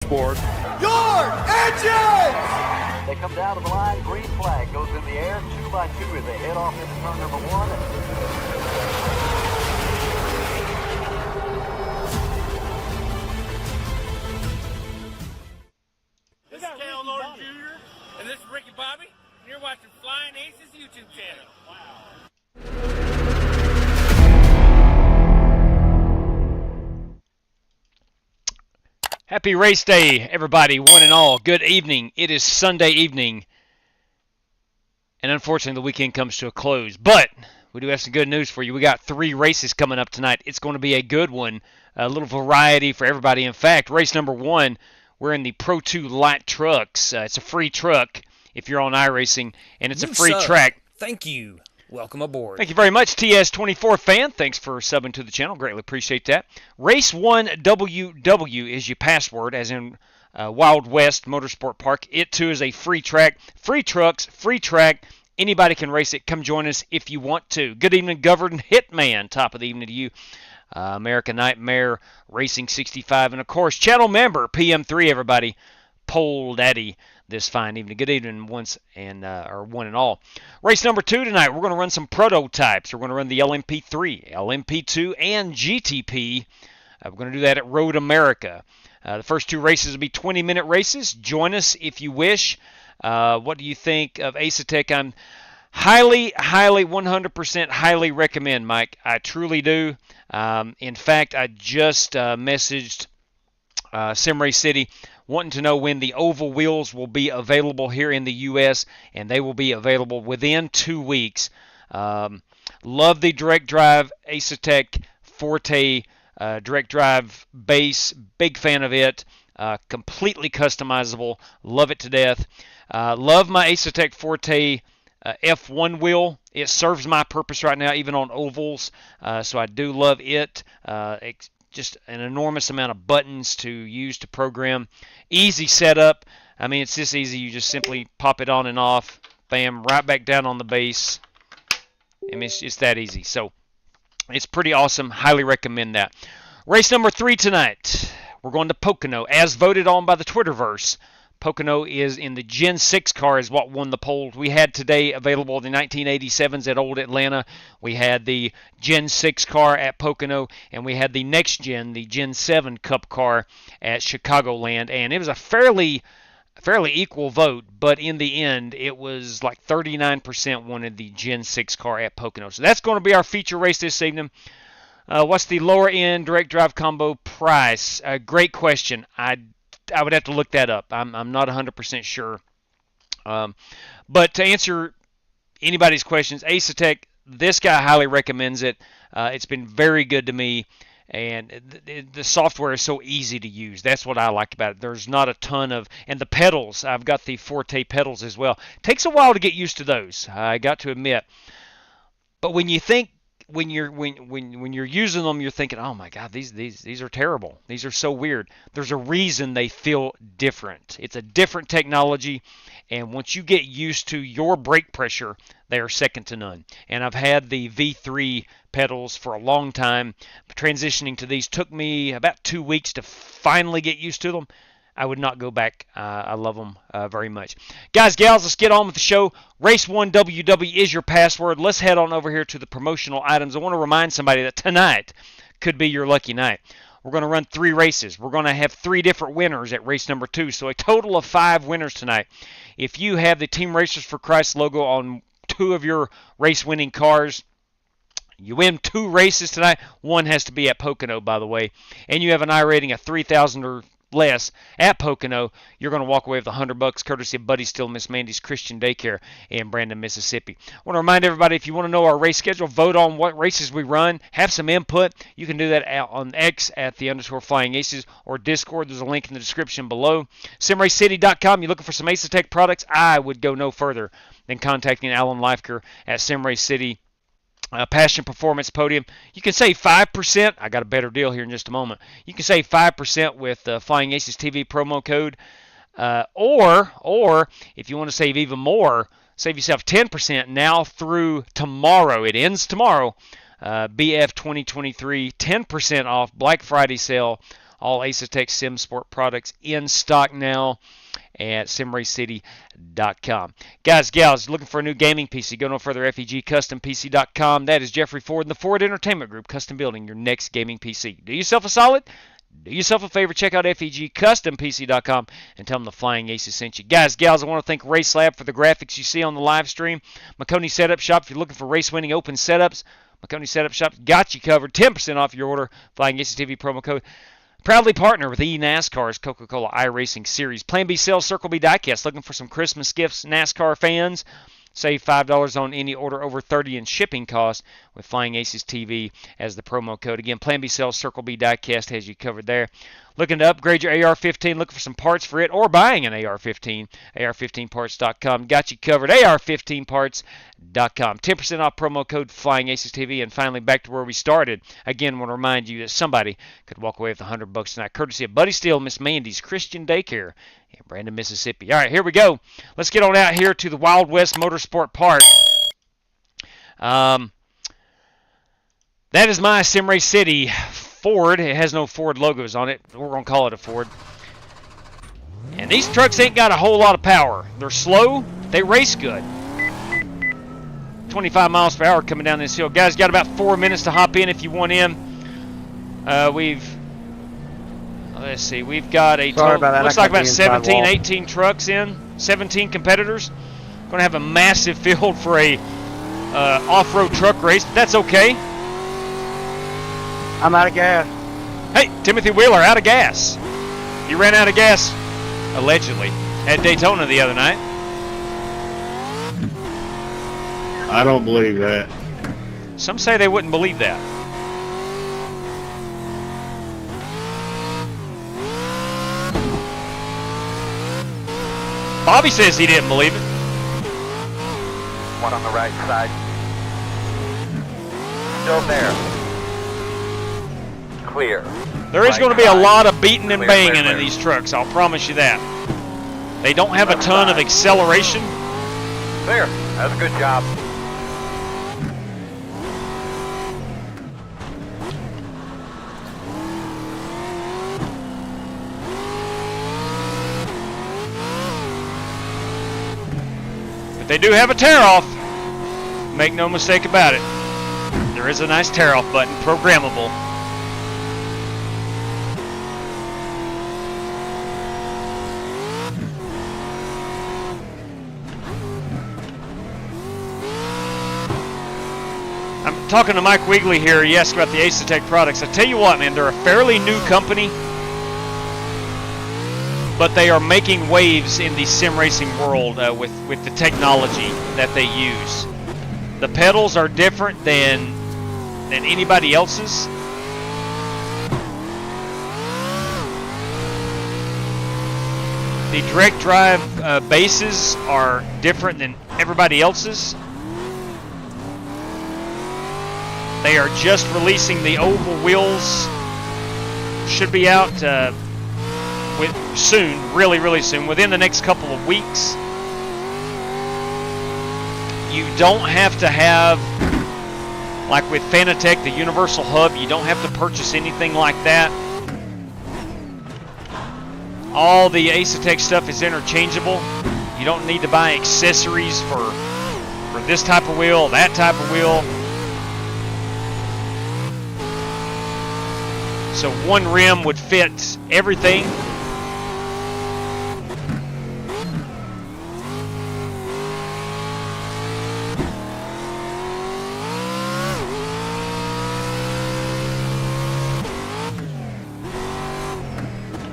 motorsport. Your engines! They come down to the line, green flag goes in the air, 2 by 2 as they head off into turn number 1. This is Cal Lord Jr. and this is Ricky Bobby, and you're watching Flying Aces YouTube channel. Wow. Happy race day, everybody, one and all. Good evening. It is Sunday evening, and unfortunately the weekend comes to a close. But we do have some good news for you. We got 3 races coming up tonight. It's going to be a good one, a little variety for everybody. In fact, race number 1, we're in the Pro 2 light trucks. It's a free truck if you're on iRacing, and it's a free track. Thank you. Welcome aboard. Thank you very much, TS24 fan. Thanks for subbing to the channel. Greatly appreciate that. Race 1 WW is your password, as in Wild West Motorsport Park. It, too, is a free track. Free trucks, free track. Anybody can race it. Come join us if you want to. Good evening, Governed Hitman. Top of the evening to you. American Nightmare, Racing 65, and, of course, channel member, PM3, everybody. Pole Daddy this fine evening. Good evening once and or one and all. Race number 2 tonight, we're going to run some prototypes. We're going to run the LMP3, LMP2, and GTP. We're going to do that at Road America. The first 2 races will be 20-minute races. Join us if you wish. What do you think of Acetec? I'm highly, 100% highly recommend, Mike. I truly do. In fact, I just messaged Simray City wanting to know when the oval wheels will be available here in the U.S., and they will be available within 2 weeks. Love the direct drive Acetec Forte direct drive base. Big fan of it. Completely customizable. Love it to death. Love my Acetec Forte F1 wheel. It serves my purpose right now, even on ovals. So I do love it. Just an enormous amount of buttons to use to program. Easy setup. I mean, it's this easy. You just simply pop it on and off. Bam, right back down on the base. I mean, it's that easy. So it's pretty awesome. Highly recommend that. Race number 3 tonight. We're going to Pocono, as voted on by the Twitterverse. Pocono is in the Gen 6 car is what won the poll. We had today available the 1987s at Old Atlanta. We had the Gen 6 car at Pocono, and we had the next gen, the Gen 7 Cup car at Chicagoland. And it was a fairly equal vote, but in the end, it was like 39% wanted the Gen 6 car at Pocono. So that's going to be our feature race this evening. What's the lower end direct drive combo price? Great question. I would have to look that up. I'm not 100% sure. But to answer anybody's questions, Acetec, this guy highly recommends it. It's been very good to me, and the software is so easy to use. That's what I like about it. There's not a ton of, and the pedals, I've got the Forte pedals as well. Takes a while to get used to those, I got to admit. But when you think, when you're using them, you're thinking, oh my God, these are terrible. These are so weird. There's a reason they feel different. It's a different technology, and once you get used to your brake pressure, they are second to none. And I've had the V3 pedals for a long time. Transitioning to these took me about 2 weeks to finally get used to them. I would not go back. I love them very much. Guys, gals, let's get on with the show. Race 1 WW is your password. Let's head on over here to the promotional items. I want to remind somebody that tonight could be your lucky night. We're going to run 3 races. We're going to have 3 different winners at race number 2, so a total of 5 winners tonight. If you have the Team Racers for Christ logo on 2 of your race-winning cars, you win 2 races tonight. 1 has to be at Pocono, by the way. And you have an I rating of 3,000 or less at Pocono, you're going to walk away with $100 courtesy of Buddy Still Miss Mandy's Christian Daycare in Brandon, Mississippi. I want to remind everybody, if you want to know our race schedule, vote on what races we run, have some input. You can do that on X at _FlyingAces or Discord. There's a link in the description below. SimRaceCity.com. You're looking for some Acetec products? I would go no further than contacting Alan Leifker at Simrace City. Passion Performance Podium. You can save 5%. I got a better deal here in just a moment. You can save 5% with Flying Aces TV promo code. Or if you want to save even more, save yourself 10% now through tomorrow. It ends tomorrow. BF 2023, 10% off Black Friday sale All Aces Sim Sport products in stock now at simracecity.com. Guys, gals, looking for a new gaming PC? Go no further, FEGCustomPC.com. That is Jeffrey Ford and the Ford Entertainment Group, custom building your next gaming PC. Do yourself a solid. Do yourself a favor, check out FEGCustomPC.com and tell them the Flying Aces sent you. Guys, gals, I want to thank RaceLab for the graphics you see on the live stream. Pocono Setup Shop, if you're looking for race-winning open setups, Pocono Setup Shop got you covered. 10% off your order. Flying Aces TV promo code. Proudly partner with NASCAR's Coca-Cola iRacing Series. Plan B sales, Circle B diecast. Looking for some Christmas gifts, NASCAR fans? Save $5 on any order over $30 in shipping costs with Flying Aces TV as the promo code. Again, Plan B sales, Circle B diecast has you covered there. Looking to upgrade your AR-15, looking for some parts for it, or buying an AR-15, AR-15parts.com. Got you covered, AR-15parts.com. 10% off promo code Flying Aces TV. And finally, back to where we started. Again, I want to remind you that somebody could walk away with $100 tonight, courtesy of Buddy Steele, Miss Mandy's Christian Daycare in Brandon, Mississippi. All right, here we go. Let's get on out here to the Wild West Motorsport Park. That is my Simrace City Ford. It has no Ford logos on it. We're going to call it a Ford. And these trucks ain't got a whole lot of power. They're slow. They race good. 25 miles per hour coming down this hill. Guys, got about 4 minutes to hop in if you want in. Let's see, we've got a total, looks like about 17, 18 trucks in, 17 competitors. Going to have a massive field for a off-road truck race, but that's okay. I'm out of gas. Hey, Timothy Wheeler, out of gas. You ran out of gas, allegedly, at Daytona the other night. I don't believe that. Some say they wouldn't believe that. Bobby says he didn't believe it. One on the right side. Still there. Clear. There is going to be a lot of beating and Clear, banging clear. in these trucks, I'll promise you that. They don't have a ton of acceleration. Clear. That's a good job. They do have a tear-off. Make no mistake about it. There is a nice tear-off button, programmable. I'm talking to Mike Wigley here. He asked about the Aces products. I tell you what, man, they're a fairly new company, but they are making waves in the sim racing world with the technology that they use. The pedals are different than anybody else's. The direct drive bases are different than everybody else's. They are just releasing the oval wheels. Should be out soon, really soon, within the next couple of weeks. You don't have to have, like with Fanatec, the universal hub, you don't have to purchase anything like that. All the Aces stuff is interchangeable. You don't need to buy accessories for this type of wheel, that type of wheel. So one rim would fit everything.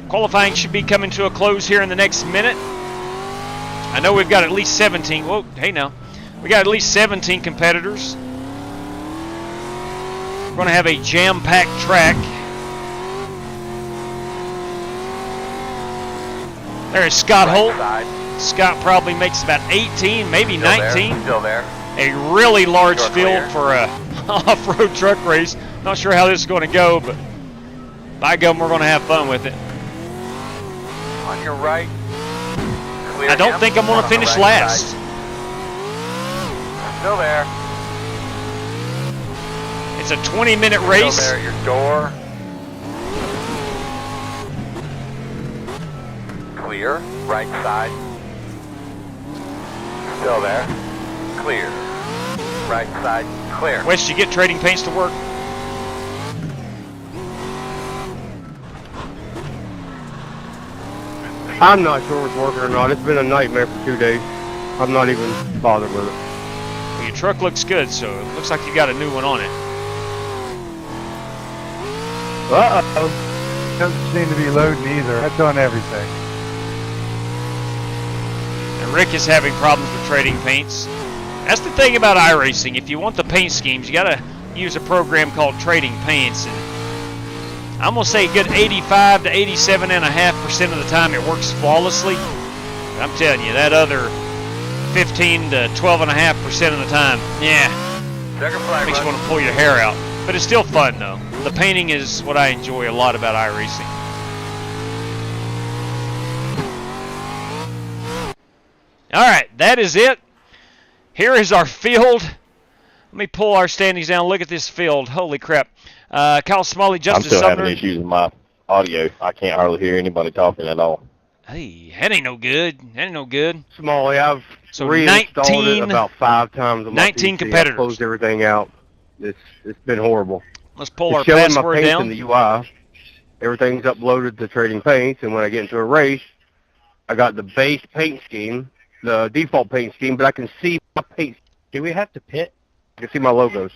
Qualifying should be coming to a close here in the next minute. I know we've got at least 17. Whoa, hey now. We got at least 17 competitors. We're going to have a jam-packed track. There's Scott Holt. Scott probably makes about 18, maybe 19. Still there. A really large You're field clear. for a off-road truck race. Not sure how this is going to go, but by gum, we're going to have fun with it. On your right. Clear I don't him. think I'm going One to on the finish right last. side. Still there. It's a 20-minute Still race. there at your door. Clear. Right side. Still there. Clear. Right side. Clear. Wes, did you get trading paints to work? I'm not sure if it's working or not. It's been a nightmare for 2 days. I'm not even bothered with it. Well, your truck looks good, so it looks like you got a new one on it. Uh-oh. Doesn't seem to be loading either. I've done everything. And Rick is having problems with trading paints. That's the thing about iRacing. If you want the paint schemes, you got to use a program called Trading Paints. And I'm going to say a good 85 to 87.5% of the time it works flawlessly. But I'm telling you, that other 15 to 12.5% of the time, yeah, makes you want to pull your hair out. But it's still fun, though. The painting is what I enjoy a lot about iRacing. All right, that is it. Here is our field. Let me pull our standings down. Look at this field. Holy crap. Kyle Smalley, I'm Justice still Sumner. having issues with my audio. I can't hardly hear anybody talking at all. Hey, that ain't no good. That ain't no good. Smalley, I've So reinstalled 19 it about 5 times on my 19 PC. competitors. I've closed everything out. It's been horrible. Let's pull our It's showing my password paints down. in the UI. Everything's uploaded to Trading Paints, and when I get into a race, I got the base paint scheme, the default paint scheme, but I can see my paint. Do we have to pit? I can see my logos.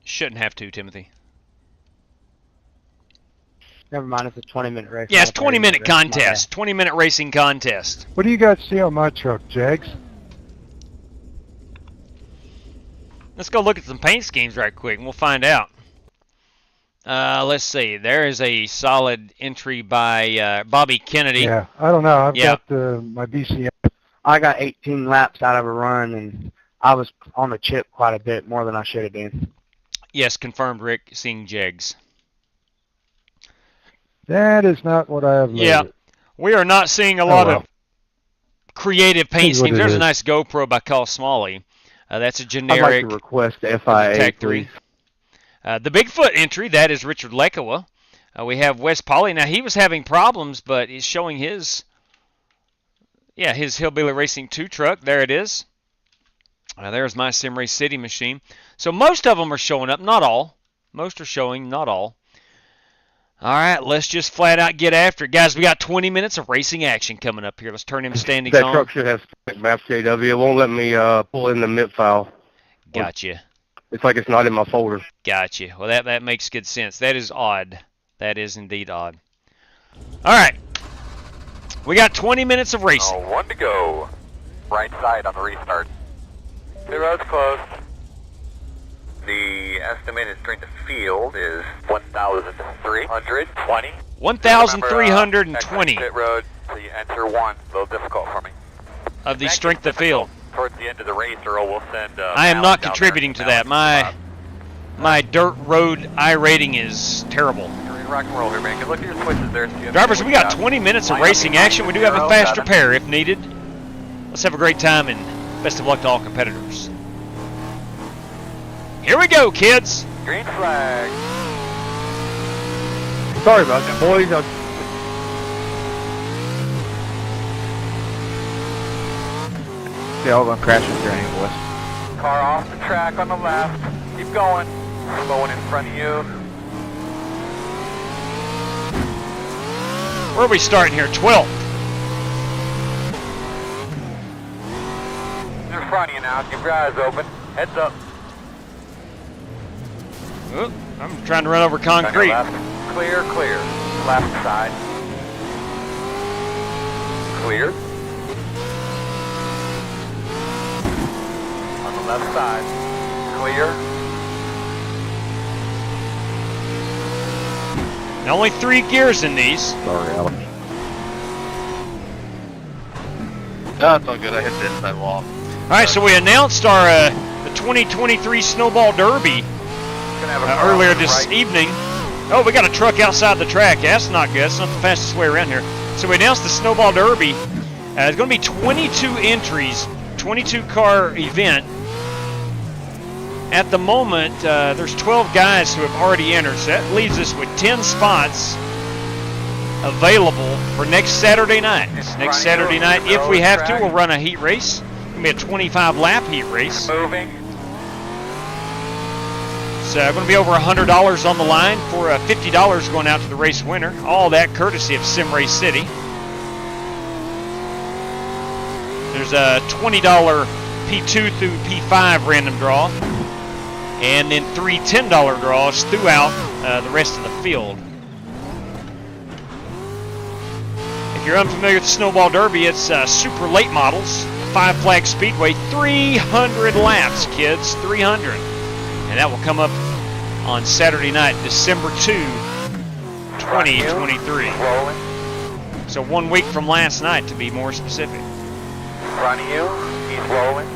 Shouldn't have to, Timothy. Never mind, it's a 20-minute race. Yeah, it's 20-minute race. My contest. 20-minute racing contest. What do you got to see on my truck, Jags? Let's go look at some paint schemes right quick, and we'll find out. Let's see. There is a solid entry by Bobby Kennedy. Yeah, I don't know. I've Yeah. got my BCM. I got 18 laps out of a run, and I was on the chip quite a bit, more than I should have been. Yes, confirmed, Rick. Seeing Jegs. That is not what I have loaded. Yeah, we are not seeing a lot of creative paint Is what schemes. it There's a is. nice GoPro by Kyle Smalley. That's a I'd generic like to request FIA, Tag please. 3. The Bigfoot entry, that is Richard Lekowa. We have Wes Polly. Now, he was having problems, but he's showing his Hillbilly Racing 2 truck. There it is. There's my Sim Race City machine. So most of them are showing up. Not all. Most are showing, not all. All right, let's just flat out get after it. Guys, we got 20 minutes of racing action coming up here. Let's turn them standings That on. truck should have spec maps, JW. It won't let me pull in the MIP file. Gotcha. It's like it's not in my folder. Gotcha. Well, that makes good sense. That is odd. That is indeed odd. All right. We got 20 minutes of racing. Oh, 1 to go. Right side on the restart. The road's closed. The estimated strength of field is 1,320. 1,320 Pit road, so you enter 1. A little difficult for me. of the strength of field. Towards the end of the race, Earl will send. I am not contributing to that. My dirt road iRating is terrible. Rock and roll here, man. Good look at your switches there. So Drivers, we got 20 minutes of racing action. We do have a fast repair if needed. Let's have a great time and best of luck to all competitors. Here we go, kids. Green flag. Sorry about that, boys. Yeah, all gonna crash with your angle, boys. Car off the track on the left. Keep going. Going in front of you. Where are we starting here? 12th. In front of you now. Keep your eyes open. Heads up. Oh, I'm trying to run over On your concrete. left. Clear, clear. Left side. Clear. On the left side. Clear. Now only 3 gears in these. Sorry, Alex. No, it's all good. I hit the inside wall. All right, so we announced our the 2023 Snowball Derby earlier this evening. Oh, we got a truck outside the track. Yeah, that's not good. That's not the fastest way around here. So we announced the Snowball Derby. It's going to be 22 entries, 22-car event. At the moment, there's 12 guys who have already entered, so that leaves us with 10 spots available for next Saturday night. Next Saturday night, if we have to, we'll run a heat race. It's going to be a 25-lap heat race. Moving. It's going to be over $100 on the line for $50 going out to the race winner. All that courtesy of Sim Race City. There's a $20 P2 through P5 random draw, and then 3 $10 draws throughout the rest of the field. If you're unfamiliar with the Snowball Derby, it's super late models, 5 Flag Speedway, 300 laps, kids, 300. And that will come up on Saturday night, December 2, 2023. So 1 week from last night, to be more specific. Front of you, he's rolling.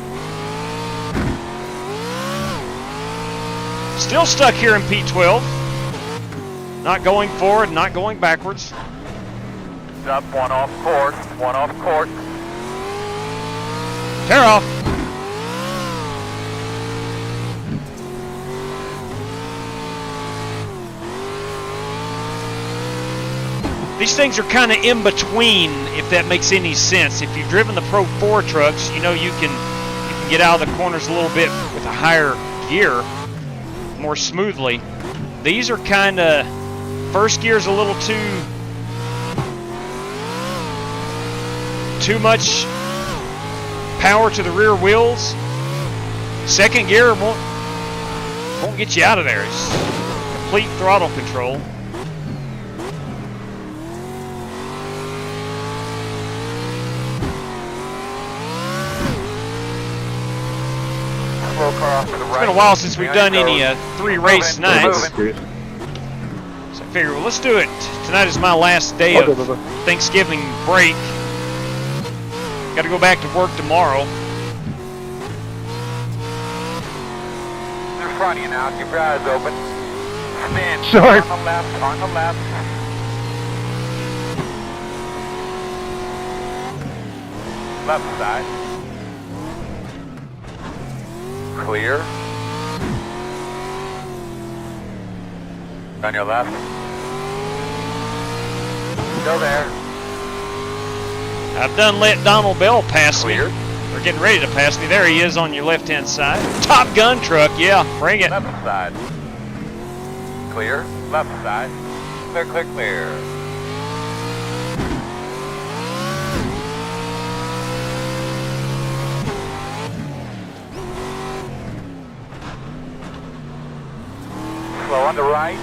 Still stuck here in P12. Not going forward, not going backwards. Up, one off course, one off course. Tear off. These things are kind of in between, if that makes any sense. If you've driven the Pro 4 trucks, you know you can get out of the corners a little bit with a higher gear more smoothly. These are kind of, first gear's a little too much power to the rear wheels. Second gear won't get you out of there. It's complete throttle control. It's been a while since we've done any 3 race nights. So I figured, well, let's do it. Tonight is my last day of Thanksgiving break. Got to go back to work tomorrow. In front of you now, keep your eyes open. Spin. Sorry. On the left, on the left. Left side. Clear. On your left. Still there. I've done let Donald Bell pass Clear. me. They're getting ready to pass me. There he is on your left-hand side. Top Gun truck, yeah, bring it. Left side. Clear. Left side. Clear, clear, clear. Slow on the right.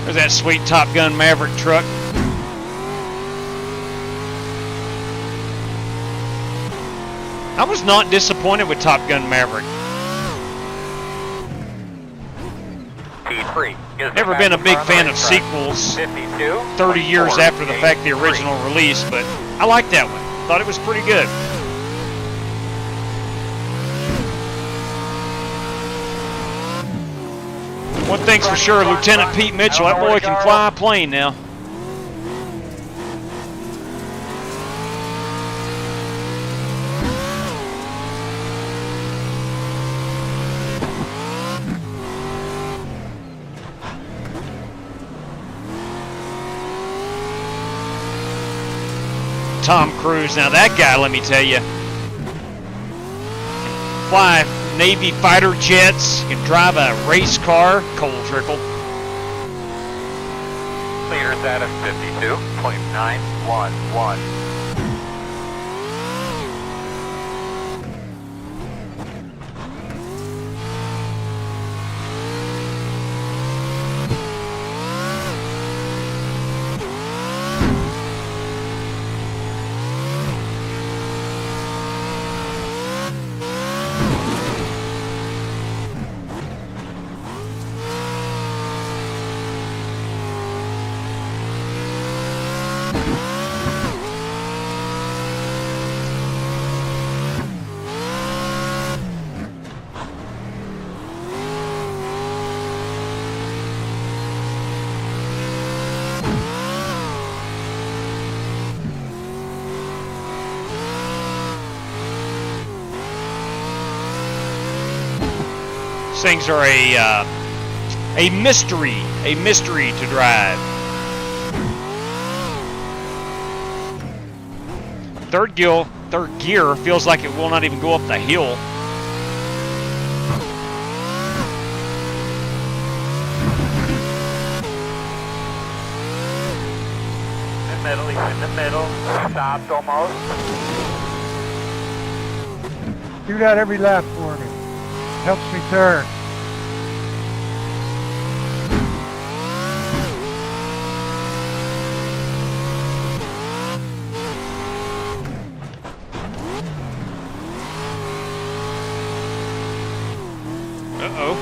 There's that sweet Top Gun Maverick truck. I was not disappointed with Top Gun Maverick. T3. Never been a big fan of sequels 52. 30 years after the fact the original release, but I liked that one. Thought it was pretty good. One thing's for sure, Lieutenant Pete Mitchell, that boy can fly a plane now. Tom Cruise, now that guy, let me tell you, can fly Navy fighter jets, can drive a race car, cold trickle. Leaders at a 52.911. These things are a mystery to drive. Third gear feels like it will not even go up the hill. He's in the middle. Stopped almost. Do that every lap for me. Helps me turn. Uh-oh.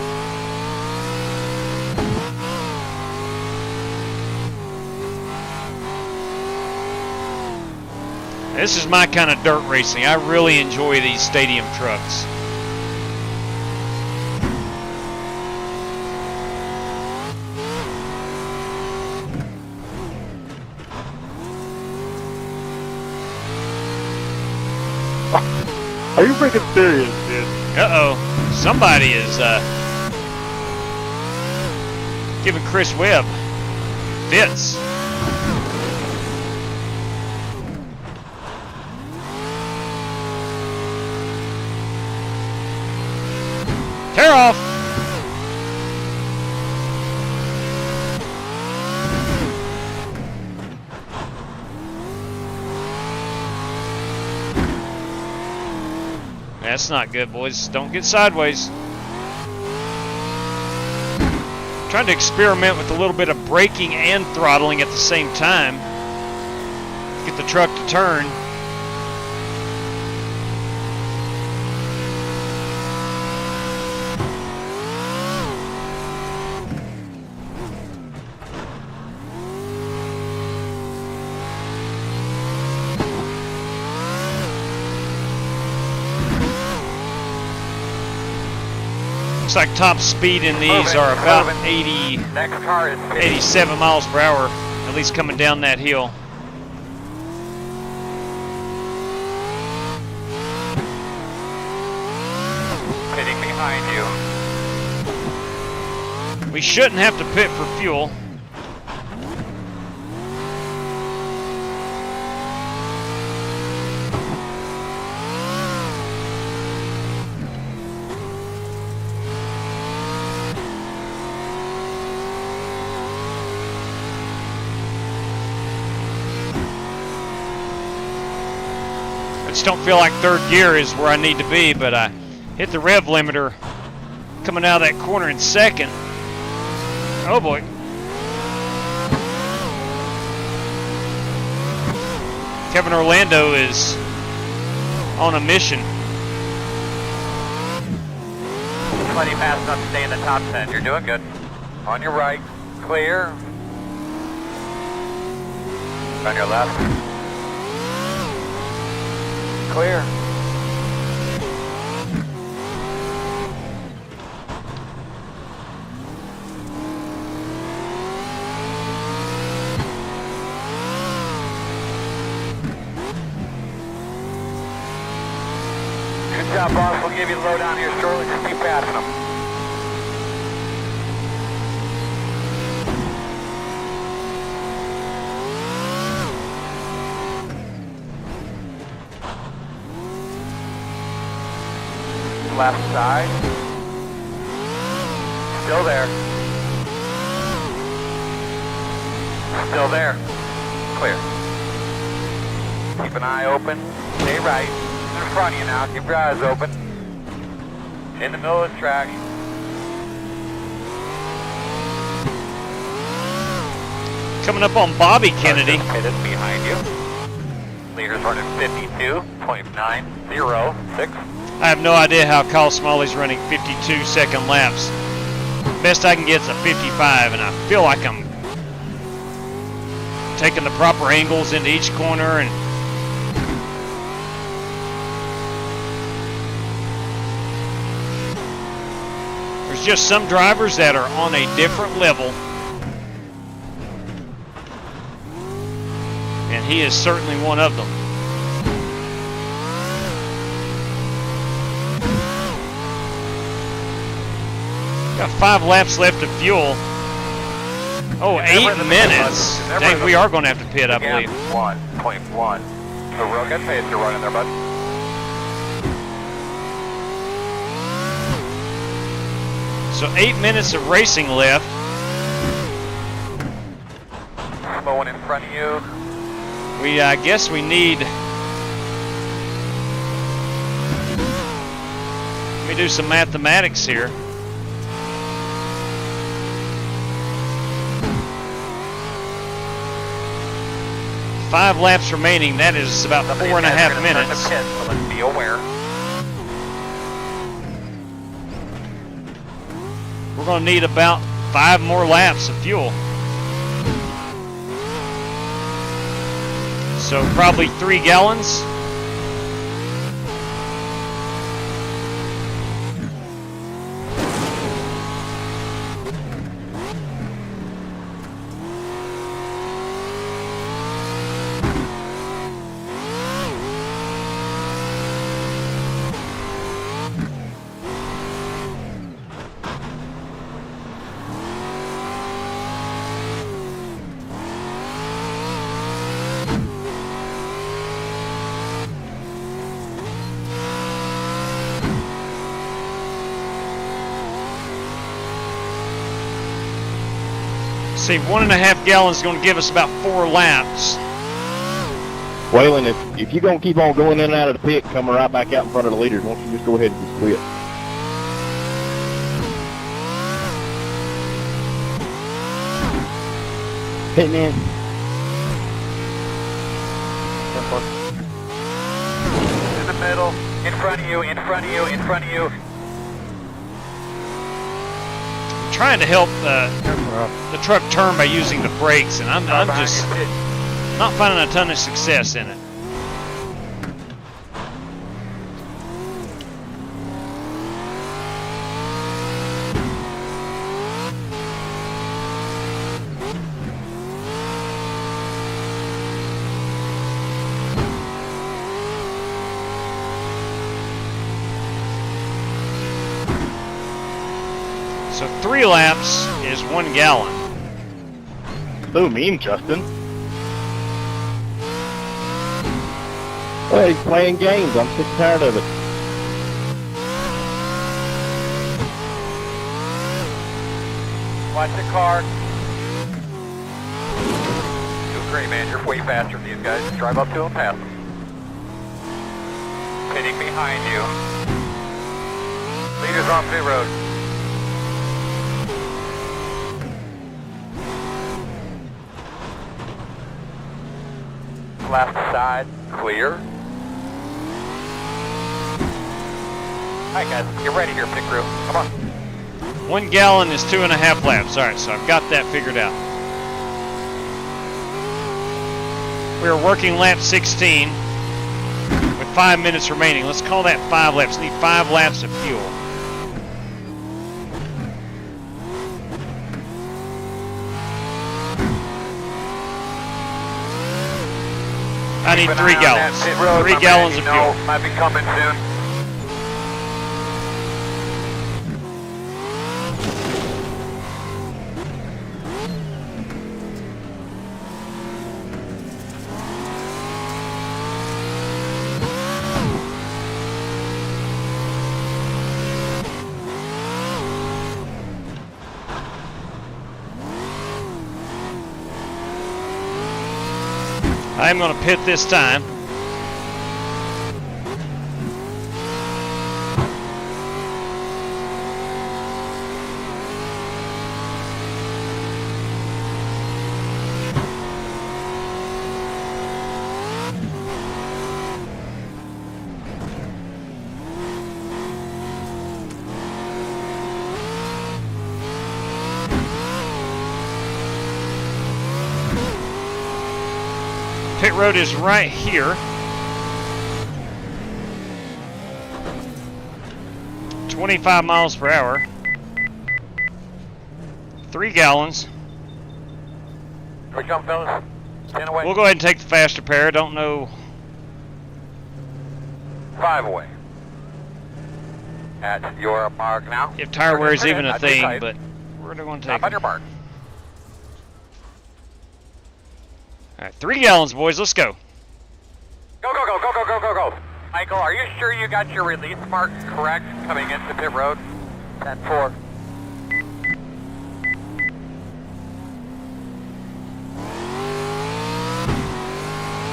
This is my kind of dirt racing. I really enjoy these stadium trucks. Are you freaking serious, dude? Uh-oh. Somebody is giving Chris Webb fits. Tear off. That's not good, boys. Don't get sideways. Trying to experiment with a little bit of braking and throttling at the same time. Get the truck to turn. Looks like top speed in these are about 87 miles per hour, at least coming down that hill. Pitting behind you. We shouldn't have to pit for fuel. I just don't feel like third gear is where I need to be, but I hit the rev limiter coming out of that corner in second. Oh boy. Kevin Orlando is on a mission. Plenty fast enough to stay in the top 10. You're doing good. On your right, clear. On your left. Clear. Good job, boss. We'll give you the low down here shortly. Just keep passing them. Left side. Still there. Still there. Clear. Keep an eye open. Stay right. In front of you now. Keep your eyes open. In the middle of the track. Coming up on Bobby Kennedy. Pitted behind you. Leader's running 52.906. I have no idea how Kyle Smalley's running 52-second laps. Best I can get is a 55, and I feel like I'm taking the proper angles into each corner. And there's just some drivers that are on a different level, and he is certainly one of them. Got 5 laps left of fuel. Oh, 8 minutes. Dang, we are going to have to pit, I believe. 1.1. The real good pace you're running there, bud. So 8 minutes of racing left. Slow one in front of you. I guess we need... Let me do some mathematics here. Five laps remaining. That is about 4.5 minutes. So let's be aware. We're going to need about 5 more laps of fuel. So probably 3 gallons. See, 1.5 gallons is going to give us about 4 laps. Waylon, if you're going to keep on going in and out of the pit, coming right back out in front of the leaders, why don't you just go ahead and just quit? Hitting in. In the middle. In front of you, in front of you, in front of you. Trying to help the truck turn by using the brakes, and I'm just not finding a ton of success in it. So 3 laps is 1 gallon. So mean, Justin. Well, he's playing games. I'm sick and tired of it. Watch the car. Doing great, man. You're way faster than these guys. Just drive up to them, pass them. Pitting behind you. Leaders on pit road. Left side, clear. Alright guys, get ready here, pit crew. Come on. 1 gallon is 2.5 laps. Alright, so I've got that figured out. We are working lap 16 with 5 minutes remaining. Let's call that 5 laps. Need 5 laps of fuel. I need 3 gallons. 3 gallons of fuel. Might be coming soon. I'm going to pit this time. Pit road is right here. 25 miles per hour. 3 gallons. Here we come, fellas. 10 away. We'll go ahead and take the faster pair. Don't know. 5 away. At your mark now. If tire wear is Turn even in, a I'd be thing, tight. but we're going to Stop take on them. your mark. All right, 3 gallons, boys. Let's go. Go, go, go, go, go, go, go, go. Michael, are you sure you got your release mark correct coming into pit road? 10-4.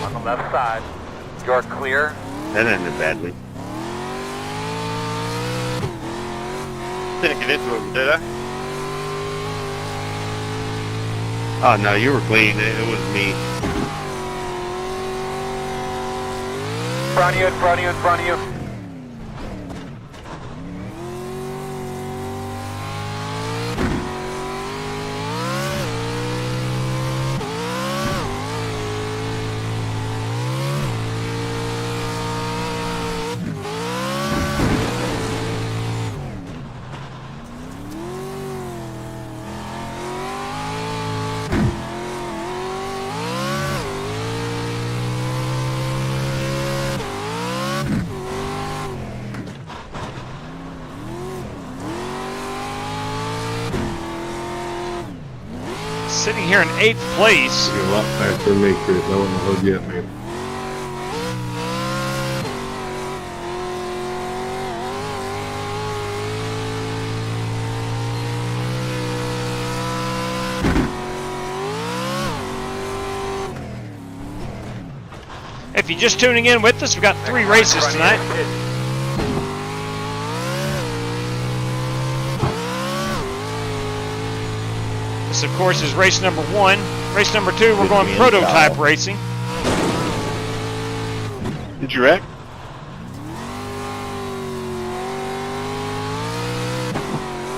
On the left side. You're clear. That ended badly. Didn't get into it, did I? Oh no, you were clean. It was me. In front of you, in front of you, in front of you. Sitting here in 8th place. You're a lot faster than me, Chris. I wouldn't hold you up, man. If you're just tuning in with us, we've got 3 races tonight. This, of course, is race number 1. Race number 2, we're going prototype racing. Did you wreck?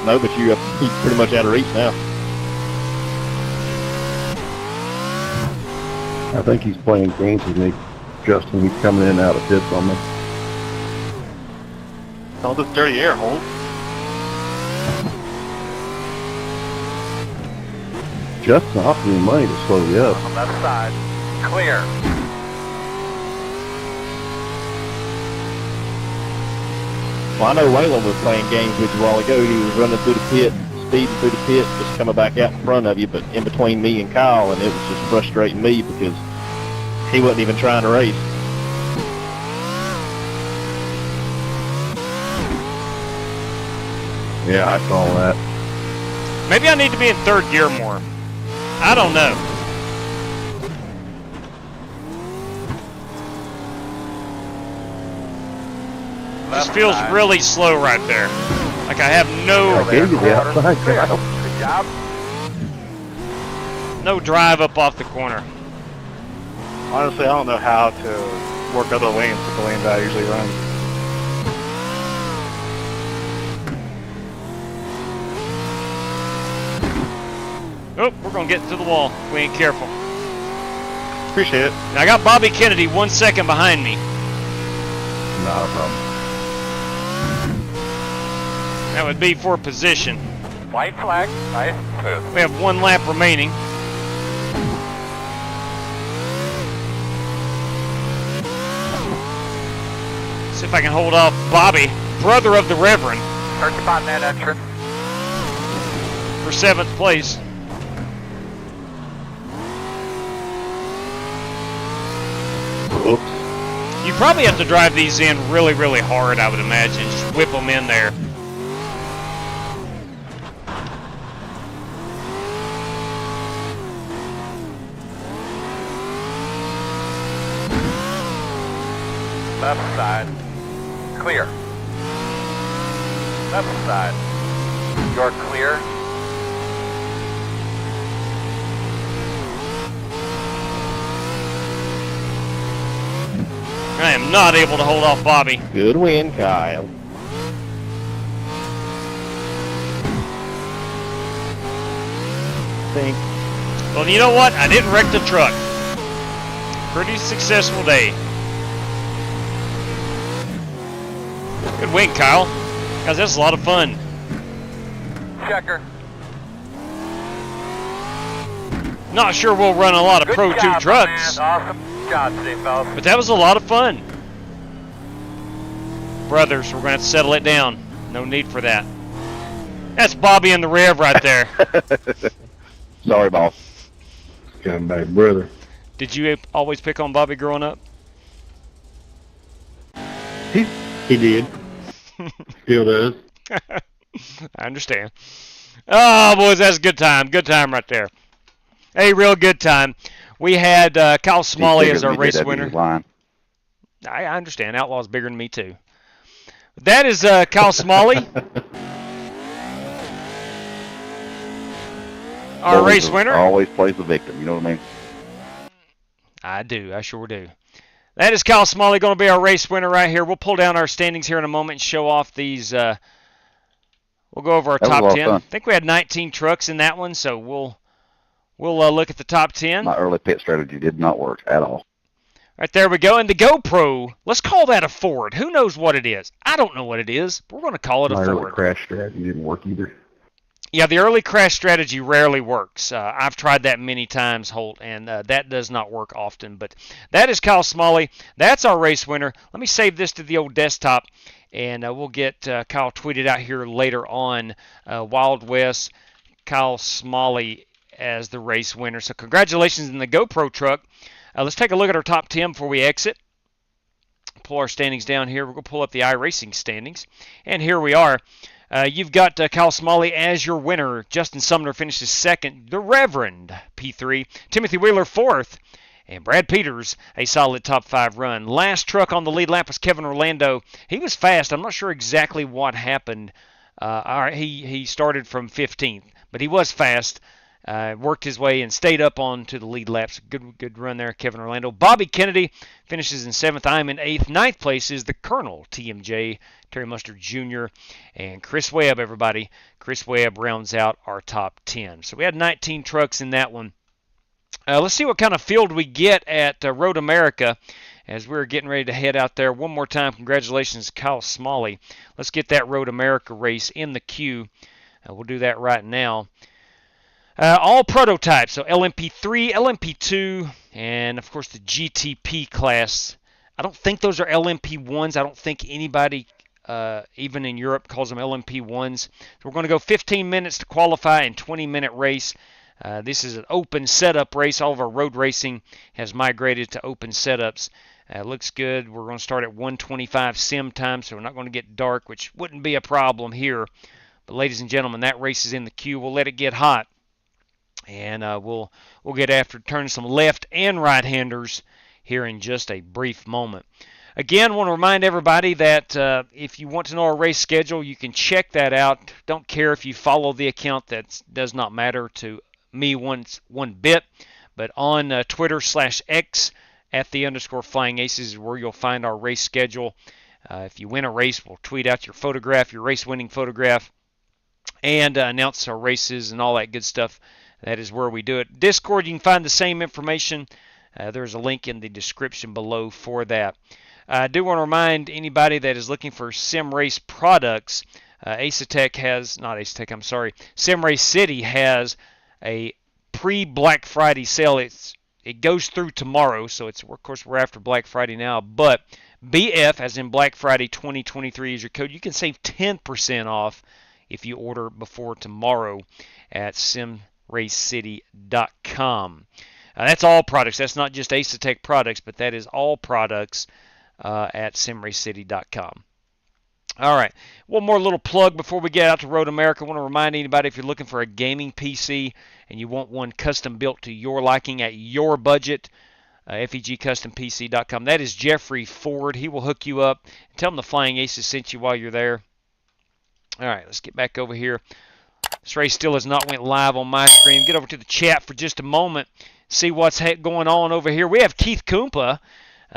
No, but you're pretty much out of reach now. I think he's playing games with me. Justin, he's coming in and out of pits on me. All this dirty air hole. Justin offered me money to slow you up. On the left side. Clear. Well, I know Waylon was playing games with you a while ago. He was running through the pit, speeding through the pit, just coming back out in front of you, but in between me and Kyle, and it was just frustrating me because he wasn't even trying to race. Yeah, I saw that. Maybe I need to be in 3rd gear more. I don't know. This feels really slow right there. Like I have I gave you the outside, Kyle. Good job. no drive up off the corner. Honestly, I don't know how to work other lanes with the lanes I usually run. Oh, we're going to get into the wall. We ain't careful. Appreciate it. Now, I got Bobby Kennedy 1 second behind me. Not a problem. That would be for position. White flag. Nice. We have 1 lap remaining. See if I can hold off Bobby, brother of the Reverend, Start spotting that entrance. for 7th place. Oops. You probably have to drive these in really, really hard, I would imagine. Just whip them in there. Left side. Clear. Left side. You're clear. I am not able to hold off Bobby. Good win, Kyle. Think. Well, you know what? I didn't wreck the truck. Pretty successful day. Good win, Kyle. Guys, that's a lot of fun. Checker. Not sure we'll run a lot of Good Pro job, 2 my trucks, man. Awesome job today, fellas. but that was a lot of fun. Brothers, we're going to have to settle it down. No need for that. That's Bobby in the Rev right there. Sorry, boss. Come back, brother. Did you always pick on Bobby growing up? He did. Still does. I understand. Oh, boys, that's a good time. Good time right there. A real good time. We had Kyle Smalley as our race winner. I understand. Outlaw's bigger than me, too. That is Kyle Smalley. Our race winner. Always plays the victim, you know what I mean? I do. I sure do. That is Kyle Smalley going to be our race winner right here. We'll pull down our standings here in a moment and show off these. We'll go over our top 10. I think we had 19 trucks in that one, so we'll look at the top 10. My early pit strategy did not work at all. Right there we go. And the GoPro, let's call that a Ford. Who knows what it is? I don't know what it is. But we're going to call it a Ford. My early crash strategy didn't work either. Yeah, the early crash strategy rarely works. I've tried that many times, Holt, and that does not work often. But that is Kyle Smalley. That's our race winner. Let me save this to the old desktop, and we'll get Kyle tweeted out here later on. Wild West, Kyle Smalley as the race winner. So congratulations in the GoPro truck. Let's take a look at our top 10 before we exit. Pull our standings down here. We're going to pull up the iRacing standings. And here we are. You've got Kyle Smalley as your winner. Justin Sumner finishes second. The Reverend P3. Timothy Wheeler fourth. And Brad Peters, a solid top 5 run. Last truck on the lead lap was Kevin Orlando. He was fast. I'm not sure exactly what happened. He started from 15th, but he was fast. Worked his way and stayed up onto the lead laps. Good run there, Kevin Orlando. Bobby Kennedy finishes in 7th. I'm in 8th. 9th place is the Colonel, TMJ, Terry Mustard Jr., and Chris Webb, everybody. Chris Webb rounds out our top 10. So we had 19 trucks in that one. Let's see what kind of field we get at Road America as we're getting ready to head out there. One more time, congratulations, Kyle Smalley. Let's get that Road America race in the queue. We'll do that right now. All prototypes, so LMP3, LMP2, and of course the GTP class. I don't think those are LMP1s. I don't think anybody, even in Europe, calls them LMP1s. So we're going to go 15 minutes to qualify and 20-minute race. This is an open setup race. All of our road racing has migrated to open setups. Looks good. We're going to start at 1:25 sim time, so we're not going to get dark, which wouldn't be a problem here. But ladies and gentlemen, that race is in the queue. We'll let it get hot. And we'll get after turning some left and right-handers here in just a brief moment. Again, want to remind everybody that if you want to know our race schedule, you can check that out. Don't care if you follow the account. That does not matter to me one bit. But on Twitter/X at @_FlyingAces is where you'll find our race schedule. If you win a race, we'll tweet out your photograph, your race-winning photograph, and announce our races and all that good stuff. That is where we do it. Discord, you can find the same information. There's a link in the description below for that. I do want to remind anybody that is looking for sim race products, Sim Race City has a pre-Black Friday sale. It goes through tomorrow, so of course we're after Black Friday now, but BF, as in Black Friday 2023 is your code. You can save 10% off if you order before tomorrow at simracecity.com. That's all products. That's not just Acetech products, but that is all products at simracecity.com. All right, one more little plug before we get out to Road America. I want to remind anybody, if you're looking for a gaming PC and you want one custom built to your liking at your budget, FEGCustomPC.com. That is Jeffrey Ford. He will hook you up. Tell him the Flying Aces sent you while you're there. All right, let's get back over here. This race still has not went live on my screen. Get over to the chat for just a moment. See what's going on over here. We have Keith Kumpa.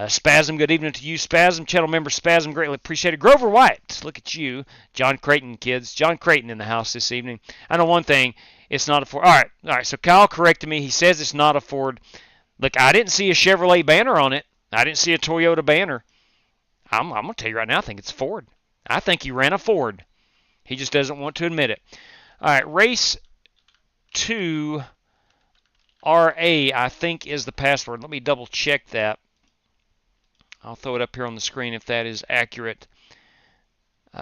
Spasm, good evening to you. Spasm, channel member Spasm, greatly appreciated. Grover White, look at you. John Creighton, kids. John Creighton in the house this evening. I know one thing. It's not a Ford. All right. So Kyle corrected me. He says it's not a Ford. Look, I didn't see a Chevrolet banner on it. I didn't see a Toyota banner. I'm going to tell you right now, I think it's Ford. I think he ran a Ford. He just doesn't want to admit it. All right, race 2 RA, I think, is the password. Let me double check that. I'll throw it up here on the screen if that is accurate.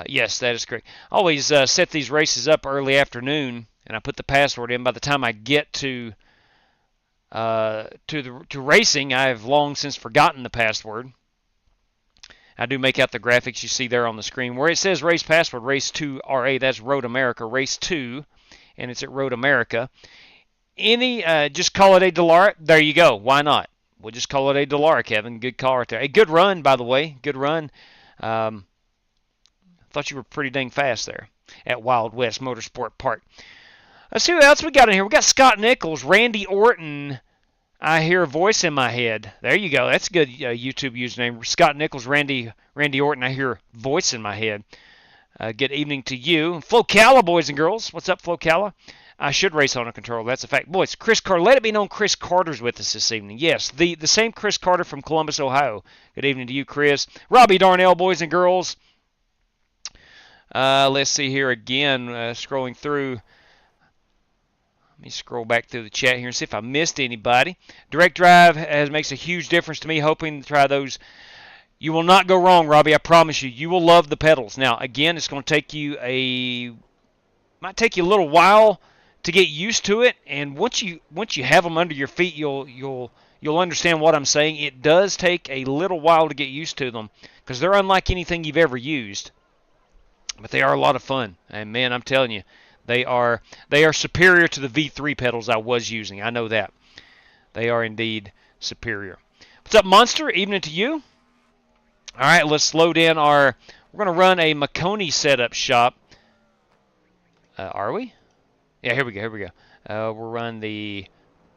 Yes, that is correct. I always set these races up early afternoon, and I put the password in. By the time I get to racing, I have long since forgotten the password. I do make out the graphics you see there on the screen. Where it says race password, race 2 RA, that's Road America, race 2, and it's at Road America. Just call it a Delara. There you go. Why not? We'll just call it a Delara, Kevin. Good call right there. A good run, by the way. Good run. Thought you were pretty dang fast there at Wild West Motorsport Park. Let's see what else we got in here. We got Scott Nichols, Randy Orton. I hear a voice in my head. There you go. That's a good YouTube username. Scott Nichols, Randy Orton. I hear a voice in my head. Good evening to you. Flo Calla, boys and girls. What's up, Flo Calla? I should race on a controller. That's a fact. Boys, Chris Carter. Let it be known Chris Carter's with us this evening. Yes, the same Chris Carter from Columbus, Ohio. Good evening to you, Chris. Robbie Darnell, boys and girls. Let's see here again. Scrolling through. Let me scroll back through the chat here and see if I missed anybody. Direct drive makes a huge difference to me. Hoping to try those. You will not go wrong, Robbie. I promise you. You will love the pedals. Now, again, it's going to take you might take you a little while to get used to it. And once you have them under your feet, you'll understand what I'm saying. It does take a little while to get used to them because they're unlike anything you've ever used. But they are a lot of fun. And man, I'm telling you, they are superior to the V3 pedals I was using. I know that. They are indeed superior. What's up, Monster? Evening to you. All right, let's load in we're going to run a Pocono setup shop. Are we? Yeah, here we go. We'll run the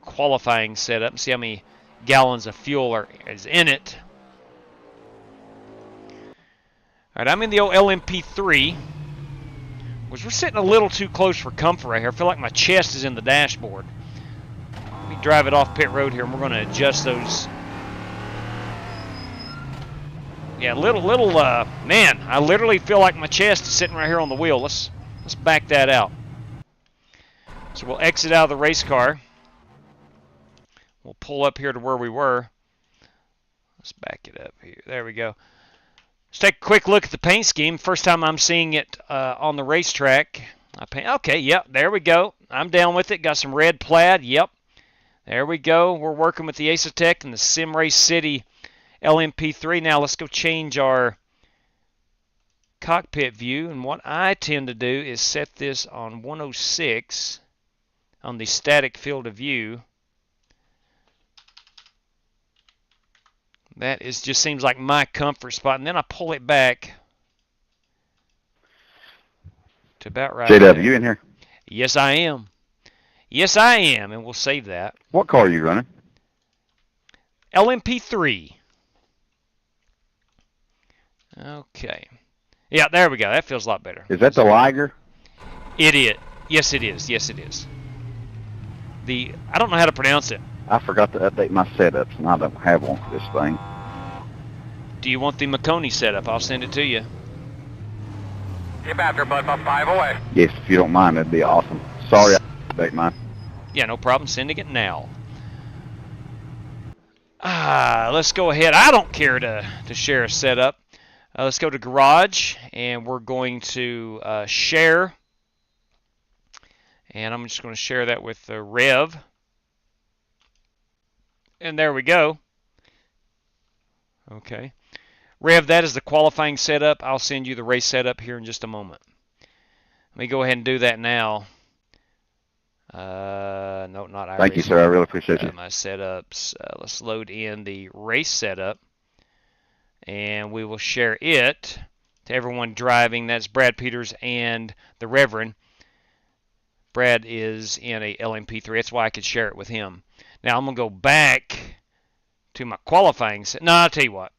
qualifying setup and see how many gallons of fuel is in it. All right, I'm in the old LMP3, which we're sitting a little too close for comfort right here. I feel like my chest is in the dashboard. Let me drive it off pit road here, and we're going to adjust those. Yeah, man, I literally feel like my chest is sitting right here on the wheel. Let's back that out. So we'll exit out of the race car. We'll pull up here to where we were. Let's back it up here. There we go. Let's take a quick look at the paint scheme. First time I'm seeing it on the racetrack. Okay, yep, there we go. I'm down with it. Got some red plaid. Yep, there we go. We're working with the Acetec and the Sim Race City LMP3. Now let's go change our cockpit view. And what I tend to do is set this on 106 on the static field of view. That just seems like my comfort spot. And then I pull it back to about right JW, there. you in here? Yes, I am. Yes, I am. And we'll save that. What car are you running? LMP3. Okay. Yeah, there we go. That feels a lot better. Is that the Liger? It is. Yes, it is. Yes, it is. I don't know how to pronounce it. I forgot to update my setups, and I don't have one for this thing. Do you want the Pocono setup? I'll send it to you. Keep after, bud. About 5 away. Yes, if you don't mind, that'd be awesome. Sorry, I update mine. Yeah, no problem. Sending it now. Let's go ahead. I don't care to share a setup. Let's go to Garage, and we're going to share. And I'm just going to share that with Rev. And there we go. Okay. Rev, that is the qualifying setup. I'll send you the race setup here in just a moment. Let me go ahead and do that now. No, not iRacing. Thank you, sir. I really appreciate you. My setups. Let's load in the race setup. And we will share it to everyone driving. That's Brad Peters and the Reverend. Brad is in a LMP3. That's why I could share it with him. Now I'm going to go back to my qualifying set. No, I'll tell you what.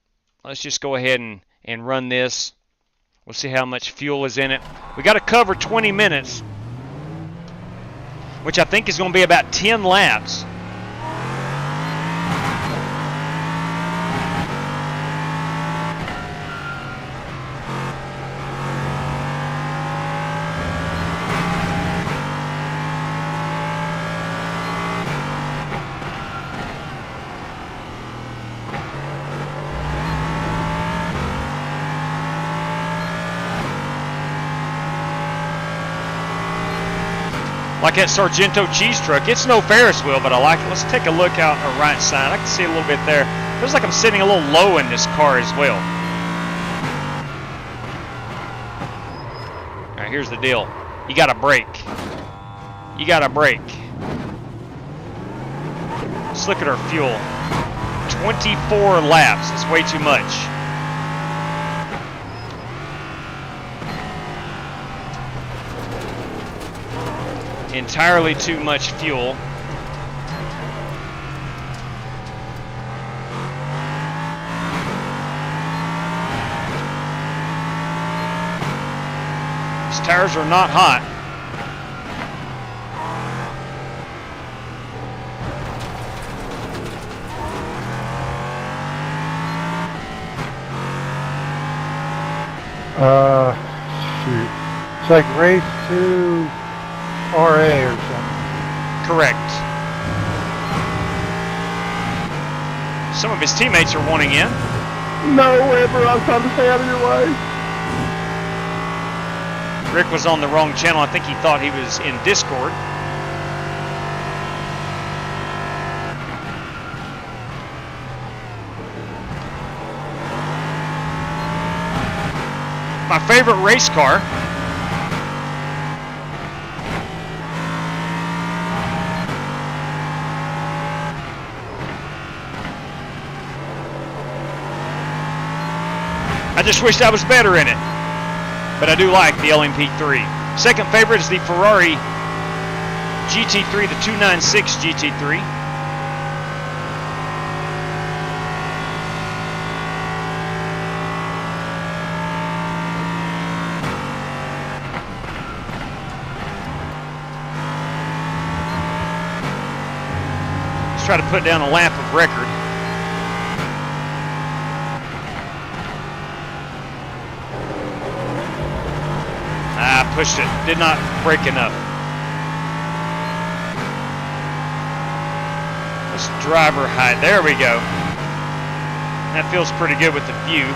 Let's just go ahead and run this. We'll see how much fuel is in it. We got to cover 20 minutes, which I think is going to be about 10 laps. Like that Sargento cheese truck. It's no Ferris wheel, but I like it. Let's take a look out our right side. I can see a little bit there. Feels like I'm sitting a little low in this car as well. All right, here's the deal. You got to brake. You got to brake. Let's look at our fuel. 24 laps. That's way too much. Entirely too much fuel. These tires are not hot. Shoot. It's like race 2 RA or something. Correct. Some of his teammates are wanting in. No, Weber, I was trying to stay out of your way. Rick was on the wrong channel. I think he thought he was in Discord. My favorite race car. I just wished I was better in it, but I do like the LMP3. Second favorite is the Ferrari GT3, the 296 GT3. Let's try to put down a lap of record. Pushed it. Did not brake enough. Let's driver height. There we go. That feels pretty good with the view.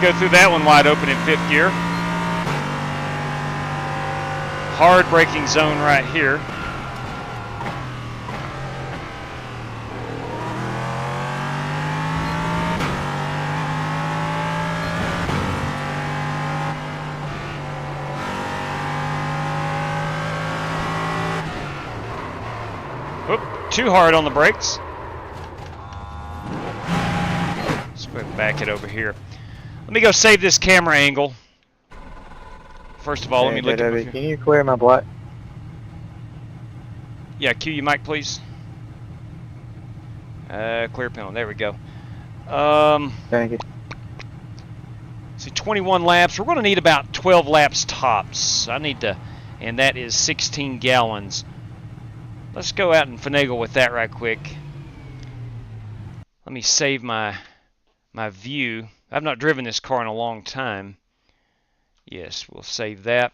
Go through that one wide open in fifth gear. Hard braking zone right here. Oop, too hard on the brakes. Let's back it over here. Let me go save this camera angle. First of all, let me look at. Can you clear my black? Yeah, cue your mic, please. Clear panel. There we go. Thank you. See, 21 laps. We're going to need about 12 laps tops. I need to, and that is 16 gallons. Let's go out and finagle with that right quick. Let me save my view. I've not driven this car in a long time. Yes, we'll save that.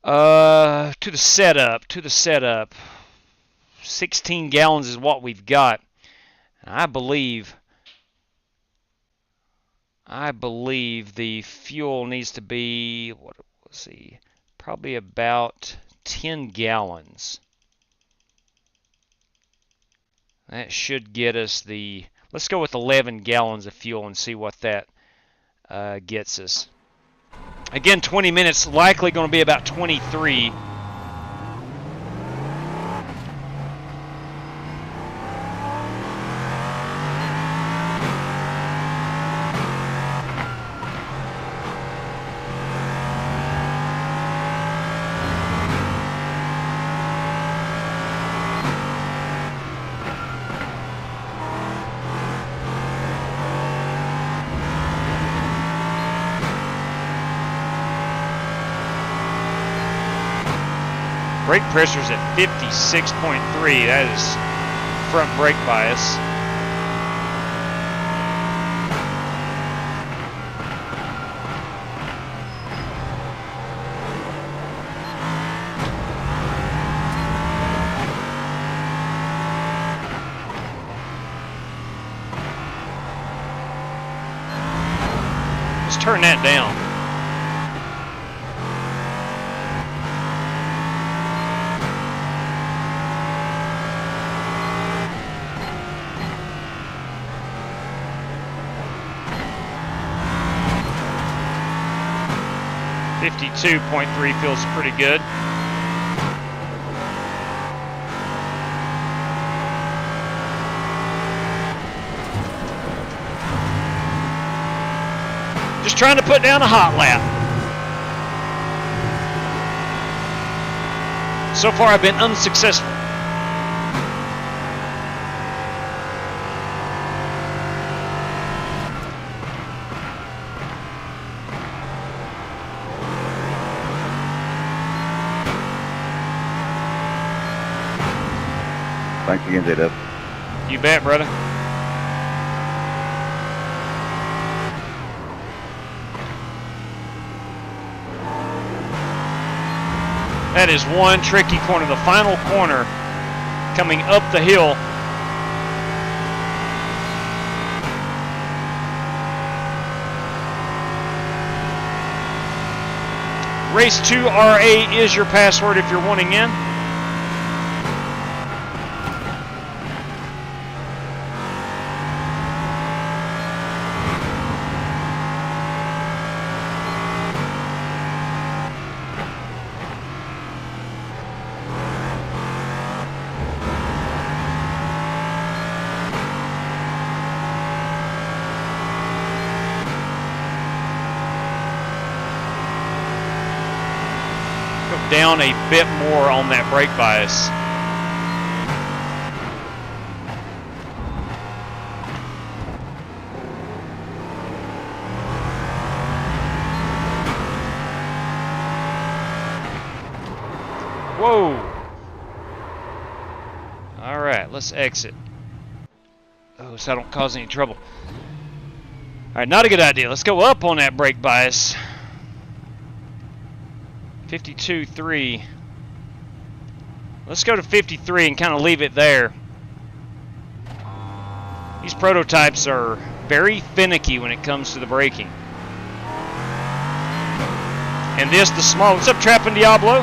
To the setup. 16 gallons is what we've got. And I believe the fuel needs to be, what was he? Probably about 10 gallons. That should get us the, let's go with 11 gallons of fuel and see what that gets us. Again, 20 minutes, likely going to be about 23. brake pressure's at 56.3. That is front brake bias. Let's turn that down. .3 feels pretty good. Just trying to put down a hot lap. So far I've been unsuccessful. Thanks again, J-Dub. You bet, brother. That is one tricky corner, the final corner coming up the hill. Race2RA is your password if you're wanting in. Down a bit more on that brake bias. Whoa! All right, let's exit. Oh, so I don't cause any trouble. All right, not a good idea. Let's go up on that brake bias. 52.3. Let's go to 53 and kind of leave it there. These prototypes are very finicky when it comes to the braking. And this, the small. What's up, Trappin' Diablo?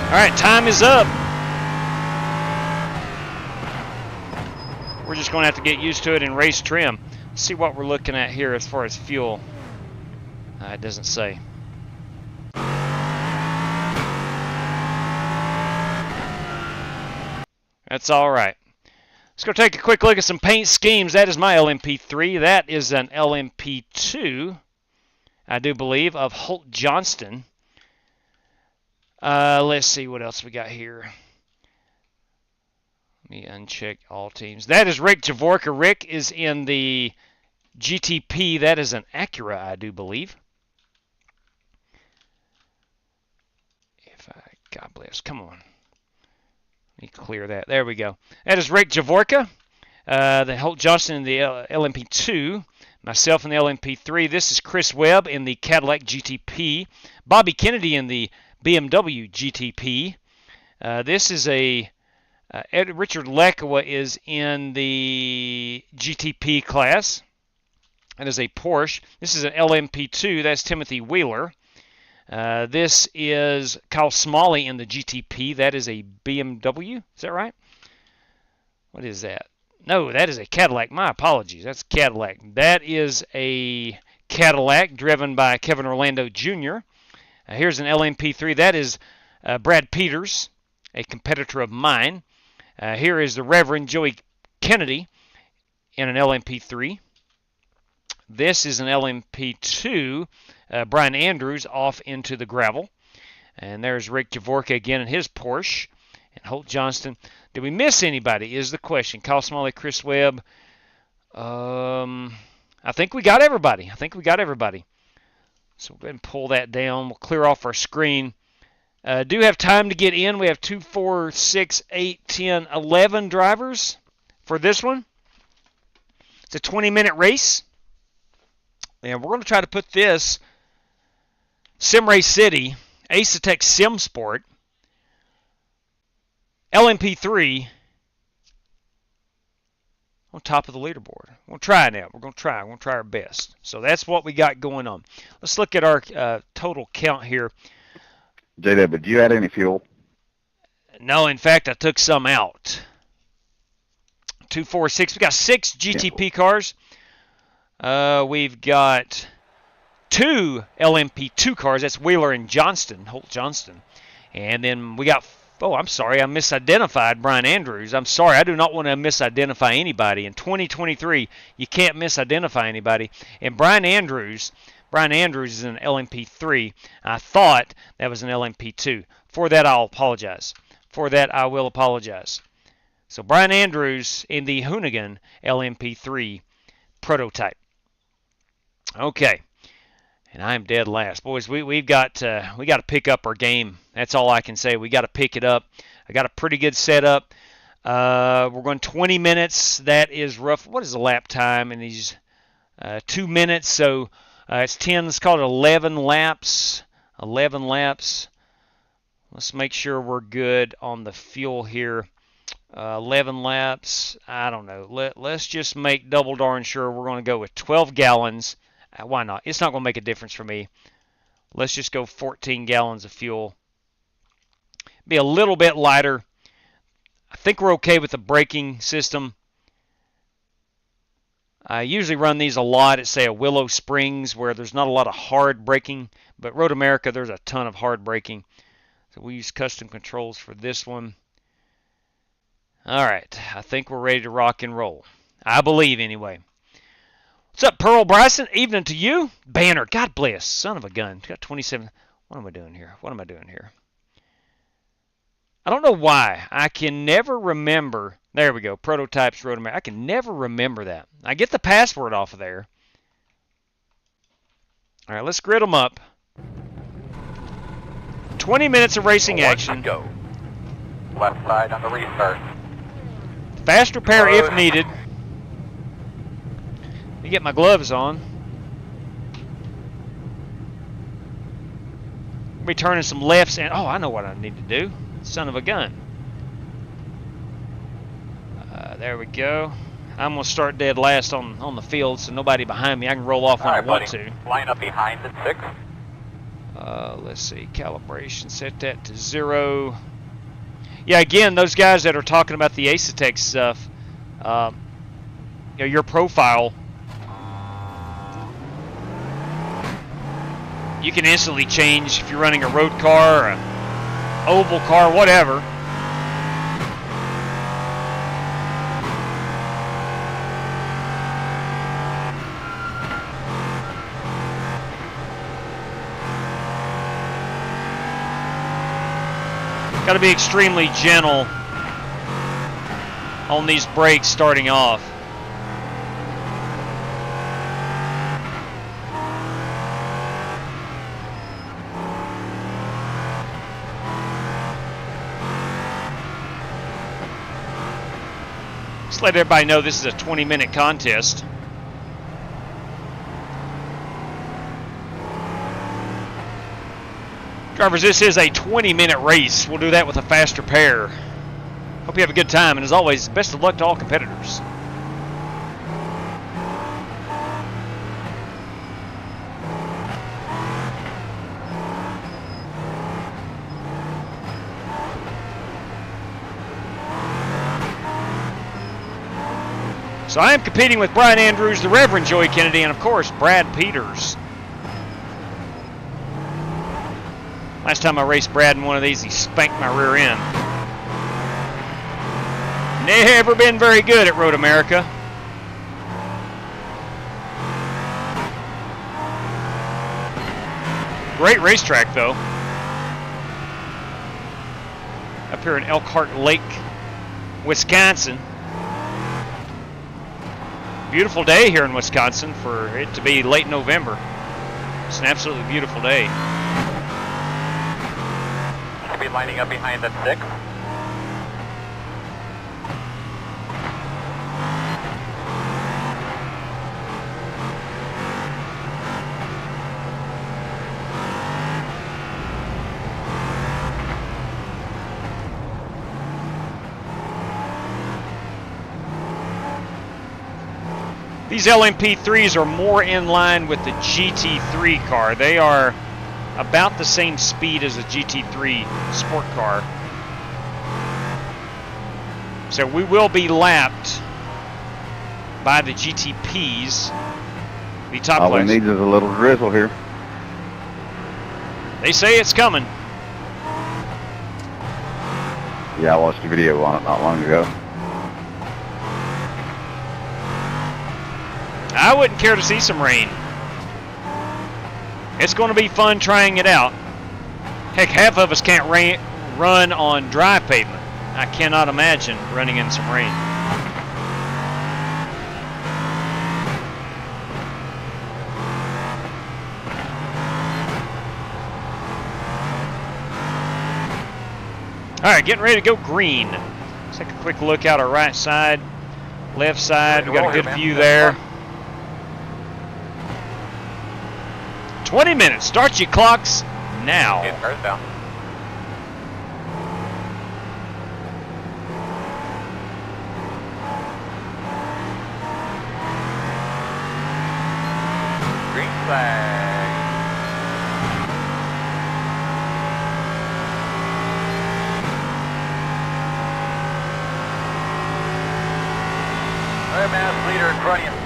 All right, time is up. We're just going to have to get used to it in race trim. See what we're looking at here as far as fuel. It doesn't say. That's all right. Let's go take a quick look at some paint schemes. That is my LMP3. That is an LMP2, I do believe, of Holt Johnston. Let's see what else we got here. Let me uncheck all teams. That is Rick Javorka. Rick is in the GTP. That is an Acura, I do believe. God bless. Come on. Let me clear that. There we go. That is Rick Javorka. The Holt Johnston in the LMP2. Myself in the LMP3. This is Chris Webb in the Cadillac GTP. Bobby Kennedy in the BMW GTP. This is a Richard Lekawa is in the GTP class. That is a Porsche. This is an LMP2. That's Timothy Wheeler. This is Kyle Smalley in the GTP. That is a BMW. Is that right? What is that? No, that is a Cadillac. My apologies. That's Cadillac. That is a Cadillac driven by Kevin Orlando Jr. Here's an LMP3. That is Brad Peters, a competitor of mine. Here is the Reverend Joey Kennedy in an LMP3. This is an LMP2, Brian Andrews off into the gravel. And there's Rick Javorka again in his Porsche. And Holt Johnston. Did we miss anybody is the question. Kyle Smalley, Chris Webb. I think we got everybody. So we'll go ahead and pull that down. We'll clear off our screen. Do have time to get in. We have 2, 4, 6, 8, 10, 11 drivers for this one. It's a 20-minute race. And we're going to try to put this Sim Race City, Acetec Sim Sport, LMP3 on top of the leaderboard. We'll try it out. We're going to try. We're going to try our best. So that's what we got going on. Let's look at our total count here. J-Dub, did you add any fuel? No, in fact, I took some out. 2, 4, 6. We got 6 GTP cars. We've got 2 LMP2 cars. That's Wheeler and Johnston, Holt Johnston. And then we got, oh, I'm sorry, I misidentified Brian Andrews. I'm sorry, I do not want to misidentify anybody. In 2023, you can't misidentify anybody. And Brian Andrews is an LMP3. I thought that was an LMP2. For that, I'll apologize. For that, I will apologize. So Brian Andrews in the Hoonigan LMP3 prototype. Okay, and I'm dead last, boys. We got to pick up our game. That's all I can say. We got to pick it up. I got a pretty good setup. We're going 20 minutes. That is rough. What is the lap time in these 2 minutes? So it's 10. Let's call it 11 laps. 11 laps. Let's make sure we're good on the fuel here. 11 laps. I don't know. Let's just make double darn sure we're going to go with 12 gallons. Why not? It's not going to make a difference for me. Let's just go 14 gallons of fuel. Be a little bit lighter. I think we're okay with the braking system. I usually run these a lot at, say, a Willow Springs where there's not a lot of hard braking. But Road America, there's a ton of hard braking. So we use custom controls for this one. All right. I think we're ready to rock and roll. I believe, anyway. What's up, Pearl Bryson? Evening to you. Banner, God bless. Son of a gun. Got 27. What am I doing here? What am I doing here? I don't know why. I can never remember. There we go. Prototypes, Road America. I can never remember that. I get the password off of there. All right, let's grid them up. 20 minutes of racing action. Go. Left side on the restart. Fast repair if needed. Let me get my gloves on. Be turning some lefts and oh, I know what I need to do. Son of a gun. There we go. I'm gonna start dead last on the field, so nobody behind me. I can roll off when I want to. Line up behind at 6. Let's see, calibration. Set that to 0. Yeah, again, those guys that are talking about the Acetec stuff, your profile. You can instantly change if you're running a road car, or an oval car, whatever. Got to be extremely gentle on these brakes starting off. Just let everybody know this is a 20-minute contest. Drivers, this is a 20-minute race. We'll do that with a fast repair. Hope you have a good time, and as always, best of luck to all competitors. So I am competing with Brian Andrews, the Reverend Joey Kennedy, and of course, Brad Peters. Last time I raced Brad in one of these, he spanked my rear end. Never been very good at Road America. Great racetrack, though. Up here in Elkhart Lake, Wisconsin. Beautiful day here in Wisconsin for it to be late November. It's an absolutely beautiful day. Should be lining up behind the 6. These LMP3s are more in line with the GT3 car. They are about the same speed as a GT3 sport car. So we will be lapped by the GTPs, the top All we class. need is a little drizzle here. They say it's coming. Yeah, I watched a video on it not long ago. I wouldn't care to see some rain. It's going to be fun trying it out. Heck, half of us can't run on dry pavement. I cannot imagine running in some rain. All right, getting ready to go green. Let's take a quick look out our right side, left side. We got a good view there. 20 minutes. Start your clocks now. Get cars down. Green flag. All right, mass leader in front of you.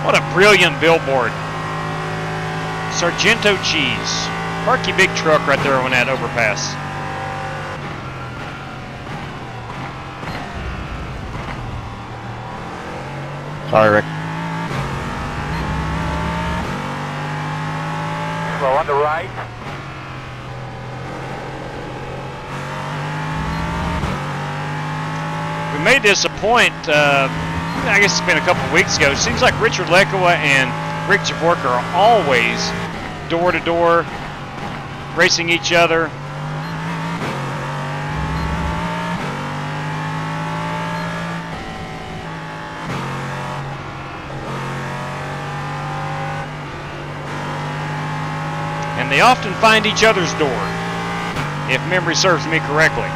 What a brilliant billboard. Sargento cheese. Park your big truck right there on that overpass. Sorry, Rick. Slow on the right. We made this a point, I guess it's been a couple of weeks ago. It seems like Richard Lekowa and Rick Javorka are always door to door, racing each other. And they often find each other's door, if memory serves me correctly.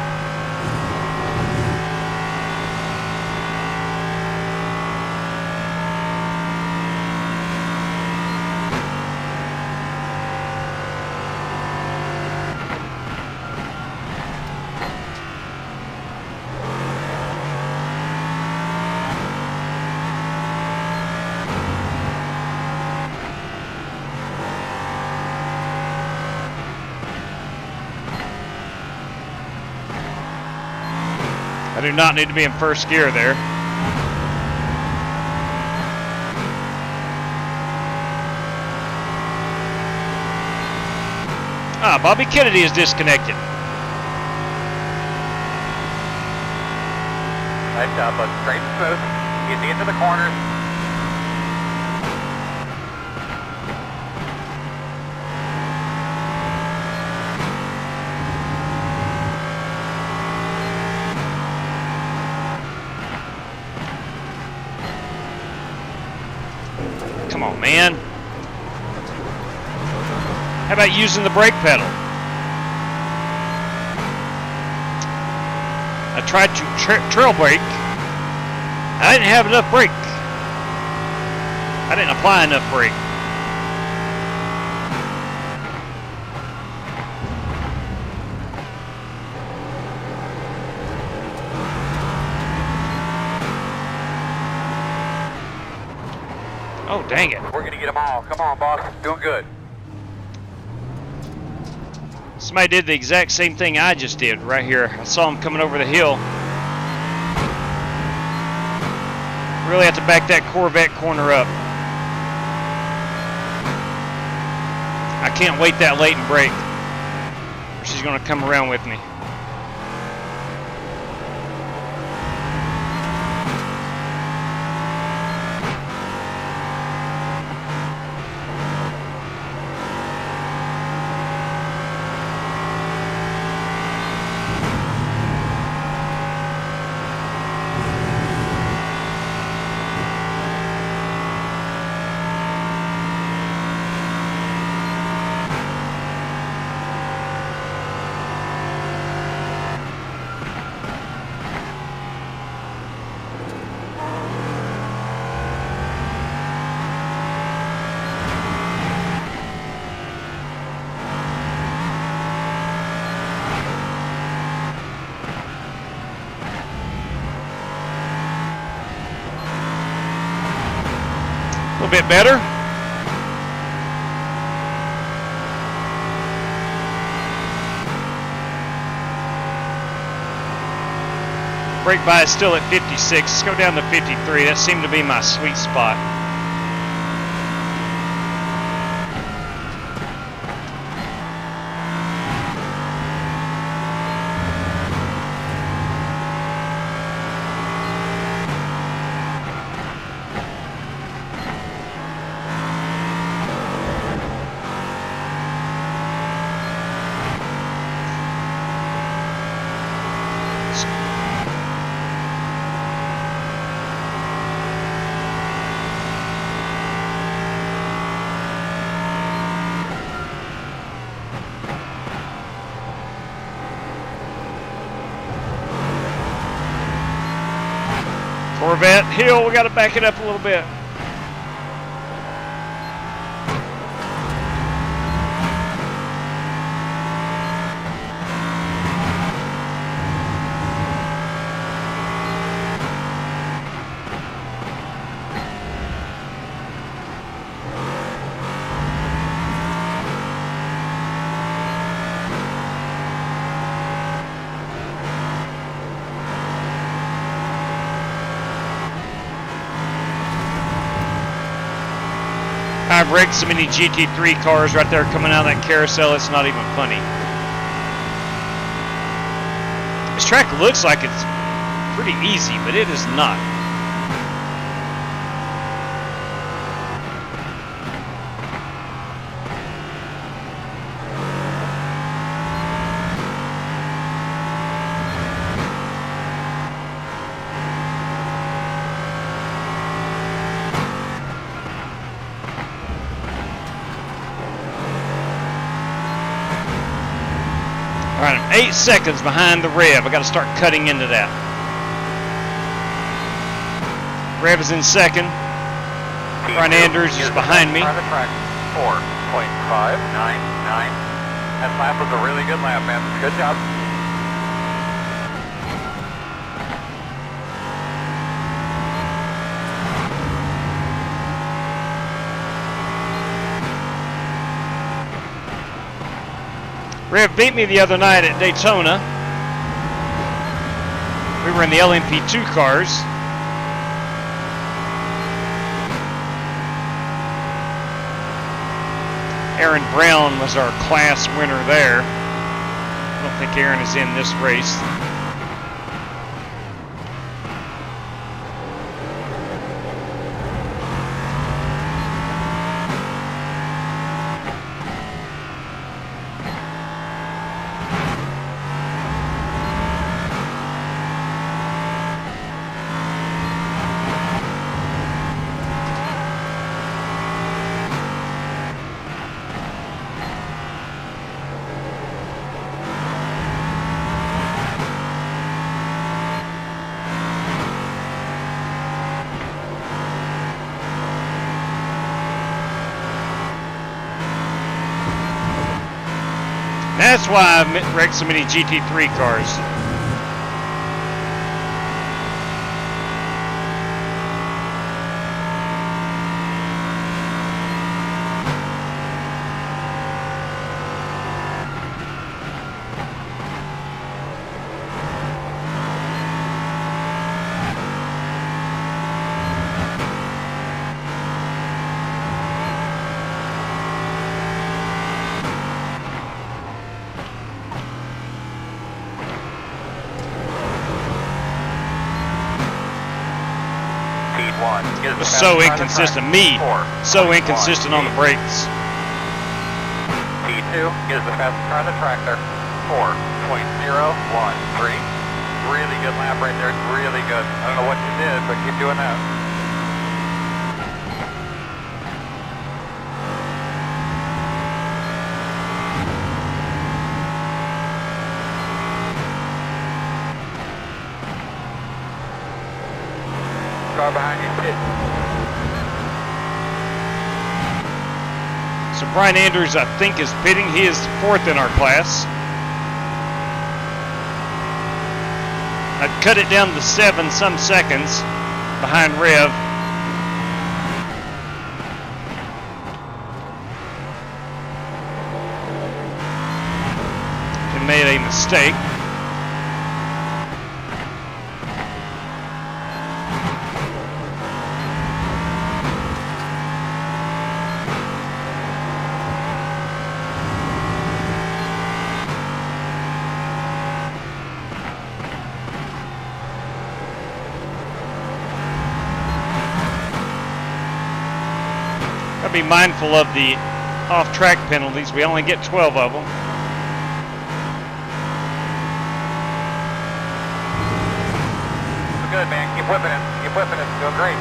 I do not need to be in first gear there. Ah, Bobby Kennedy is disconnected. Nice job, bud. Straight and smooth. Easy into the corners. Come on, man. How about using the brake pedal? I tried to trail brake. I didn't have enough brake. I didn't apply enough brake. Oh, dang it. We're going to get them all. Come on, boss. Doing good. Somebody did the exact same thing I just did right here. I saw him coming over the hill. Really have to back that Corvette corner up. I can't wait that late and brake. Or she's going to come around with me. A little bit better. Brake bias still at 56. Let's go down to 53. That seemed to be my sweet spot. Corvette hill, we got to back it up a little bit. I've wrecked so many GT3 cars right there coming out of that carousel, it's not even funny. This track looks like it's pretty easy, but it is not. Alright, I'm 8 seconds behind the Rev. I got to start cutting into that. Rev is in second. Brian Andrews is behind me. 4.599. That lap was a really good lap, man. Good job. Rev beat me the other night at Daytona. We were in the LMP2 cars. Aaron Brown was our class winner there. I don't think Aaron is in this race. That's why I've wrecked so many GT3 cars. Get Was so inconsistent. Me, so inconsistent on the brakes. T2, get the fastest car on the track there. 4.013. Really good lap right there. Really good. I don't know what you did, but keep doing that. Car behind you, pit. So Brian Andrews, I think, is pitting. He is 4th in our class. I cut it down to 7 some seconds behind Rev. He made a mistake. Be mindful of the off-track penalties. We only get 12 of them. Good, man. Keep whipping it. Keep whipping it. Doing great.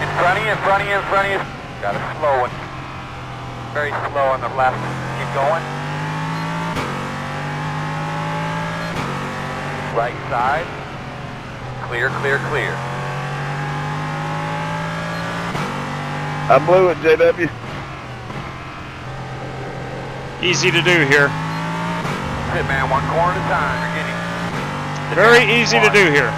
In front of you, in front of you, in front of you. Got a slow one. Very slow on the left. Keep going. Right side. Clear, clear, clear. I blew it, JW. Easy to do here. That's it, man. One corner at a time. You're getting very easy to do here.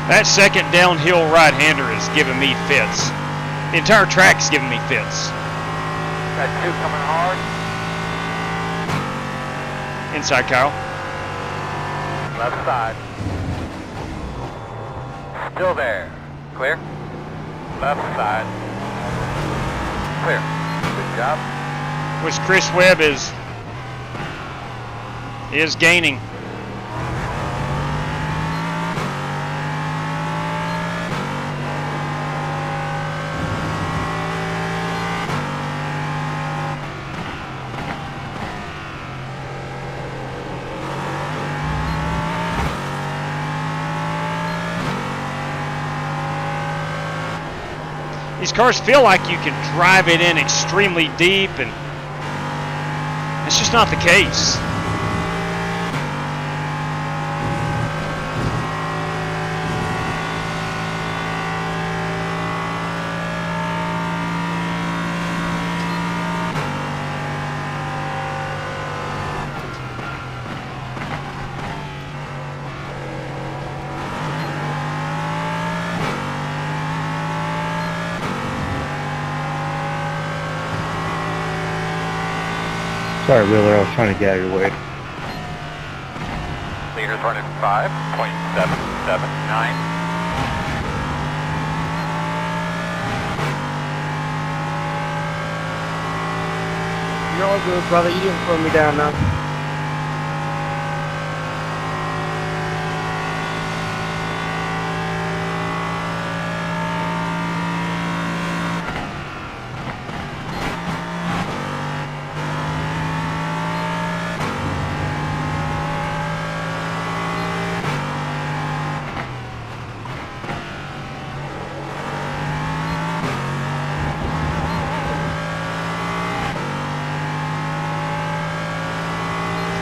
That second downhill right-hander is giving me fits. The entire track's giving me fits. Got 2 coming hard. Inside, Kyle. Left side. Still there. Clear. Left side. Clear. Good job. Which Chris Webb is gaining. These cars feel like you can drive it in extremely deep, and it's just not the case. Sorry, Wheeler, I was trying to get out of your way. Leaders running 5.779. You're all good, brother. You didn't slow me down now.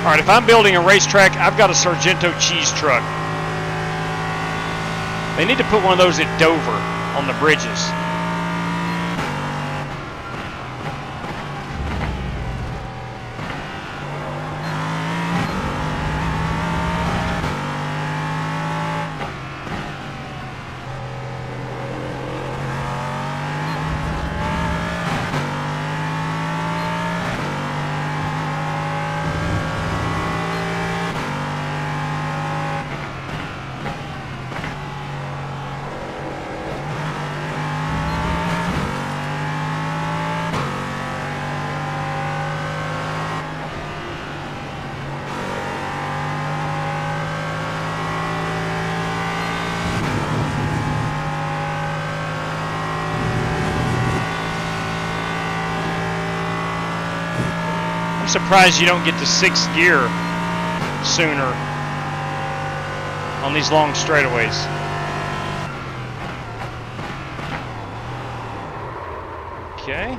All right, if I'm building a racetrack, I've got a Sargento cheese truck. They need to put one of those at Dover on the bridges. I'm surprised you don't get to 6th gear sooner on these long straightaways. Okay.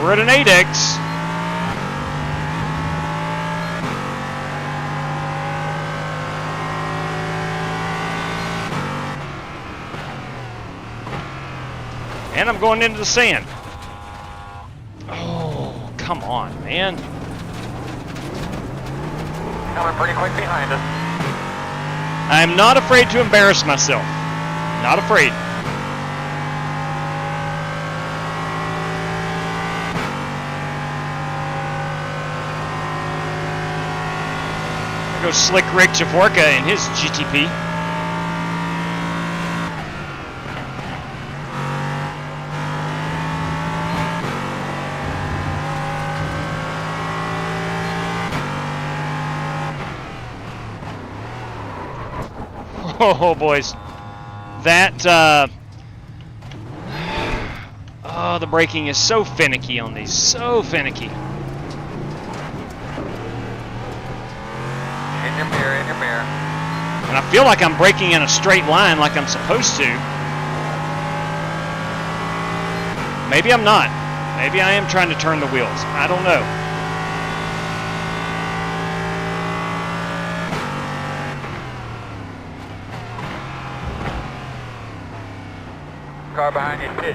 We're at an 8X. And I'm going into the sand. Oh, come on, man. Coming pretty quick behind us. I'm not afraid to embarrass myself. Not afraid. There goes Slick Rick Javorka in his GTP. Oh, boys. That, oh, the braking is so finicky on these. So finicky. In your mirror, in your mirror. And I feel like I'm braking in a straight line like I'm supposed to. Maybe I'm not. Maybe I am trying to turn the wheels. I don't know. Car behind you, pitch.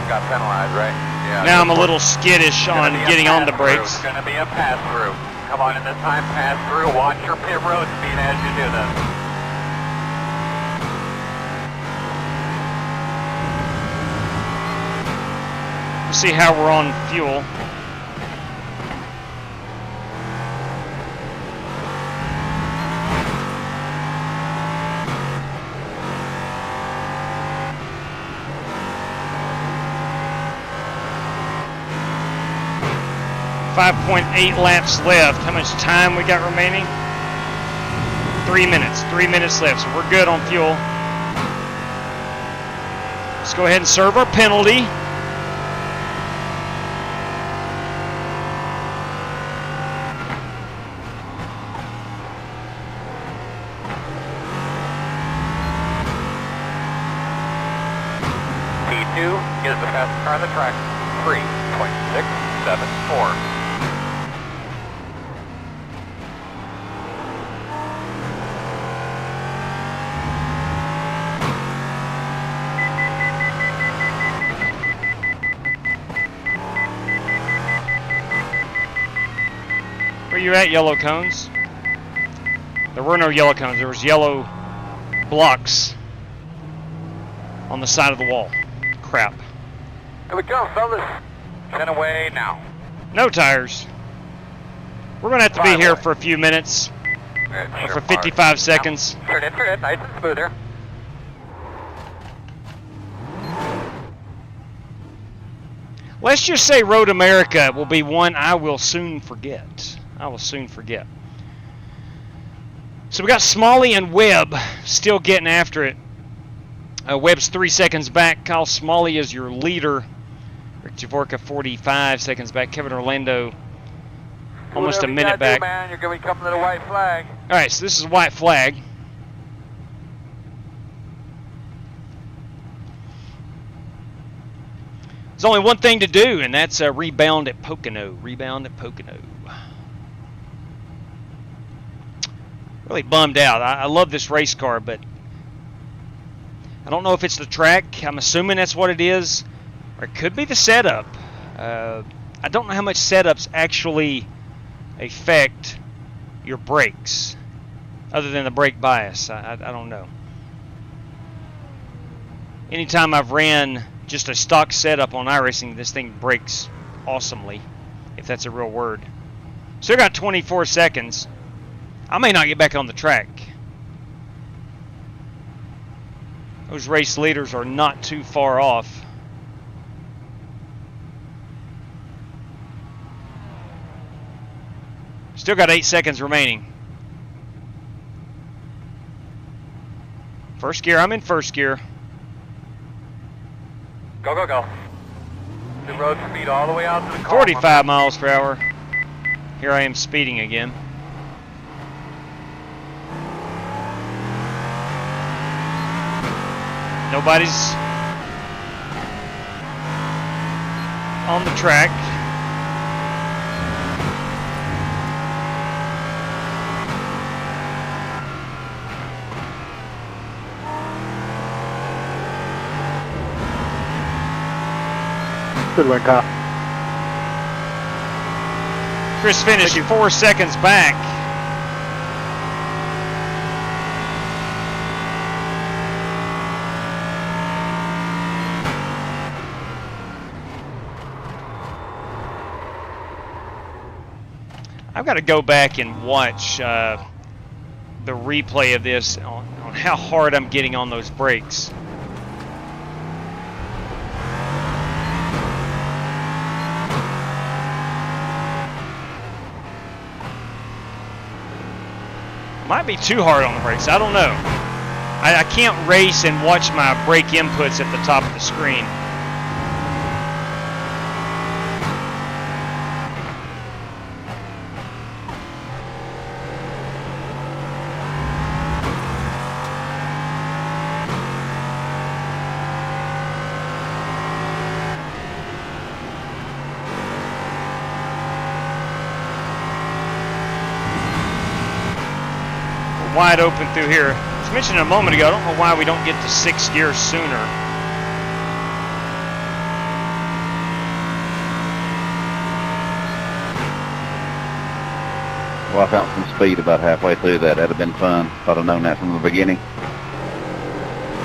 Got penalized, right? Yeah. Now I'm a little skittish on getting on the brakes. It's going to be a pass-through. Come on in this time, pass-through. Watch your pit road speed as you do this. Let's see how we're on fuel. .8 laps left. How much time we got remaining? 3 minutes. 3 minutes left, so we're good on fuel. Let's go ahead and serve our penalty. P2 is the fastest car on the track. 3.674. Where you at, yellow cones? There were no yellow cones. There was yellow blocks on the side of the wall. Crap. Here we go, fellas. 10 away now. No tires. We're going to have to be here for a few minutes. Or for 55 seconds. Turn in, nice and smooth here. Let's just say Road America will be one I will soon forget. I will soon forget. So we got Smalley and Webb still getting after it. Webb's 3 seconds back. Kyle Smalley is your leader. Rick Javorka 45 seconds back. Kevin Orlando almost a minute back. Man, you're going to be coming to the white flag. All right, so this is white flag. There's only one thing to do, and that's a rebound at Pocono. Rebound at Pocono. Really bummed out. I love this race car, but I don't know if it's the track. I'm assuming that's what it is, or it could be the setup. I don't know how much setups actually affect your brakes, other than the brake bias. I don't know. Anytime I've ran just a stock setup on iRacing, this thing brakes awesomely, if that's a real word. So I got 24 seconds. I may not get back on the track. Those race leaders are not too far off. Still got 8 seconds remaining. First gear, I'm in first gear. Go, go, go. The road speed all the way out to the car. 45 miles per hour. Here I am speeding again. Nobody's on the track. Good one, Kyle. Chris finished 4 seconds back. I've got to go back and watch the replay of this on how hard I'm getting on those brakes. Might be too hard on the brakes. I don't know. I can't race and watch my brake inputs at the top of the screen. Wide open through here. As mentioned a moment ago, I don't know why we don't get to 6th gear sooner. Well, I found some speed about halfway through that. That'd have been fun if I'd have known that from the beginning.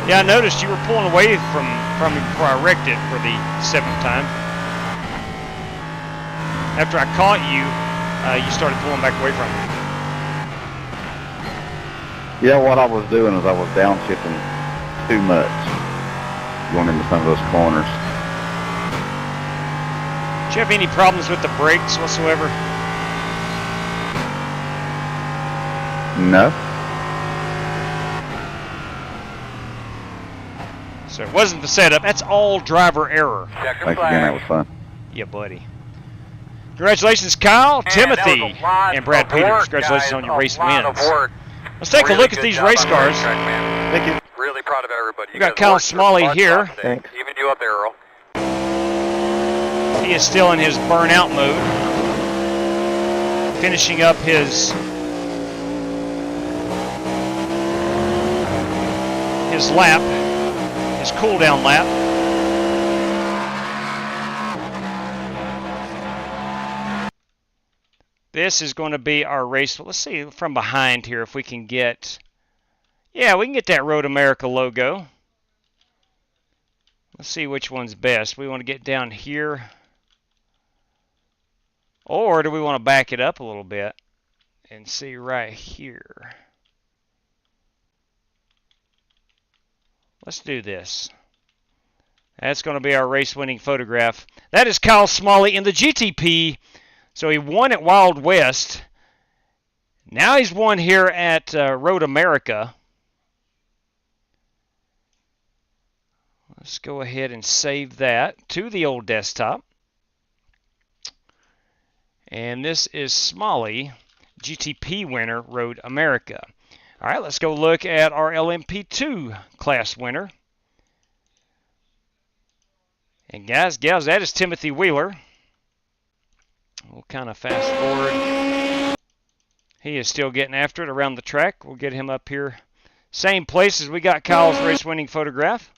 Yeah, I noticed you were pulling away from me before I wrecked it for the 7th time. After I caught you, you started pulling back away from me. Yeah, what I was doing is I was downshifting too much, going into some of those corners. Do you have any problems with the brakes whatsoever? No. So it wasn't the setup. That's all driver error. Thanks again, that was fun. Yeah, buddy. Congratulations, Kyle, Timothy, and Brad Peters. Congratulations on your race wins. Let's take a look at these race cars. Thank you. Really proud of everybody. We got Kyle Smalley here. Thanks. Even you up there, Earl. He is still in his burnout mode, finishing up his lap, his cool down lap. This is going to be our race. Let's see from behind here if we can get... Yeah, we can get that Road America logo. Let's see which one's best. We want to get down here. Or do we want to back it up a little bit and see right here? Let's do this. That's going to be our race-winning photograph. That is Kyle Smalley in the GTP. So he won at Wild West. Now he's won here at Road America. Let's go ahead and save that to the old desktop. And this is Smalley, GTP winner, Road America. All right, let's go look at our LMP2 class winner. And guys, gals, that is Timothy Wheeler. We'll kind of fast forward. He is still getting after it around the track. We'll get him up here. Same place as we got Kyle's race-winning photograph.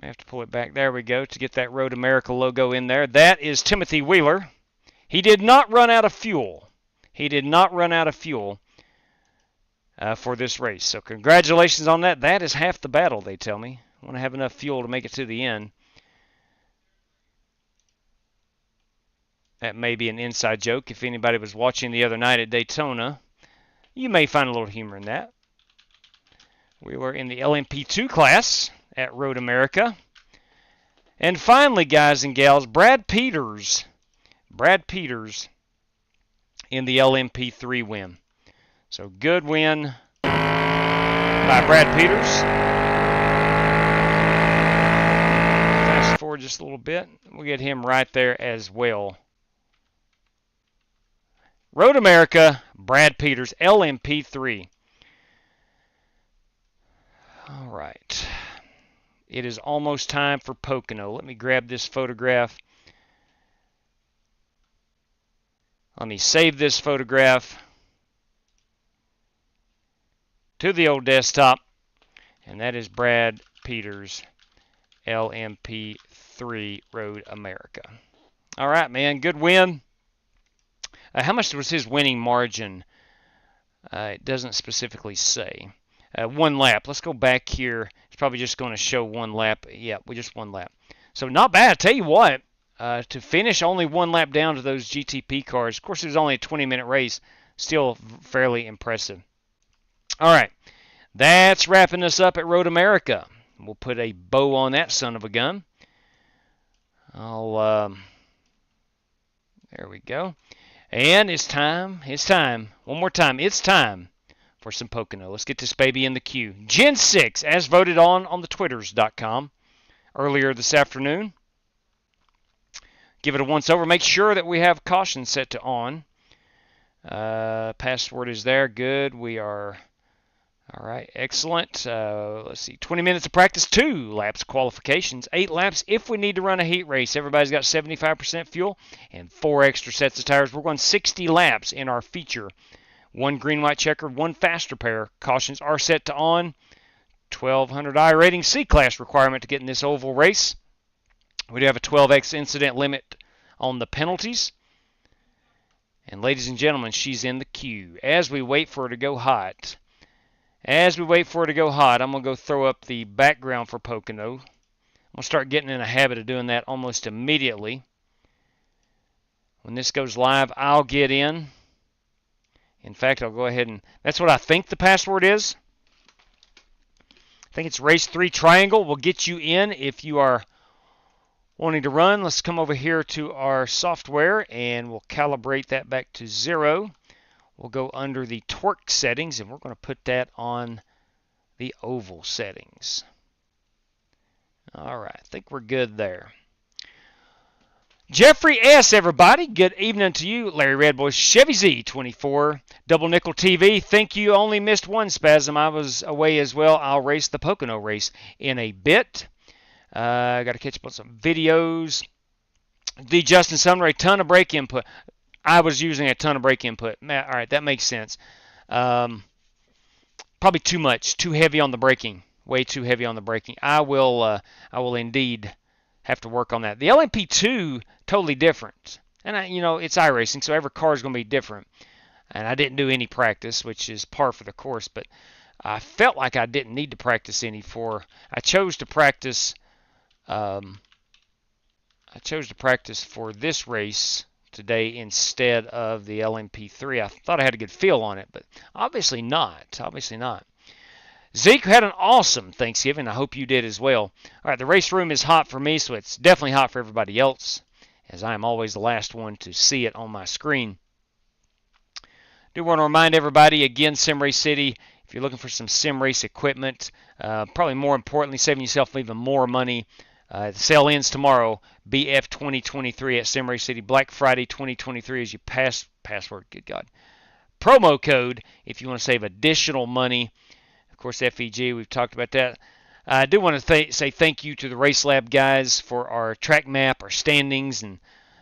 I have to pull it back. There we go to get that Road America logo in there. That is Timothy Wheeler. He did not run out of fuel. He did not run out of fuel for this race. So congratulations on that. That is half the battle, they tell me. I want to have enough fuel to make it to the end. That may be an inside joke. If anybody was watching the other night at Daytona, you may find a little humor in that. We were in the LMP2 class at Road America. And finally, guys and gals, Brad Peters. Brad Peters in the LMP3 win. So good win by Brad Peters. just a little bit. We'll get him right there as well. Road America, Brad Peters, LMP3. All right. It is almost time for Pocono. Let me grab this photograph. Let me save this photograph to the old desktop. And that is Brad Peters, LMP3, Road America. All right, man. Good win. How much was his winning margin? It doesn't specifically say. 1 lap. Let's go back here. It's probably just going to show 1 lap. Yeah, we just 1 lap. So not bad. I tell you what, to finish only 1 lap down to those GTP cars. Of course, it was only a 20-minute race. Still fairly impressive. All right. That's wrapping us up at Road America. We'll put a bow on that son of a gun. There we go. And it's time. One more time. It's time for some Pocono. Let's get this baby in the queue. Gen 6, as voted on the twitters.com earlier this afternoon. Give it a once over. Make sure that we have caution set to on. Password is there. Good. We are... All right, excellent. Let's see, 20 minutes of practice, 2 laps qualifications, 8 laps if we need to run a heat race. Everybody's got 75% fuel and 4 extra sets of tires. We're going 60 laps in our feature. 1 green, white, checkered, 1 faster pair. Cautions are set to on. 1200 iRating C-Class requirement to get in this oval race. We do have a 12x incident limit on the penalties. And ladies and gentlemen, she's in the queue. As we wait for her to go hot, I'm going to go throw up the background for Pocono. I'm going to start getting in a habit of doing that almost immediately. When this goes live, I'll get in. In fact, I'll go ahead and... That's what I think the password is. I think it's Race 3 Triangle will get you in if you are wanting to run. Let's come over here to our software, and we'll calibrate that back to 0. We'll go under the torque settings, and we're going to put that on the oval settings. All right, I think we're good there. Jeffrey S., everybody. Good evening to you. Larry Redboy, Chevy Z24, Double Nickel TV. Think you only missed one spasm. I was away as well. I'll race the Pocono race in a bit. I got to catch up on some videos. The Justin Sunray, ton of brake input. I was using a ton of brake input. All right, that makes sense. Probably too much, too heavy on the braking, way too heavy on the braking. I will indeed have to work on that. The LMP2, totally different. And it's iRacing, so every car is going to be different. And I didn't do any practice, which is par for the course. But I felt like I didn't need to practice any for. I chose to practice. I chose to practice for this race today instead of the LMP3. I thought I had a good feel on it, but obviously not. Obviously not. Zeke had an awesome Thanksgiving. I hope you did as well. All right, the race room is hot for me, so it's definitely hot for everybody else, as I am always the last one to see it on my screen. Do want to remind everybody, again, Sim Race City, if you're looking for some sim race equipment, probably more importantly, saving yourself even more money, the sale ends tomorrow, BF 2023 at Sim Race City. Black Friday 2023 is your password, good God. Promo code if you want to save additional money. Of course, FEG, we've talked about that. I do want to say thank you to the RaceLab guys for our track map, our standings, and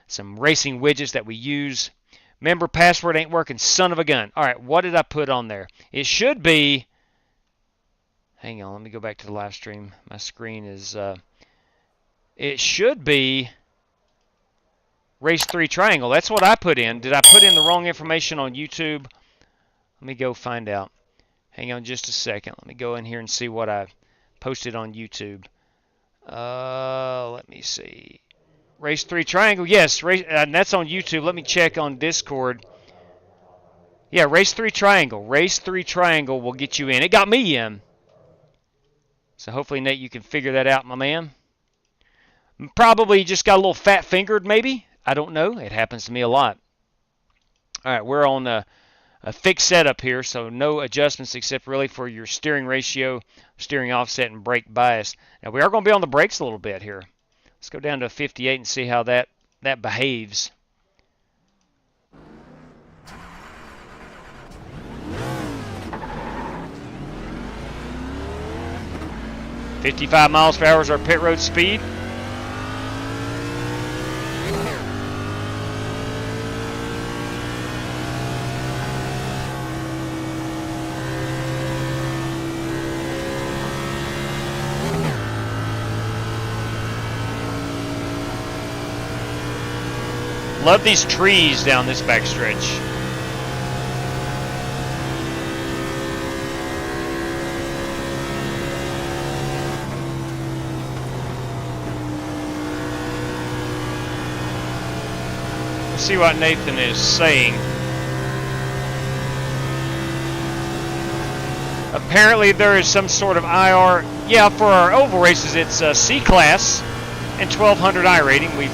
some racing widgets that we use. Remember, password ain't working, son of a gun. All right, what did I put on there? It should be... Hang on, let me go back to the live stream. My screen is... It should be Race 3 Triangle. That's what I put in. Did I put in the wrong information on YouTube? Let me go find out. Hang on just a second. Let me go in here and see what I posted on YouTube. Let me see. Race 3 Triangle. Yes, and that's on YouTube. Let me check on Discord. Yeah, Race 3 Triangle. Race 3 Triangle will get you in. It got me in. So hopefully, Nate, you can figure that out, my man. Probably just got a little fat-fingered, maybe. I don't know. It happens to me a lot. All right, we're on a fixed setup here, so no adjustments except really for your steering ratio, steering offset, and brake bias. Now, we are going to be on the brakes a little bit here. Let's go down to 58 and see how that behaves. $55 miles per hour is our pit road speed. Love these trees down this backstretch. Let's see what Nathan is saying. Apparently there is some sort of IR. Yeah, for our oval races it's C class and 1200 I rating. We've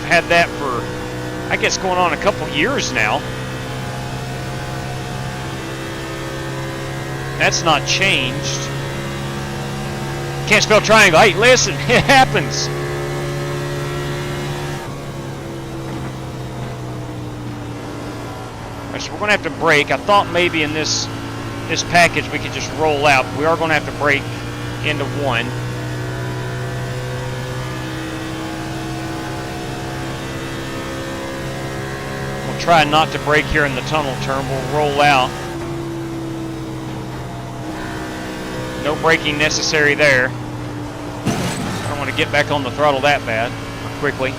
had that for, I guess, going on a couple years now. That's not changed. Can't spell triangle. Hey, listen, it happens. All right, so we're going to have to brake. I thought maybe in this package we could just roll out. We are going to have to brake into one. Try not to brake here in the tunnel turn. We'll roll out. No braking necessary there. I don't want to get back on the throttle that bad or quickly.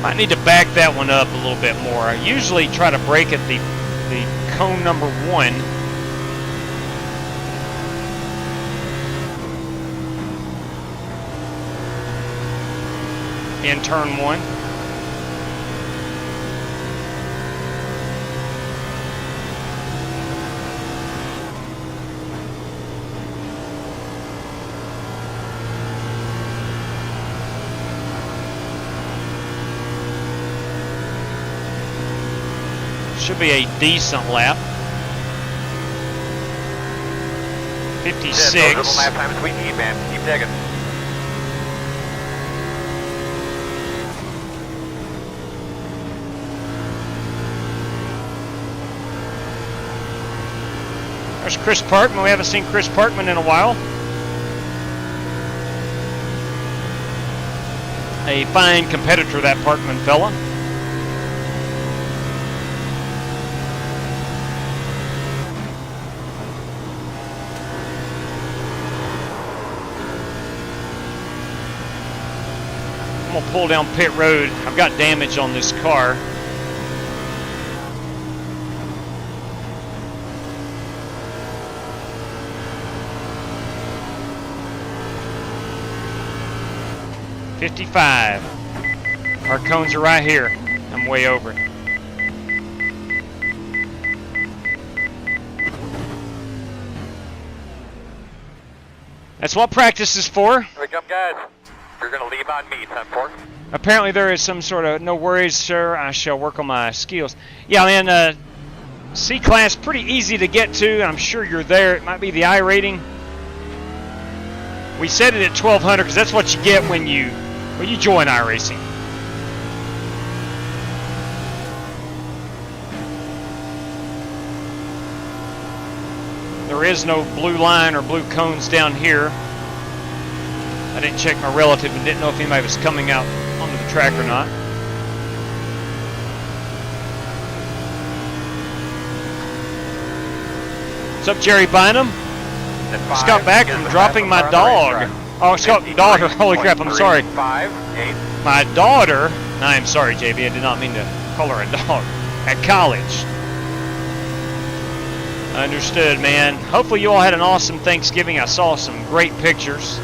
I need to back that one up a little bit more. I usually try to brake at the cone number 1. In turn 1. Should be a decent lap. 56. Yeah, those are the lap times we need, man. Keep digging. There's Chris Parkman. We haven't seen Chris Parkman in a while. A fine competitor, that Parkman fella. I'm going to pull down pit road. I've got damage on this car. $55. Our cones are right here. I'm way over. That's what practice is for. Here we come, guys. You're going to leave on me, 10-4. Apparently there is some sort of, no worries, sir, I shall work on my skills. Yeah, man, C-Class, pretty easy to get to. I'm sure you're there. It might be the I rating. We set it at 1200 because that's what you get when you join iRacing. There is no blue line or blue cones down here. I didn't check my relative and didn't know if anybody was coming out onto the track or not. What's up, Jerry Bynum? Just got back from dropping my dog. Oh, daughter. Holy crap, I'm sorry. 5, 8. My daughter, I am sorry, JB, I did not mean to call her a dog, at college. Understood, man. Hopefully you all had an awesome Thanksgiving. I saw some great pictures.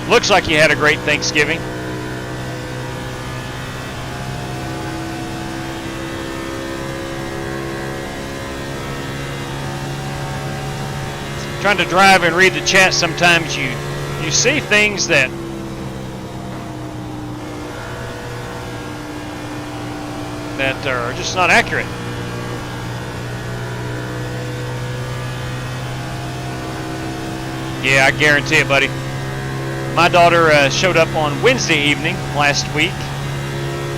Looks like you had a great Thanksgiving. Trying to drive and read the chat, sometimes you see things that are just not accurate. Yeah, I guarantee it, buddy. My daughter showed up on Wednesday evening last week,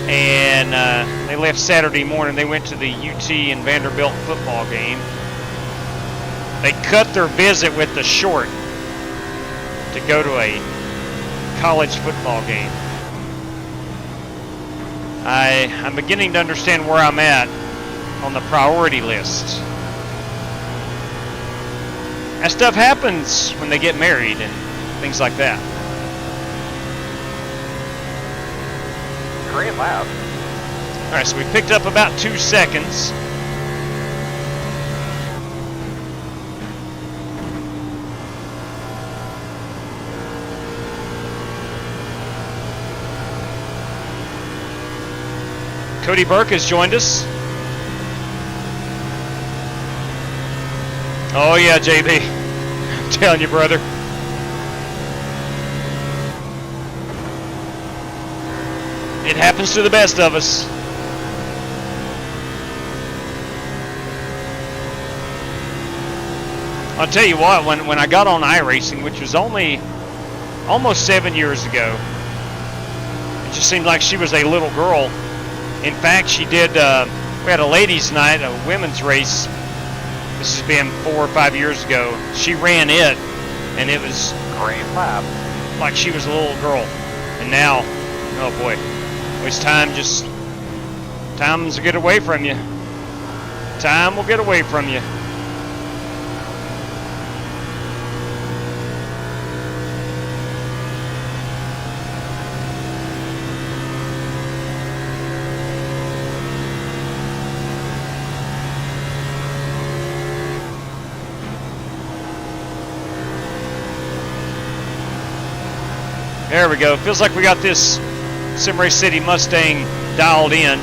and they left Saturday morning. They went to the UT and Vanderbilt football game. They cut their visit with the short to go to a college football game. I'm beginning to understand where I'm at on the priority list. That stuff happens when they get married and things like that. Great lap. All right, so we picked up about 2 seconds. Cody Burke has joined us. Oh yeah, JB. I'm telling you, brother. It happens to the best of us. I'll tell you what, when I got on iRacing, which was only almost 7 years ago, it just seemed like she was a little girl. In fact, she did, we had a ladies' night, a women's race. This has been 4 or 5 years ago. She ran it, and it was Great lap. like she was a little girl. And now, oh boy, it's time's will get away from you. Time will get away from you. There we go. Feels like we got this Sim Race City Mustang dialed in.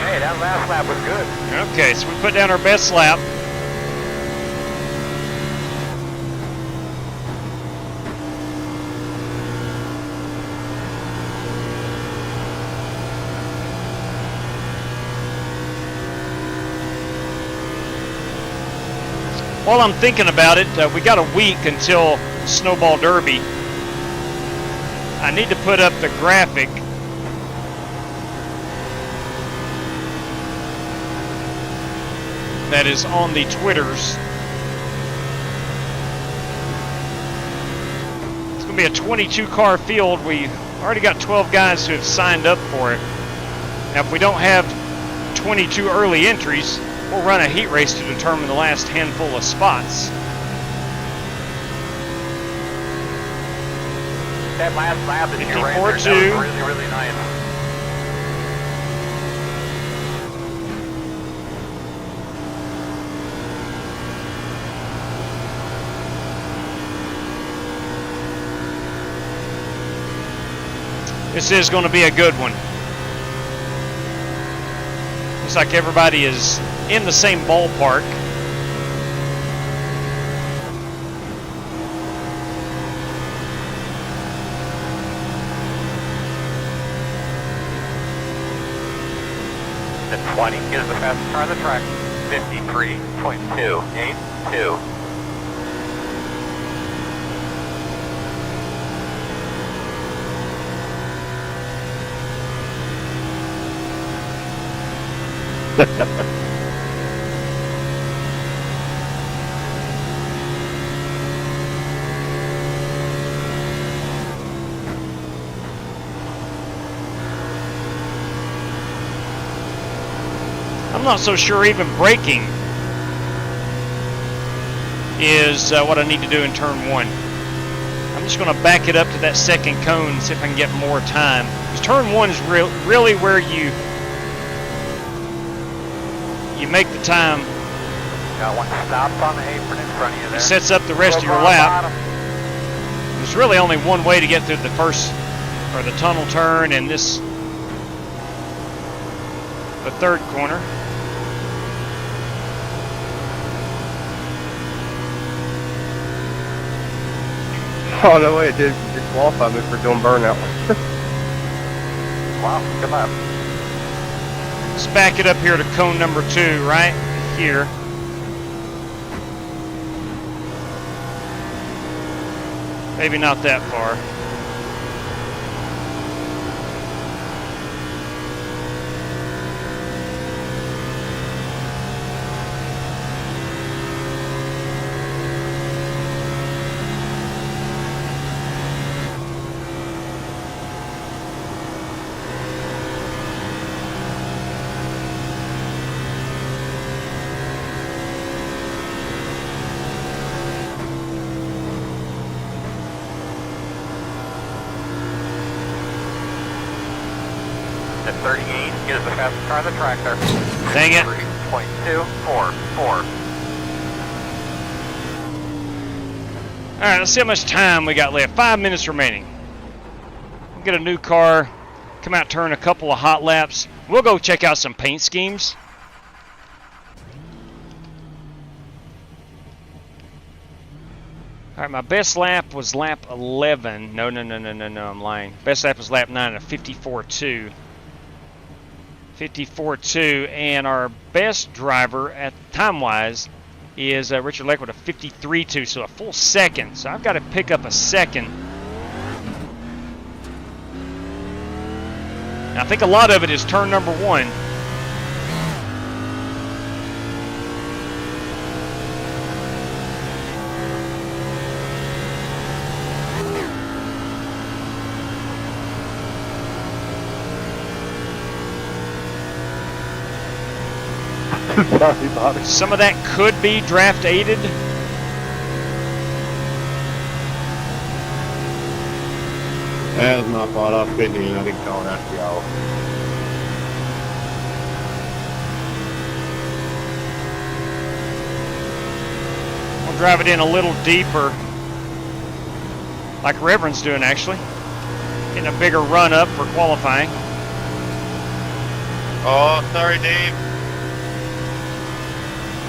Hey, that last lap was good. Okay, so we put down our best lap. While I'm thinking about it, we got a week until Snowball Derby. I need to put up the graphic. That is on the Twitters. It's going to be a 22 car field. We've already got 12 guys who have signed up for it. Now, if we don't have 22 early entries, we'll run a heat race to determine the last handful of spots. That last lap that you ran there, that was 54-2. really, really nice. This is going to be a good one. Looks like everybody is in the same ballpark. The 20 is the fastest car on the track. 53.282. I'm not so sure even braking is what I need to do in turn 1. I'm just going to back it up to that second cone and see if I can get more time. Because turn 1 is really where you make the time. Got one stop on the apron in front of you there. It sets up the rest of your lap. There's really only one way to get through the first, or the tunnel turn, and the third corner. Oh, no way, it did disqualify me for doing burnout. Wow, come on. Let's back it up here to cone number 2, right here. Maybe not that far. At 38, get us the fastest car on the track there. Dang it. 3.244. Alright, let's see how much time we got left. 5 minutes remaining. We'll get a new car, come out, turn a couple of hot laps. We'll go check out some paint schemes. Alright, my best lap was lap 11. No, I'm lying. Best lap was lap 9 at 54.2. 54.2, and our best driver at time-wise is Richard Lakewood at 53.2, so a full second. So I've got to pick up a second. And I think a lot of it is turn number 1. Sorry, Bobby. Some of that could be draft aided. That was my fault. I was fitting in. I didn't call it after y'all. We'll drive it in a little deeper, like Reverend's doing actually. Getting a bigger run up for qualifying. Oh, sorry, Dave.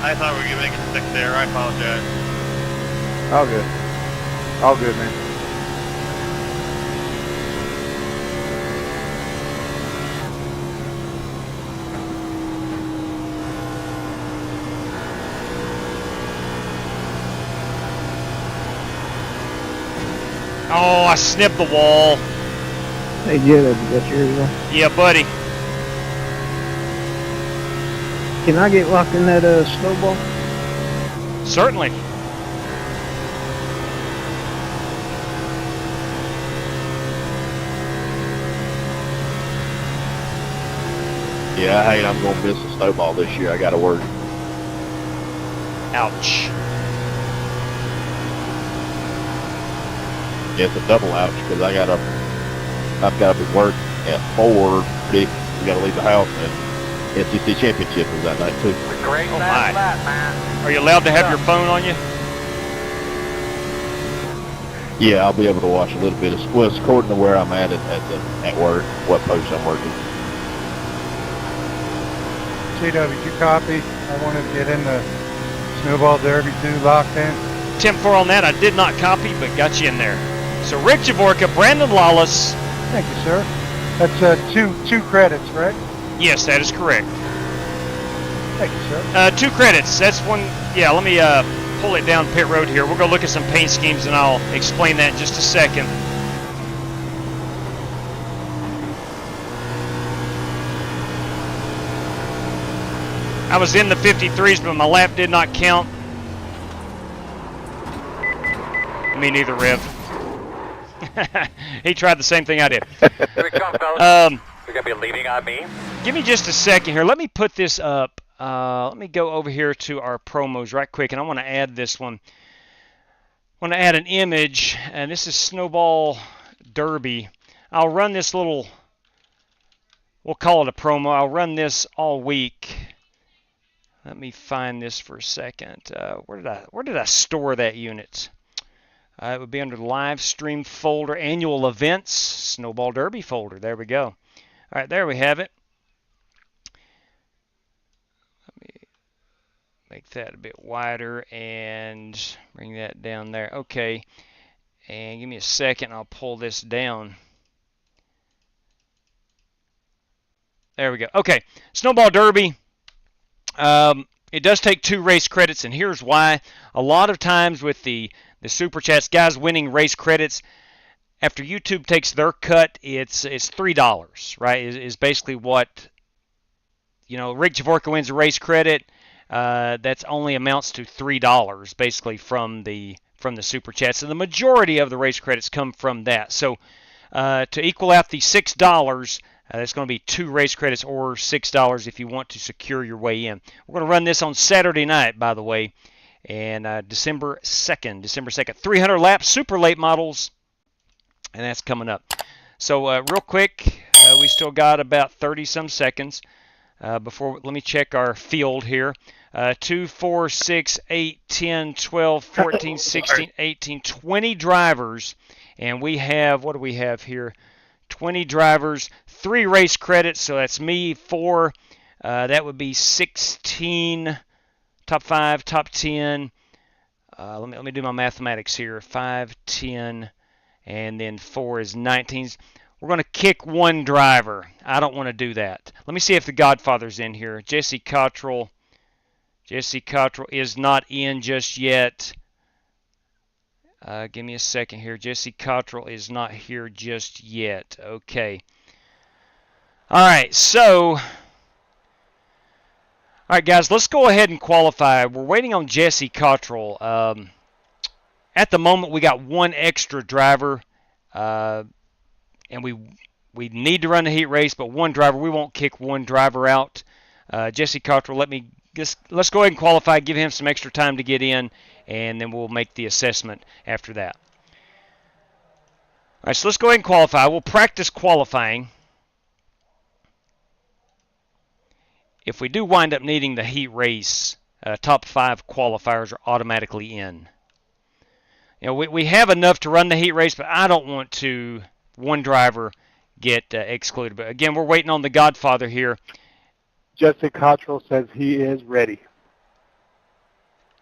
I thought we were going to make it stick there. I apologize. All good. All good, man. Oh, I snipped the wall. Hey, Jed, that's yours, huh? Yeah, buddy. Can I get locked in that snowball? Certainly. Yeah, I hate I'm going to miss a snowball this year. I got to work. Ouch. Yeah, it's a double ouch because I've got to be work at 4. We got to leave the house, and NCC Championship is that night too. Great Oh lap, my. man. Are you allowed to have your phone on you? Yeah, I'll be able to watch a little bit. Well, it's according to where I'm at work, what post I'm working. CW2 copy. I wanted to get in the Snowball Derby 2 locked in. 10-4 on that. I did not copy, but got you in there. So Rick Javorka, Brandon Lawless. Thank you, sir. That's two credits, right? Yes, that is correct. Thank you, sir. 2 credits. That's one. Yeah, let me pull it down pit road here. We'll go look at some paint schemes, and I'll explain that in just a second. I was in the 53s, but my lap did not count. Me neither, Rev. He tried the same thing I did. Here we come, fellas. You're going to be leading on me. Give me just a second here. Let me put this up. let me go over here to our promos right quick, and I want to add this one. I want to add an image, and this is Snowball Derby. I'll run this little, we'll call it a promo. I'll run this all week. Let me find this for a second. Where did I store that unit? It would be under the live stream folder, annual events, Snowball Derby folder. There we go. All right, there we have it. Let me make that a bit wider and bring that down there. Okay, and give me a second. I'll pull this down. There we go. Okay, Snowball Derby. It does take 2 race credits, and here's why. A lot of times with the Super Chats, guys winning race credits, after YouTube takes their cut, it's $3, right? Is basically what, you know, Rick Javorka wins a race credit. That's only amounts to $3 basically from the Super Chats. So the majority of the race credits come from that. So to equal out the $6, that's going to be 2 race credits or $6 if you want to secure your way in. We're going to run this on Saturday night, by the way, and December 2nd. 300 laps, super late models, and that's coming up. So real quick, we still got about 30-some seconds before. Let me check our field here. 2, 4, 6, 8, 10, 12, 14, 16, 18, 20 drivers, and we have, what do we have here? 20 drivers, 3 race credits, so that's me, 4. That would be 16, top 5, top 10. Let me do my mathematics here. 5, 10, and then 4 is 19. We're going to kick 1 driver. I don't want to do that. Let me see if the Godfather's in here. Jesse Cottrell. Jesse Cottrell is not in just yet. Give me a second here. Jesse Cottrell is not here just yet. Okay. All right, so, all right, guys, let's go ahead and qualify. We're waiting on Jesse Cottrell. At the moment, we got 1 extra driver, and we need to run the heat race, but 1 driver. We won't kick 1 driver out. Jesse Cottrell, let's go ahead and qualify, give him some extra time to get in, and then we'll make the assessment after that. All right, so let's go ahead and qualify. We'll practice qualifying. If we do wind up needing the heat race, top 5 qualifiers are automatically in. You know, we have enough to run the heat race, but I don't want to 1 driver get excluded. But again, we're waiting on the Godfather here. Jesse Cottrell says he is ready.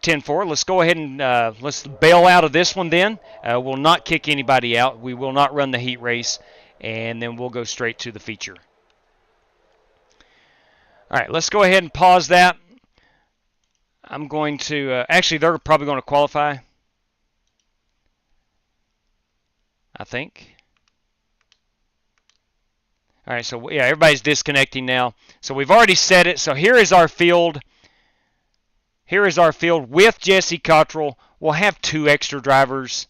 10-4. Let's go ahead and let's bail out of this one then. We'll not kick anybody out. We will not run the heat race, and then we'll go straight to the feature. All right, let's go ahead and pause that. I'm going to, actually, they're probably going to qualify, I think. All right, so yeah, everybody's disconnecting now. So we've already set it. So here is our field. Here is our field with Jesse Cottrell. We'll have 2 extra drivers.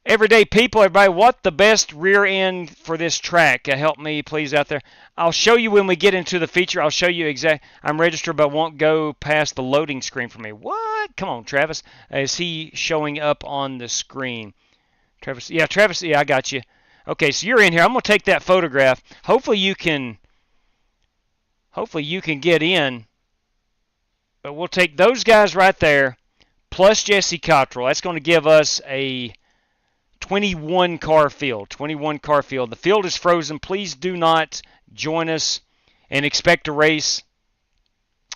Everyday people, everybody, what the best rear end for this track? Help me, please, out there. I'll show you when we get into the feature. I'll show you exact. I'm registered, but won't go past the loading screen for me. What? Come on, Travis. Is he showing up on the screen? Travis, yeah, I got you. Okay, so you're in here. I'm going to take that photograph. Hopefully you can get in. But we'll take those guys right there, plus Jesse Cottrell. That's going to give us a 21 car field. 21 car field. The field is frozen. Please do not join us and expect a race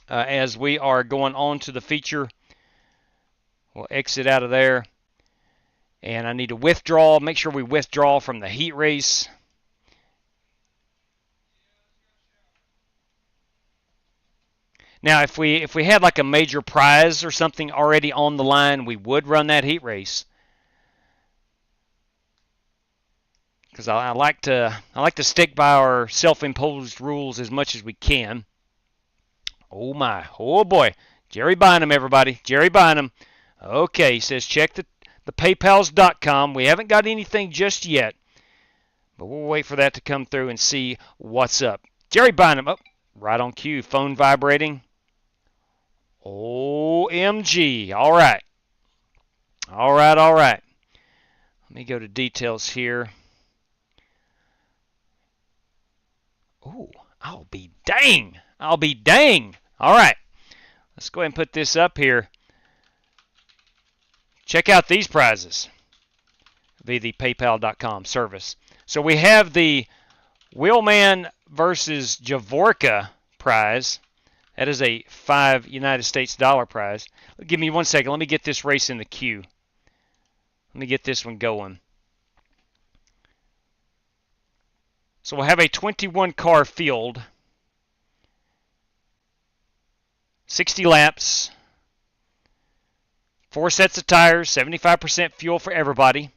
as we are going on to the feature. We'll exit out of there. And I need to withdraw. Make sure we withdraw from the heat race. Now, if we had like a major prize or something already on the line, we would run that heat race. Because I like to stick by our self-imposed rules as much as we can. Oh my, oh boy, Jerry Bynum, everybody, Jerry Bynum. Okay, he says check the PayPals.com. We haven't got anything just yet, but we'll wait for that to come through and see what's up. Jerry Bynum, oh, Right on cue. Phone vibrating. OMG. All right. All right, all right. Let me go to details here. Ooh, I'll be dang. I'll be dang. All right. Let's go ahead and put this up here. Check out these prizes via the PayPal.com service. So we have the Wheelman versus Javorka prize. That is a $5 United States prize. Give me 1 second. Let me get this race in the queue. Let me get this one going. So we'll have a 21-car field. 60 laps. 4 sets of tires. 75% fuel for everybody.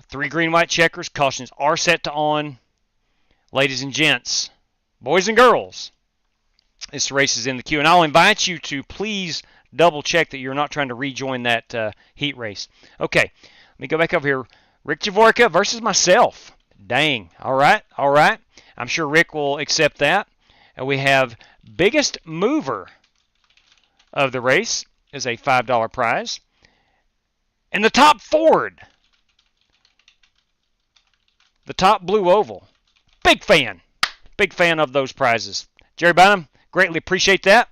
3 green, white checkers. Cautions are set to on. Ladies and gents, boys and girls, this race is in the queue. And I'll invite you to please double check that you're not trying to rejoin that heat race. Okay, let me go back over here. Rick Javorka versus myself. Dang. All right, all right. I'm sure Rick will accept that. And we have biggest mover of the race is a $5 prize. And the top Ford. The top blue oval. Big fan. Big fan of those prizes. Jerry Bynum, greatly appreciate that.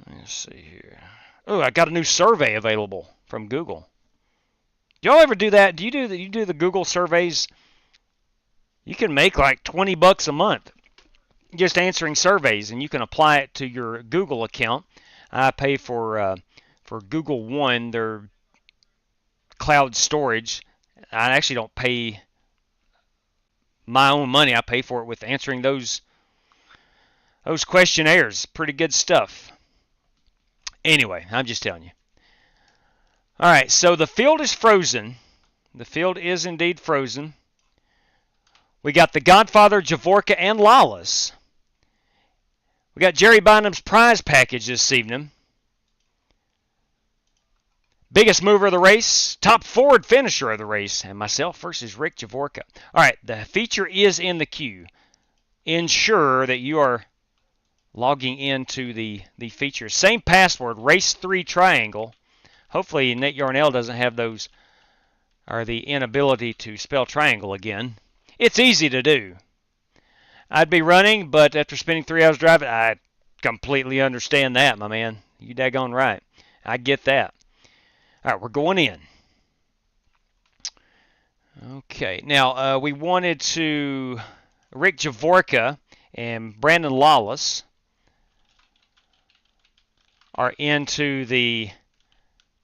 Let's see here. Oh, I got a new survey available from Google. Do y'all ever do that? Do you do the Google surveys? You can make like $20 a month just answering surveys, and you can apply it to your Google account. I pay for Google One, their cloud storage. I actually don't pay my own money. I pay for it with answering those questionnaires. Pretty good stuff. Anyway, I'm just telling you. All right, so the field is frozen. The field is indeed frozen. We got the Godfather, Javorka, and Lawless. We got Jerry Bynum's prize package this evening. Biggest mover of the race, top Ford finisher of the race, and myself versus Rick Javorka. All right, the feature is in the queue. Ensure that you are logging into the feature. Same password, race3 triangle. Hopefully Nate Yarnell doesn't have those, or the inability to spell triangle again. It's easy to do. I'd be running, but after spending 3 hours driving, I completely understand that, my man. You daggone right. I get that. All right, we're going in. Okay, now we wanted to... Rick Javorka and Brandon Lawless are into the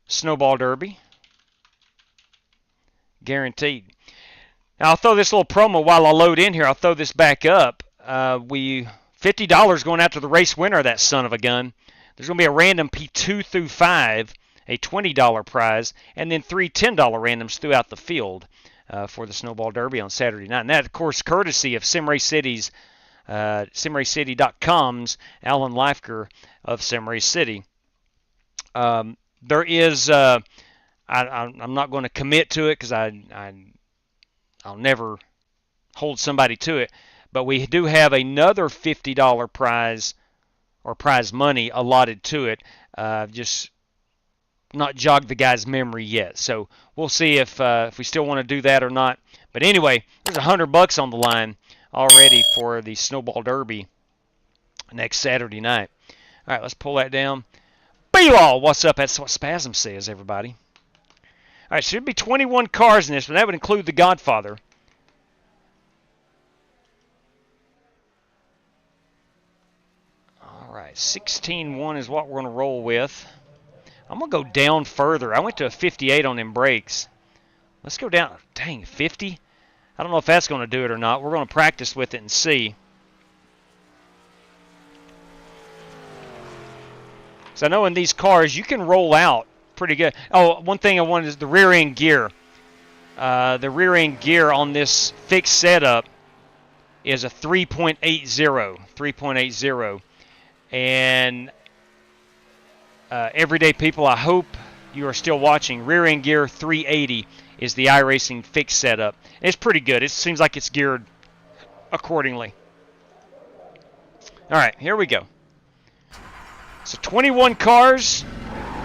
Snowball Derby. Guaranteed. Now, I'll throw this little promo while I load in here. I'll throw this back up. $50 going out to the race winner of that son of a gun. There's going to be a random P2 through 5, a $20 prize, and then 3 $10 randoms throughout the field for the Snowball Derby on Saturday night. And that, of course, courtesy of SimRace SimRaceCity.com's Alan Leifker of SimRace City. There is, I'm not going to commit to it because I'll never hold somebody to it, but we do have another $50 prize or prize money allotted to it. Just not jogged the guy's memory yet, so we'll see if we still want to do that or not. But anyway, there's $100 on the line already for the Snowball Derby next Saturday night. All right, let's pull that down. B-Law, what's up? That's what Spasm says, everybody. All right, should be 21 cars in this, but that would include the Godfather. All right, 16-1 is what we're going to roll with. I'm going to go down further. I went to a 58 on them brakes. Let's go down. Dang, 50? I don't know if that's going to do it or not. We're going to practice with it and see. So I know in these cars, you can roll out pretty good. Oh, one thing I wanted is the rear end gear. The rear end gear on this fixed setup is a 3.80. 3.80. And everyday people, I hope you are still watching. Rear end gear 380 is the iRacing fixed setup. It's pretty good. It seems like it's geared accordingly. All right, here we go. So 21 cars,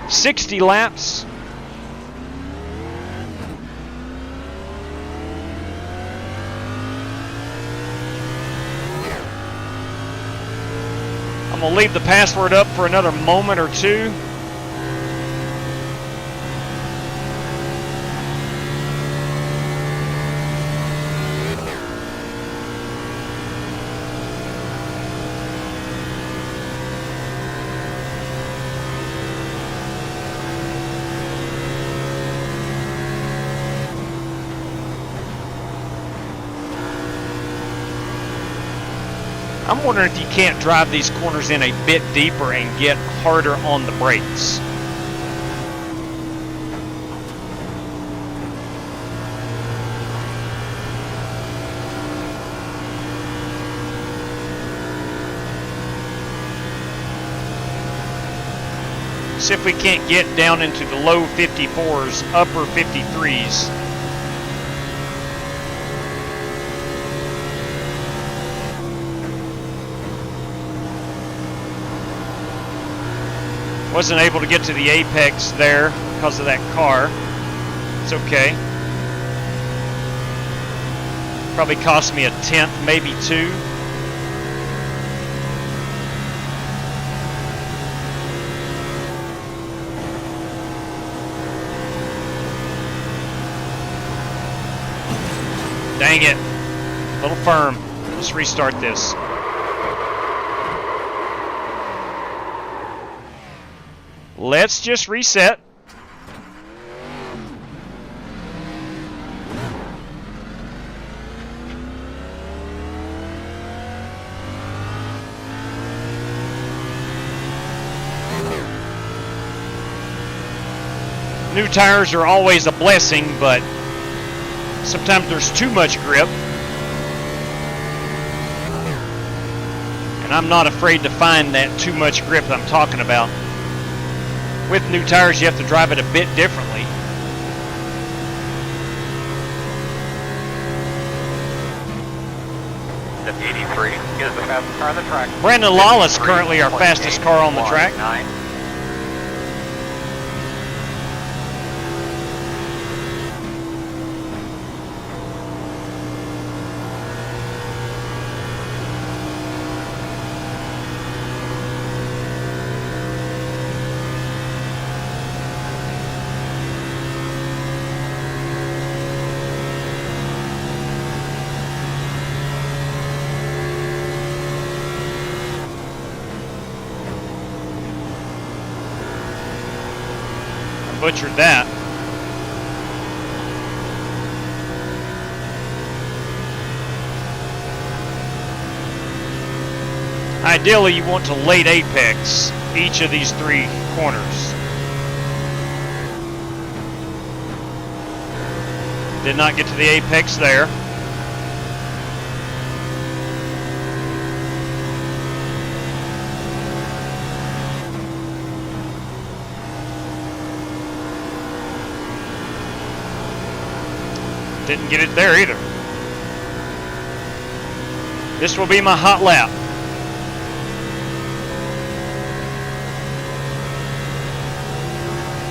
60 laps. I'm going to leave the password up for another moment or two. I'm wondering if you can't drive these corners in a bit deeper and get harder on the brakes. See if we can't get down into the low 54s, upper 53s. Wasn't able to get to the apex there because of that car. It's okay. Probably cost me a tenth, maybe two. Dang it. A little firm. Let's restart this. Let's just reset. New tires are always a blessing, but sometimes there's too much grip. And I'm not afraid to find that too much grip that I'm talking about. With new tires, you have to drive it a bit differently. The 83 is the fastest car on the track. Brandon Lawless currently our fastest car on the track. 9. Butchered that. Ideally, you want to late apex each of these three corners. Did not get to the apex there. Didn't get it there either. This will be my hot lap.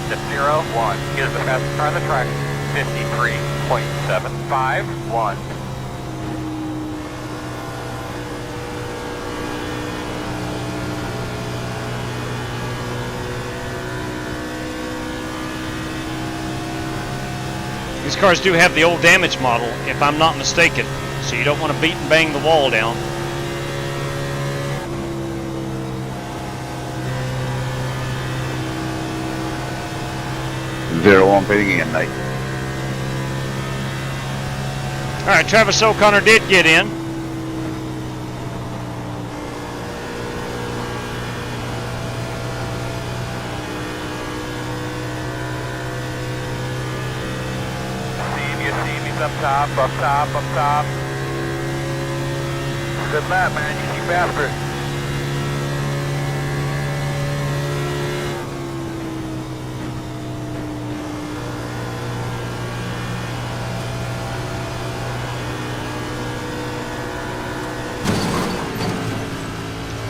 The 01 is the fastest car on the track. 53.751. These cars do have the old damage model, if I'm not mistaken, so you don't want to beat and bang the wall down. Zero pitting in, Nate. All right, Travis O'Connor did get in. Up top, up top, up top. Good lap, man. You see faster.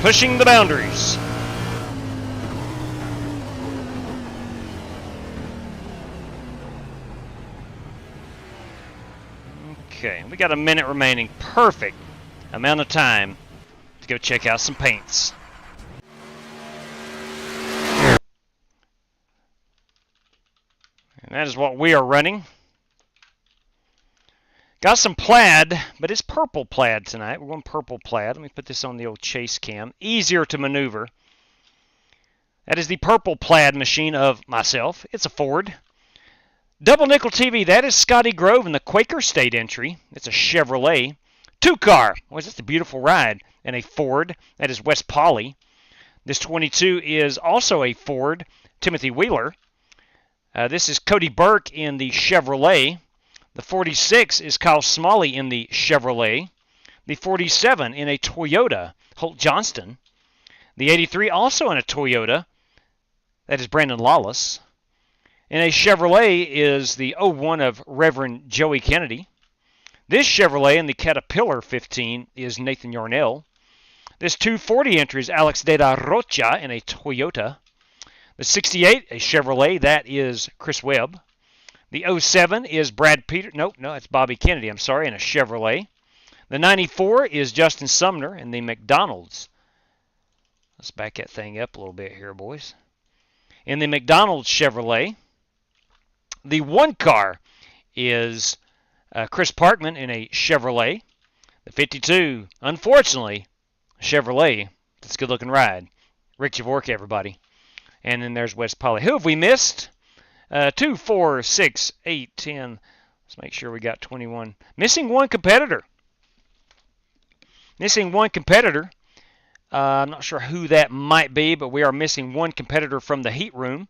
pushing the boundaries. Okay, we got a minute remaining. Perfect amount of time to go check out some paints. And that is what we are running. Got some plaid, but it's purple plaid tonight. We're going purple plaid. Let me put this on the old chase cam. Easier to maneuver. That is the purple plaid machine of myself. It's a Ford. Double nickel TV, that is Scotty Grove in the Quaker State entry. It's a Chevrolet. Two-car, well, that's a beautiful ride. And a Ford, that is West Polly. This 22 is also a Ford, Timothy Wheeler. This is Cody Burke in the Chevrolet. The 46 is Kyle Smalley in the Chevrolet. The 47 in a Toyota, Holt Johnston. The 83 also in a Toyota, that is Brandon Lawless. In a Chevrolet is the 01 of Reverend Joey Kennedy. This Chevrolet in the Caterpillar 15 is Nathan Yarnell. This 240 entry is Alex De La Rocha in a Toyota. The 68, a Chevrolet, that is Chris Webb. The 07 is Brad Peter. No, it's Bobby Kennedy, I'm sorry, in a Chevrolet. The 94 is Justin Sumner in the McDonald's. Let's back that thing up a little bit here, boys. In the McDonald's Chevrolet. The one car is Chris Parkman in a Chevrolet. The 52, unfortunately, Chevrolet. That's a good-looking ride. Rick Javorka, everybody. And then there's West Polly. Who have we missed? 2, 4, 6, 8, 10. Let's make sure we got 21. Missing one competitor. Missing one competitor. I'm not sure who that might be, but we are missing one competitor from the heat room.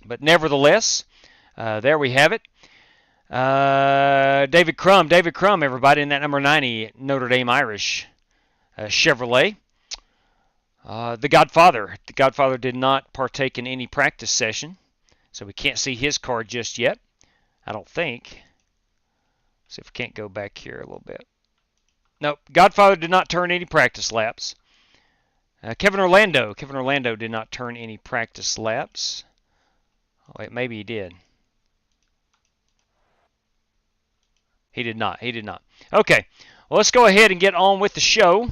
But nevertheless, there we have it. David Crum, everybody, in that number 90 Notre Dame Irish Chevrolet. The Godfather did not partake in any practice session, so we can't see his card just yet, I don't think. See if we can't go back here a little bit. Nope, Godfather did not turn any practice laps. Kevin Orlando did not turn any practice laps. Oh, wait, maybe he did. He did not. Okay, well, let's go ahead and get on with the show.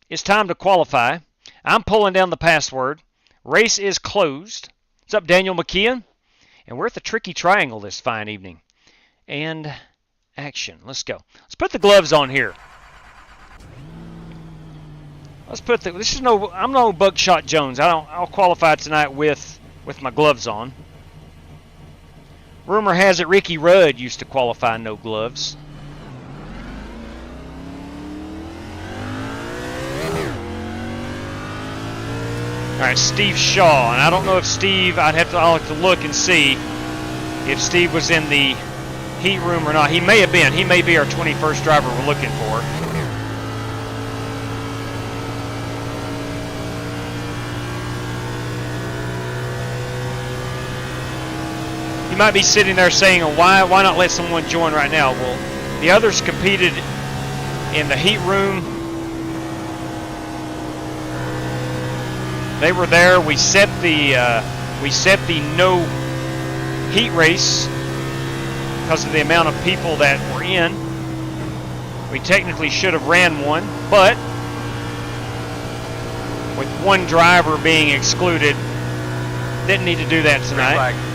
It's time to qualify. I'm pulling down the password. Race is closed. What's up, Daniel McKeon? And we're at the Tricky Triangle this fine evening. And action. Let's go. Let's put the gloves on here. I'm no Buckshot Jones. I'll qualify tonight with my gloves on. Rumor has it Ricky Rudd used to qualify no gloves. All right, Steve Shaw, and I don't know if Steve. I'll have to look and see if Steve was in the heat room or not. He may have been. He may be our 21st driver we're looking for. You might be sitting there saying, oh, why not let someone join right now? Well, the others competed in the heat room. They were there. We set the no heat race because of the amount of people that were in. We technically should have ran one, but with one driver being excluded, didn't need to do that tonight.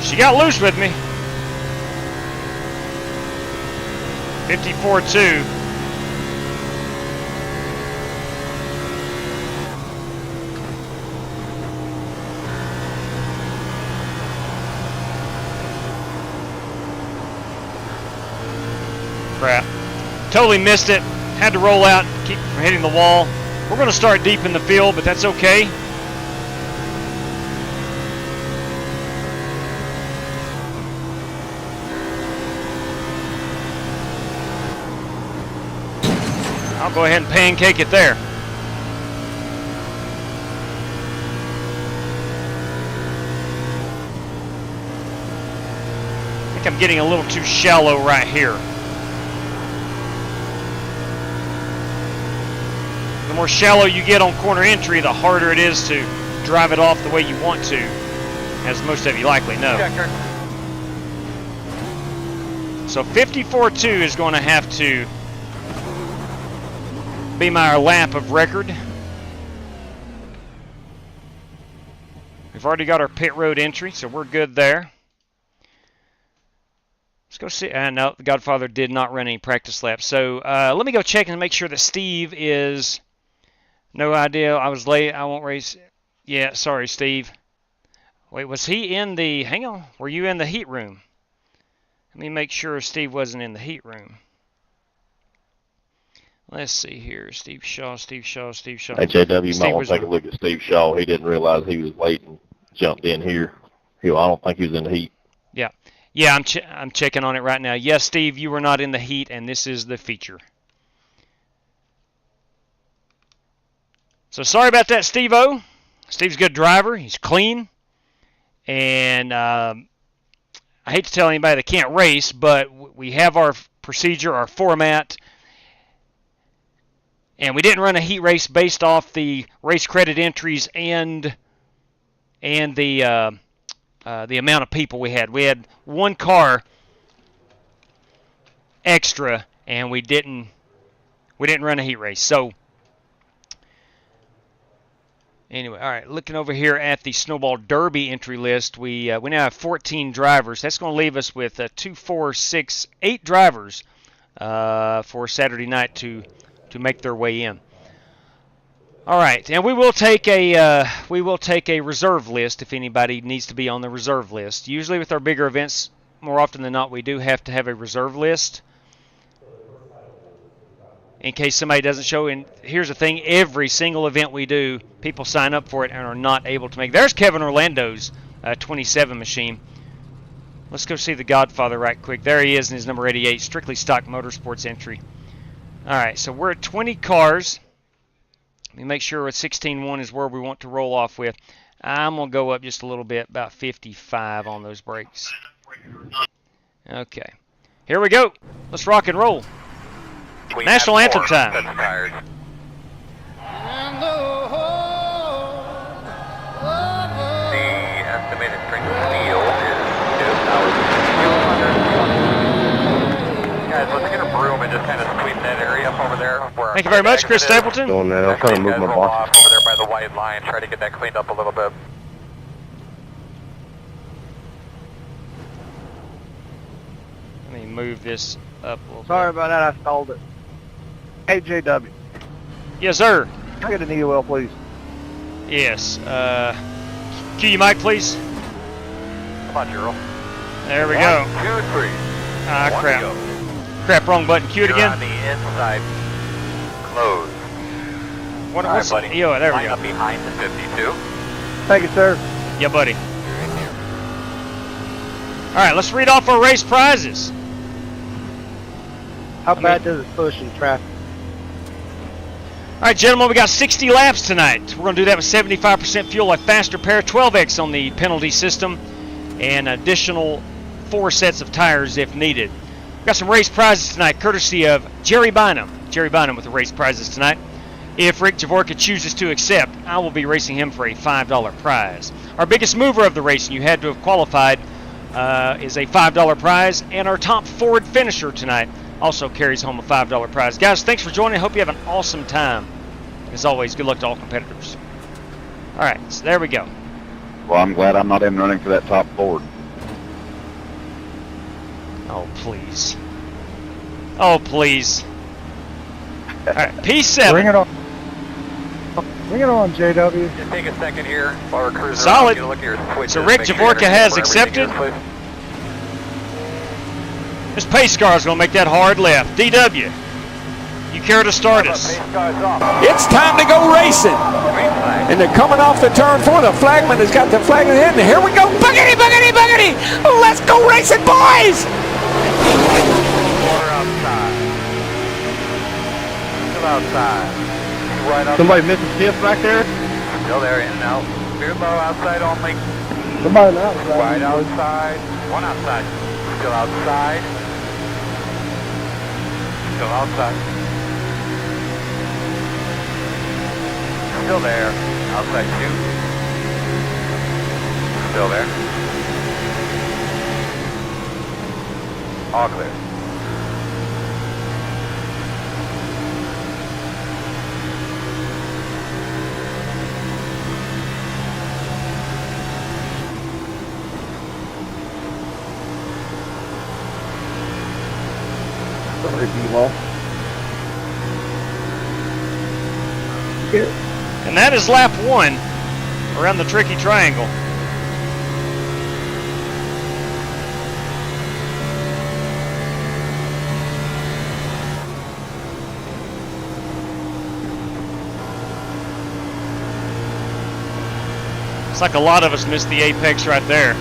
She got loose with me. 54.2. Crap. Totally missed it. Had to roll out, keep from hitting the wall. We're going to start deep in the field, but that's okay. I'll go ahead and pancake it there. I think I'm getting a little too shallow right here. The more shallow you get on corner entry, the harder it is to drive it off the way you want to, as most of you likely know. Checker. So 54.2 is going to have to be my lap of record. We've already got our pit road entry, so we're good there. Let's go see. No, the Godfather did not run any practice laps. So let me go check and make sure that Steve is. No idea. I was late. I won't race. Yeah, sorry, Steve. Wait, was he in the... Hang on. Were you in the heat room? Let me make sure Steve wasn't in the heat room. Let's see here. Steve Shaw, Steve Shaw, Steve Shaw. HAW, you might want to take a look at Steve Shaw. He didn't realize he was late and jumped in here. I don't think he was in the heat. Yeah. Yeah, I'm checking on it right now. Yes, Steve, you were not in the heat, and this is the feature. So sorry about that, Steve-O. Steve's a good driver. He's clean. And I hate to tell anybody they can't race, but we have our procedure, our format. And we didn't run a heat race based off the race credit entries and the amount of people we had. We had one car extra, and we didn't run a heat race. So anyway, all right, looking over here at the Snowball Derby entry list, we now have 14 drivers. That's going to leave us with 2, 4, 6, 8 drivers for Saturday night to make their way in. All right, and we will take a reserve list if anybody needs to be on the reserve list. Usually with our bigger events, more often than not, we do have to have a reserve list in case somebody doesn't show. And here's the thing, every single event we do, people sign up for it and are not able to make it. There's Kevin Orlando's 27 machine. Let's go see the Godfather right quick. There he is in his number 88, strictly stock motorsports entry. All right, so we're at 20 cars. Let me make sure 16.1 is where we want to roll off with. I'm going to go up just a little bit, about 55 on those brakes. Okay, here we go. Let's rock and roll. National anthem time. The estimated strength of steel is 2,200. Guys, let's get a broom and just kind of sweep that area up over there. Thank you very much, Chris Stapleton. Doing that. I'll try to move my box. Over there by the white line, try to get that cleaned up a little bit. Let me move this up a little bit. Sorry about that, I stalled it. AJW. Yes, sir. Can I get an EOL, please? Yes. Cue your mic, please. Come on, Gerald. There we go. 1, 2, 3. Ah, crap. Crap, wrong button. Cue it You're again. on the inside. Close. What's buddy. EO? There we Line go. up behind the 52. Thank you, sir. Yeah, buddy. All right, let's read off our race prizes. How bad does it push in traffic? All right, gentlemen, we got 60 laps tonight. We're going to do that with 75% fuel, a faster pair, 12X on the penalty system, and additional 4 sets of tires if needed. We've got some race prizes tonight, courtesy of Jerry Bynum. Jerry Bynum with the race prizes tonight. If Rick Javorka chooses to accept, I will be racing him for a $5 prize. Our biggest mover of the race, and you had to have qualified, is a $5 prize, and our top Ford finisher tonight also carries home a $5 prize. Guys, thanks for joining. I hope you have an awesome time. As always, good luck to all competitors. All right, so there we go. Well, I'm glad I'm not in running for that top Ford. Oh, please. Oh, please. All right, P7. Bring it on. Bring it on, JW. Just take a second here while we're cruising Solid. around. Look at your switches, So Rick make sure you Javorka has understand where everything accepted. is, please. This pace car is going to make that hard left. DW, you care to start us? Pace car's off. It's time to go racing. Green flag. And they're coming off the turn 4. The flagman has got the flag in the end. Here we go. Buggity, buggity, buggity. Let's go racing, boys. Quarter outside. Still outside. Right outside. Somebody missed a shift back there? Still there, in and out. Veer low outside only. Somebody outside. Wide outside. One outside. Still outside. Still outside. Still there. Outside 2. Still there. All clear. And that is lap 1 around the tricky triangle. It's like a lot of us missed the apex right there.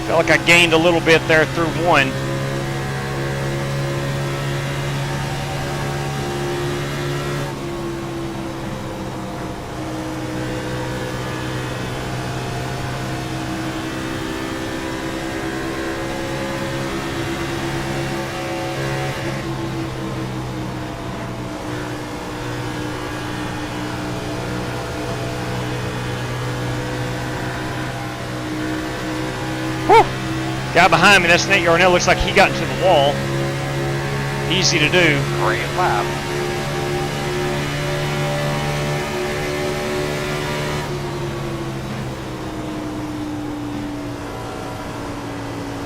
Felt like I gained a little bit there through 1. Guy behind me, that's Nate Yarnell, looks like he got into the wall. Easy to do. Green lap.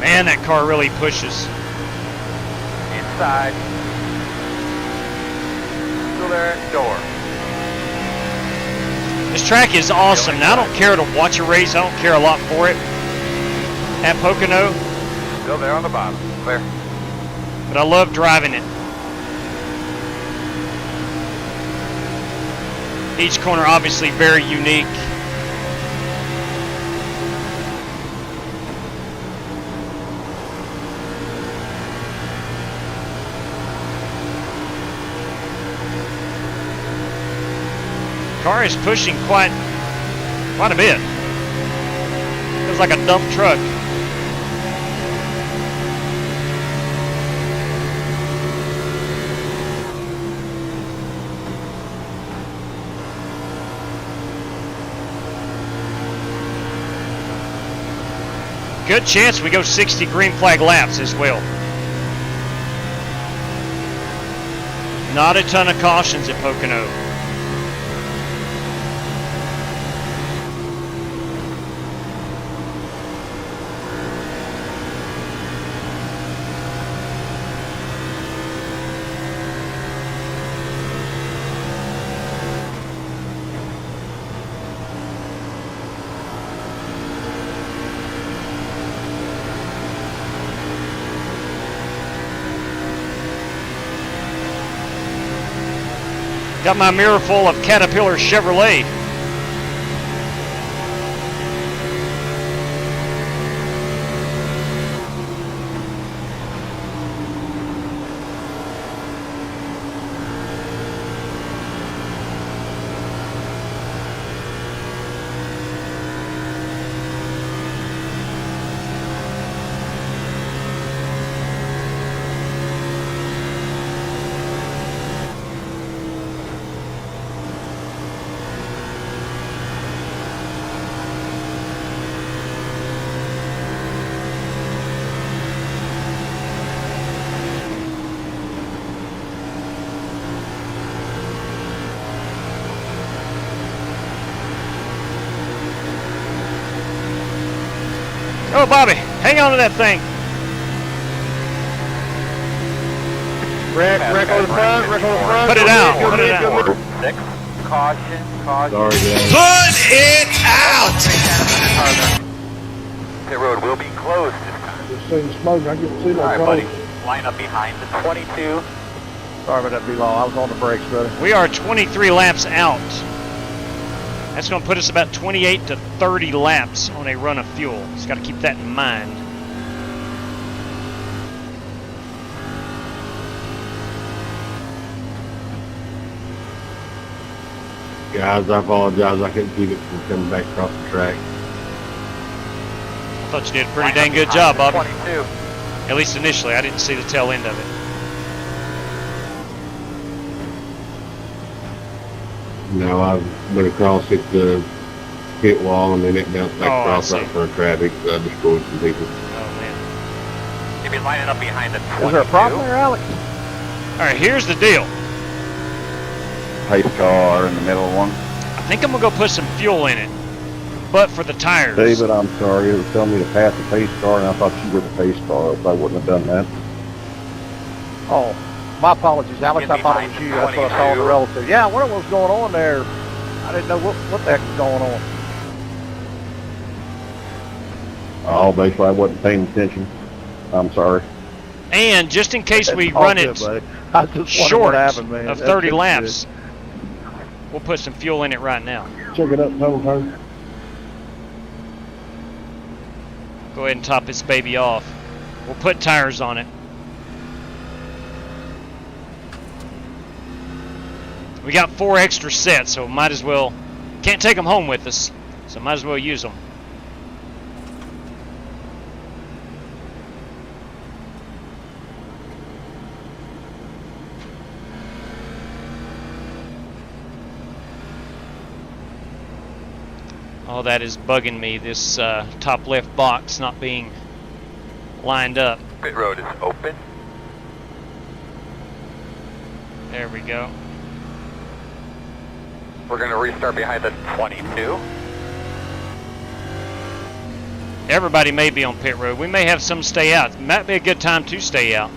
Man, that car really pushes. Inside. Still there at door. This track is awesome. Now, I don't care to watch a race. I don't care a lot for it at Pocono. Still there on the bottom. Clear. But I love driving it. Each corner obviously very unique. Car is pushing quite a bit. Feels like a dump truck. Good chance we go 60 green flag laps as well. Not a ton of cautions at Pocono. Got my mirror full of Caterpillar Chevrolet. Oh, Bobby, hang on to that thing. Wreck on the front, wreck on the front. Put it out, put it out. 6, caution, caution. Sorry, guys. Put it out! Pit road will be closed this time. Just seeing smoke, I can see All that right, buddy. Line up behind the 22. Sorry about that, B-Law. I was on the brakes, brother. We are 23 laps out. That's going to put us about 28 to 30 laps on a run of fuel. Just got to keep that in mind. Guys, I apologize. I couldn't keep it from coming back across the track. I thought you did a pretty dang good job, Bobby. 22. At least initially. I didn't see the tail end of it. No, I went across hit the pit wall and then it bounced back Oh, across I right see. in front of traffic. So I destroyed some people. Oh, man. You'll be lining up behind the 22. Is there a problem there, Alex? All right, here's the deal. Pace car in the middle of one. I think I'm going to go put some fuel in it. But for the tires. David, I'm sorry. It was telling me to pass the pace car, and I thought you were the pace car, so I wouldn't have done that. Oh, my apologies, Alex. I thought it was you. That's what I saw in the relative. Yeah, what was going on there? I didn't know what the heck was going on. Oh, basically, I wasn't paying attention. I'm sorry. And just in case we It's all run good, it buddy. I just wondered short what happened, man. of That's 30 good laps, we'll put some fuel in it right now. Check it up, total time. Go ahead and top this baby off. We'll put tires on it. We got 4 extra sets, so might as well, can't take them home with us, so might as well use them. Oh, that is bugging me, this top left box not being lined up. Pit road is open. There we go. We're going to restart behind the 22. Everybody may be on pit road. We may have some stay out. It might be a good time to stay out.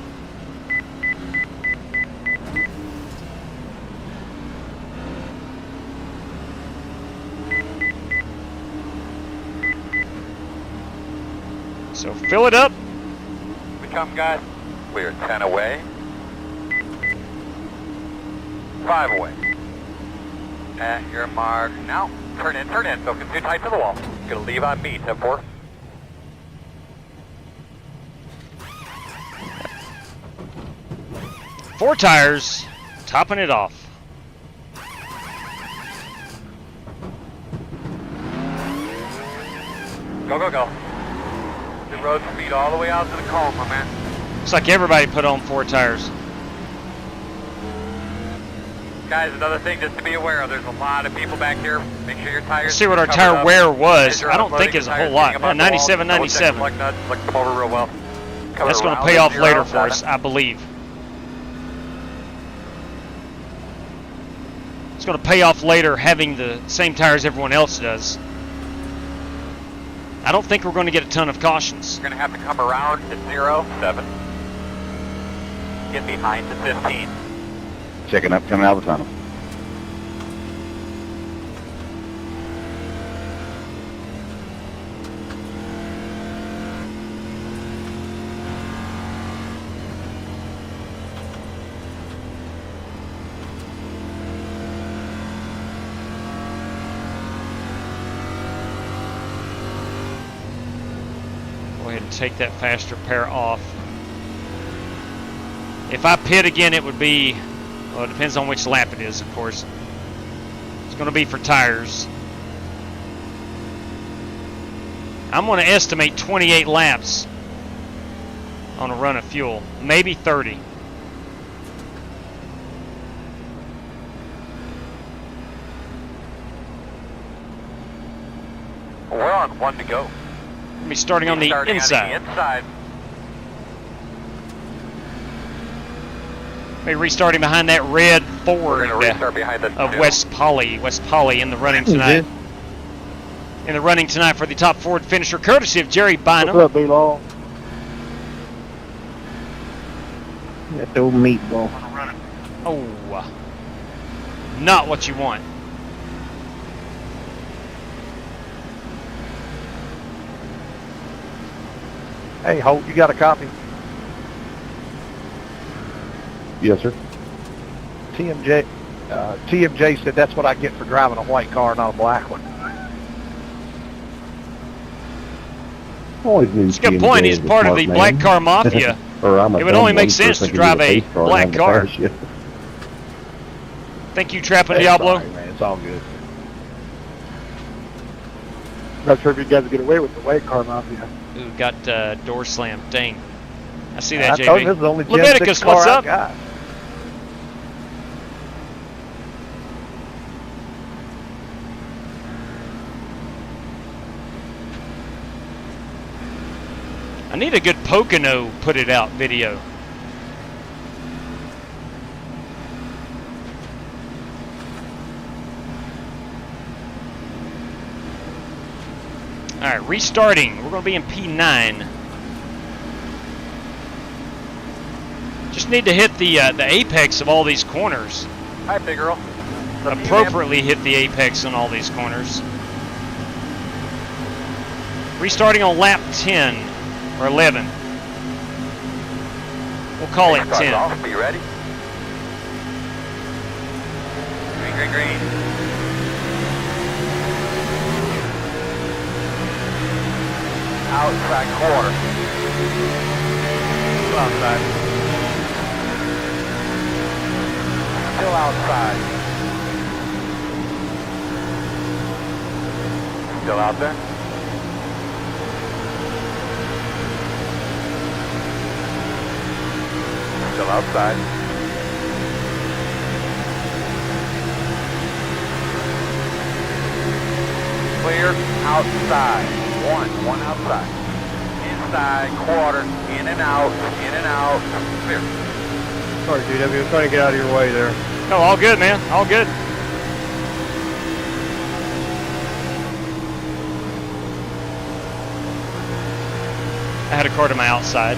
So fill it up. We come, guys. We're 10 away. 5 away. At your mark. Now, turn in. Don't get too tight to the wall. Gonna leave on me, 10-4. Four tires, topping it off. Go, go, go. The road speed all the way out to the cone, my man. Looks like everybody put on 4 tires. Guys, another thing just to be aware of, there's a lot of people back here. Make sure your tires Let's see what our covered tire up. wear was. As you're I don't unloading think it's a your whole tires, lot. bring them up the wall. 97, Double check 97. them like nuts, look them over real well. Cover That's going to around pay the off later 07. for us, I believe. It's going to pay off later having the same tires everyone else does. I don't think we're going to get a ton of cautions. You're going to have to come around to 07. Get behind to 15. Checking up, coming out of the tunnel. take that faster pair off. If I pit again, it would be, well, it depends on which lap it is, of course. It's going to be for tires. I'm going to estimate 28 laps on a run of fuel, maybe 30. We're on 1 to go. We'll be starting on the inside. Maybe restarting behind that red Ford of West Poly in the running tonight. In the running tonight for the top Ford finisher, courtesy of Jerry Bynum. What's up, B-Law? That old meatball. Oh, not what you want. Hey, Holt, you got a copy? Yes, sir. TMJ said that's what I get for driving a white car, not a black one. That's a good point. He's part of the black car mafia. It would only make sense to drive a black car. Thank you, Trappin' Diablo. Sorry, man. It's all good. Not sure if you guys get away with the white car mafia. Ooh, got door slammed. Dang. I see that, JB. I told you this is the only Gen 6 Leviticus, car what's I've up? got. I need a good Pocono put it out video. All right, restarting. We're going to be in P9. Just need to hit the apex of all these corners. Hi, big girl. Appropriately hit the apex on all these corners. Restarting on lap 10 or 11. We'll call it 10. Are you ready? Green, green, green. Outside quarter. Still outside. Still outside. Still out there? Still outside. Clear outside. One outside. Inside, quarter, in and out, clear. Sorry, GW, I'm trying to get out of your way there. No, all good, man. All good. I had a car to my outside.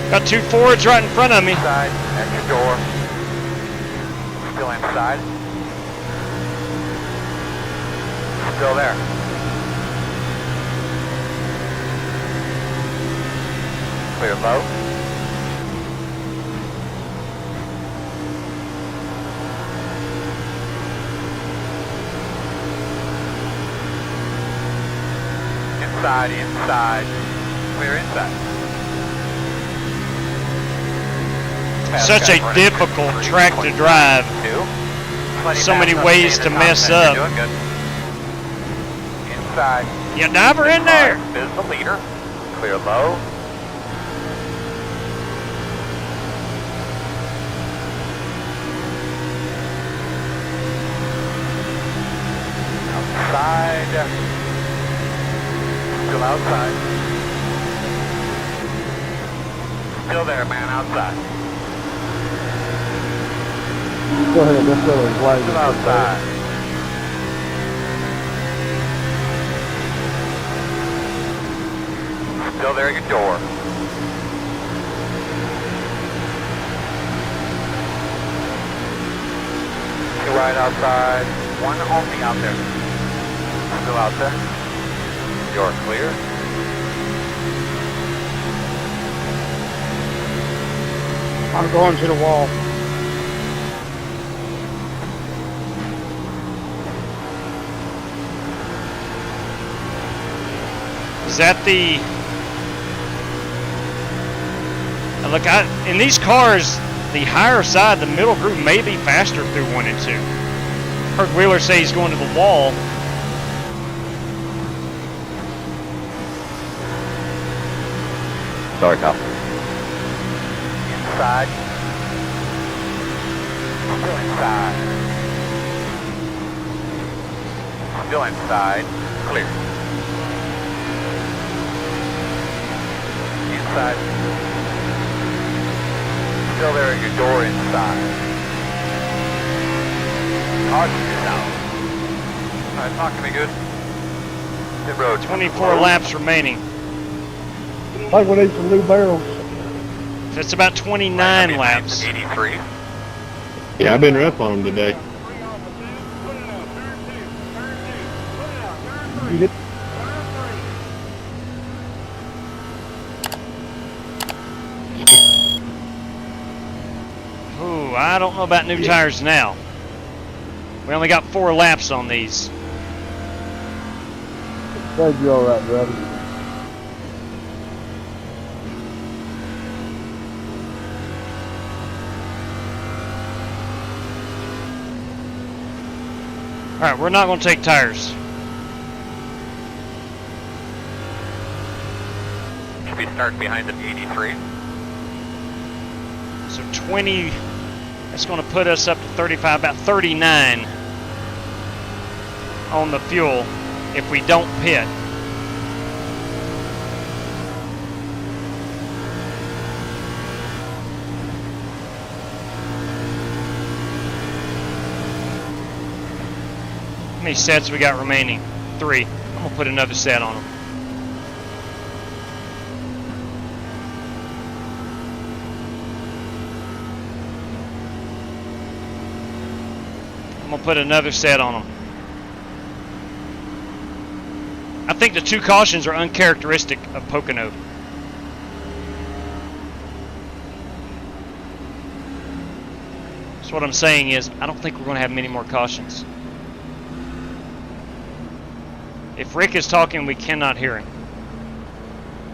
Got two Fords right in front of me. Inside, exit door. Still inside. Still there. Clear low. Inside. Clear inside. Such a difficult track to drive. So many ways to mess up. Inside. You diver in there. Is the leader. Clear low. Outside. Still outside. Still there, man, outside. Go ahead, let's go and fly. Still outside. Still there at your door. Two right outside. One only out there. Still out there. You're clear. I'm going to the wall. Is that the... Look, in these cars, the higher side, the middle group may be faster through 1 and 2. Heard Wheeler say he's going to the wall. Sorry, Kyle. Inside. Still inside. Still inside. Clear. Inside. Still there at your door inside. Caution is out. Alright, talk to me good. Pit road. 24 laps remaining. I think we need some new barrels. That's about 29 laps. 83. Yeah, I've been rough on them today. You get Ooh, I don't know about new tires now. We only got 4 laps on these. glad you're all right, brother. All right, we're not going to take tires. Should be starting behind the 83. So 20, that's going to put us up to 35, about 39 on the fuel if we don't pit. How many sets we got remaining? 3. I'm going to put another set on them. I'm going to put another set on them. I think the 2 cautions are uncharacteristic of Pocono. So what I'm saying is, I don't think we're going to have many more cautions. If Rick is talking, we cannot hear him.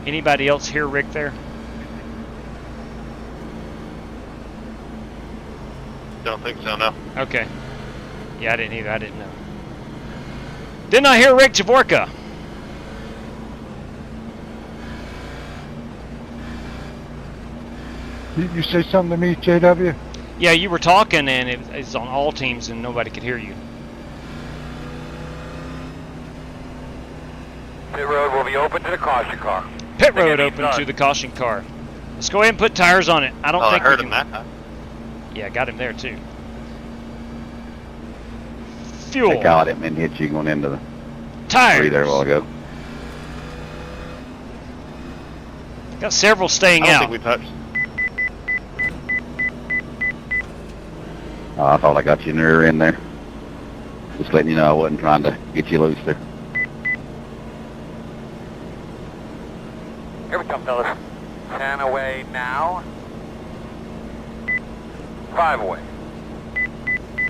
Anybody else hear Rick there? Don't think so, no. Okay. Yeah, I didn't either. I didn't know. Didn't I hear Rick Javorka? You say something to me, JW? Yeah, you were talking and it's on all teams and nobody could hear you. Pit road will be open to the caution car. Pit road open to the caution car. Let's go ahead and put tires on it. I don't think I heard we him can... that time. Yeah, got him there too. Fuel. Hey, Kyle, I didn't mean to hit you going into the Tires. 3 there a while ago. Got several staying I don't out. think we touched. Oh, I thought I got you in the rear end there. Just letting you know I wasn't trying to get you loose there. Here we come, fellas. 10 away now. 5 away.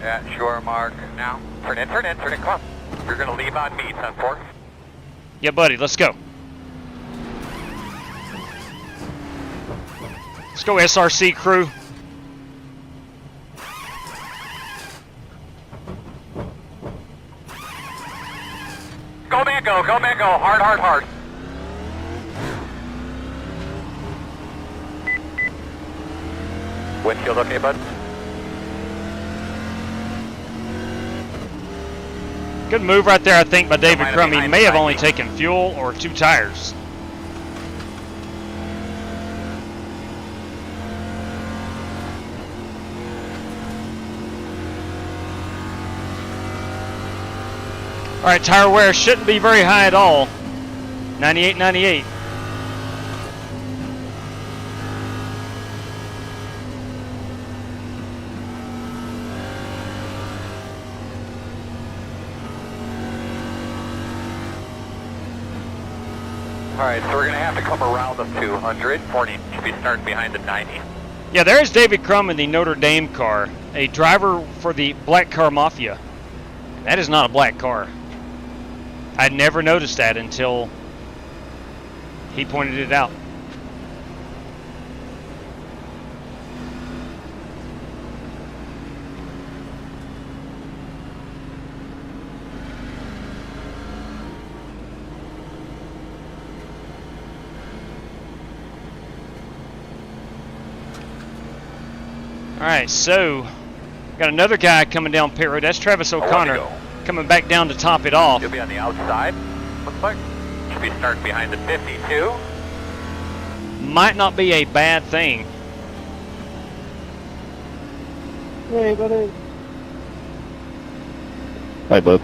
At shore mark now. Turn in, turn in, turn in. Come on. You're going to leave on me, 10-4. Yeah, buddy, let's go. Let's go, SRC crew. Go, man, go. Go, man, go. Hard, hard, hard. Windshield okay, bud? Good move right there, I think, by David Crum. He may have only taken fuel or 2 tires. All right, tire wear shouldn't be very high at all. 98.98. Alright, so we're going to have to come around the 200. 40 should be starting behind the 90. Yeah, there's David Crum in the Notre Dame car, a driver for the Black Car Mafia. That is not a black car. I'd never noticed that until he pointed it out. All right, so got another guy coming down pit road. That's Travis O'Connor coming back down to top it off. You'll be on the outside, looks like. Should be starting behind the 52. Might not be a bad thing. Hey, buddy. Hey, bud.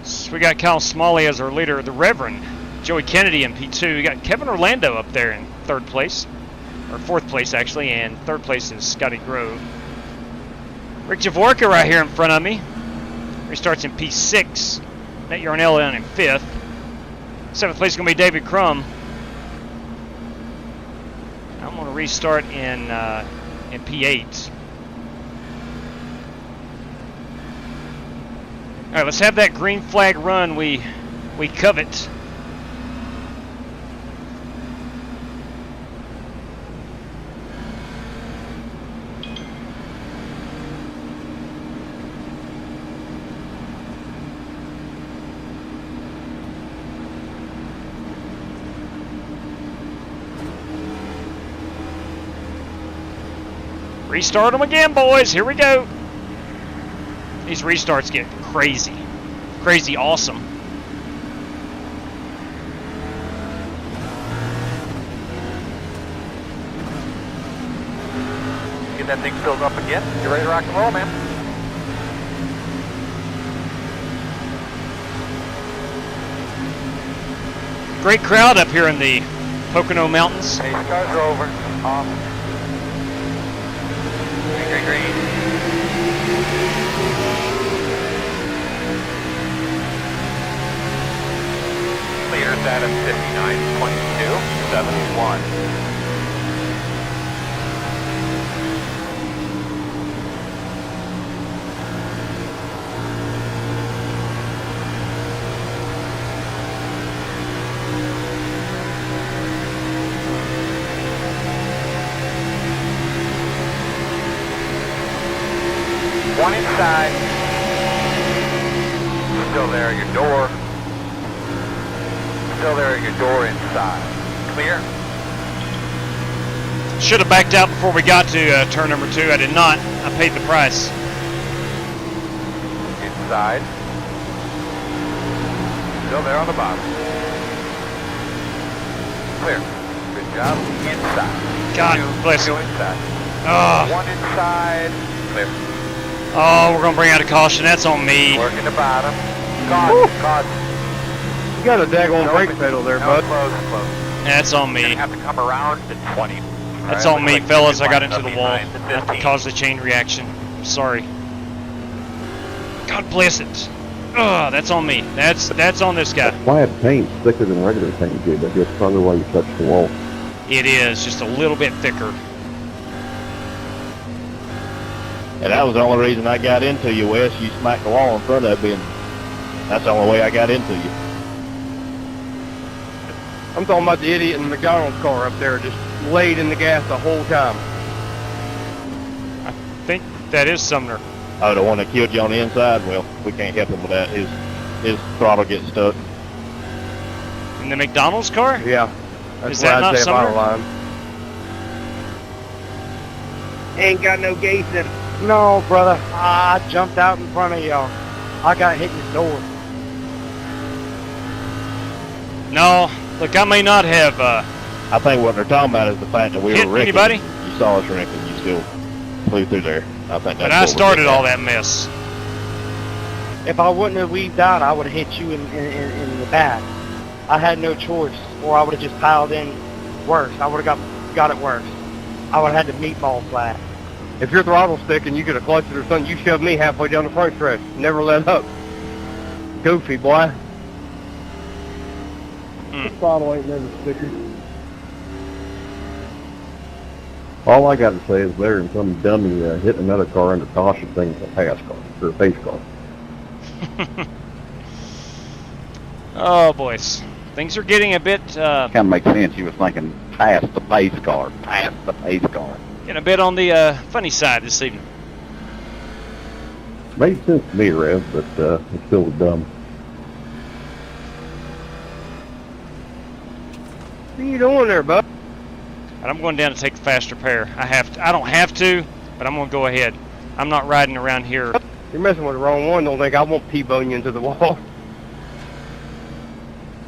So we got Kyle Smalley as our leader, the Reverend Joey Kennedy in P2. We got Kevin Orlando up there in third place, or fourth place actually, and third place is Scotty Grove. Rick Javorka right here in front of me. He starts in P6. Nate Yarnell down in fifth. Seventh place is going to be David Crum. I'm going to restart in P8. All right, let's have that green flag run we covet. Restart them again, boys. Here we go. These restarts get crazy. Crazy awesome. Get that thing filled up again. You're ready to rock and roll, man. Great crowd up here in the Pocono Mountains. Pace cars are over. Off. Green, green. Leaders at 59.271. One inside. Still there at your door. Still there at your door inside. Clear? Should have backed out before we got to turn number 2. I did not. I paid the price. Inside. Still there on the bottom. Clear. Good job. Inside. God bless you. Inside. Oh. One inside. Clear. Oh, we're going to bring out a caution. That's on me. Working the bottom. Caution. You got a daggone brake pedal there, bud. Close. That's on me. Gonna have to come around to 20. That's on me, fellas. I got into the wall. That caused a chain reaction. Sorry. God bless it. Oh, that's on me. That's on this guy. Flat paint's thicker than regular paint, dude. That gets stronger while you touch the wall. It is just a little bit thicker. And that was the only reason I got into you, Wes. You smacked the wall in front of me, and that's the only way I got into you. I'm talking about the idiot in the McDonald's car up there, just laid in the gas the whole time. I think that is Sumner. Oh, the one that killed you on the inside? Well, we can't help him with that. His throttle gets stuck. In the McDonald's car? Yeah. That's Is that what not I'd say Sumner? about line. Ain't got no gas in it. No, brother. I jumped out in front of y'all. I got hit in the door. No. Look, I may not have I think what they're talking about is the fact that we hit were wrecking. anybody, You saw us wrecking. You still flew through there. I think that's but I what we're started getting all at. that mess. If I wouldn't have weaved out, I would have hit you in the back. I had no choice, or I would have just piled in worse. I would have got it worse. I would have had the meatball flat. If your throttle stick and you could have clutched it or something, you shoved me halfway down the front stretch. Never let up. Goofy, boy. The throttle ain't never sticking. All I got to say is there and some dummy hit another car under caution thinking it's a pass car or a pace car. Oh, boys. Things are getting a bit... Kind of makes sense. You was thinking pass the pace car, pass the pace car. getting a bit on the funny side this evening. Made sense to me, Rev, but it's still dumb. What are you doing there, bud? And I'm going down to take the faster pair. I don't have to, but I'm going to go ahead. I'm not riding around here. You're messing with the wrong one. Don't think I won't T-bone you into the wall.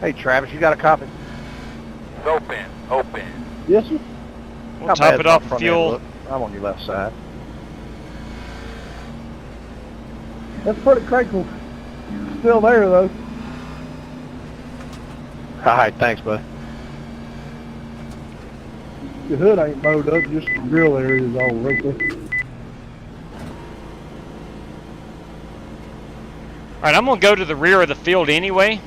Hey, Travis, you got a copy? Open, open. Yes, sir. We'll top it off with fuel. I'm on your left side. That's pretty critical. Still there, though. All right, thanks, bud. The hood ain't mowed up, just the grill area is all wrinkled. All right, I'm going to go to the rear of the field anyway.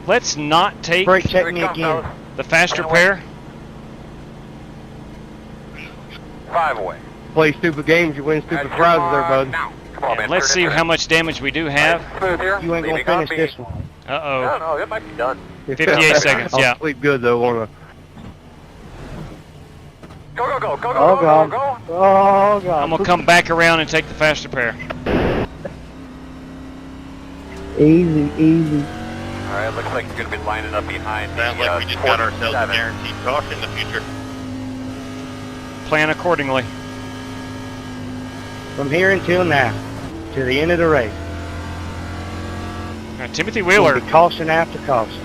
Let's not take Brake check me again. The faster pair. 5 away. Play stupid games, you win stupid prizes there, bud. Come on, man. Let's see how much damage we do have. You ain't gonna finish this one. Uh-oh. No, it might be done. 58 seconds, yeah. I'll sleep good, though, on a... Go, go, go, go, Oh, go, God. go, go. Oh, God. I'm going to come back around and take the faster pair. Easy, easy. All right, looks like you're going to be lining up behind Sounds like we just got ourselves a guaranteed caution in the future. Plan accordingly. From here until now, to the end of the race. Timothy Wheeler. It'll be caution after caution.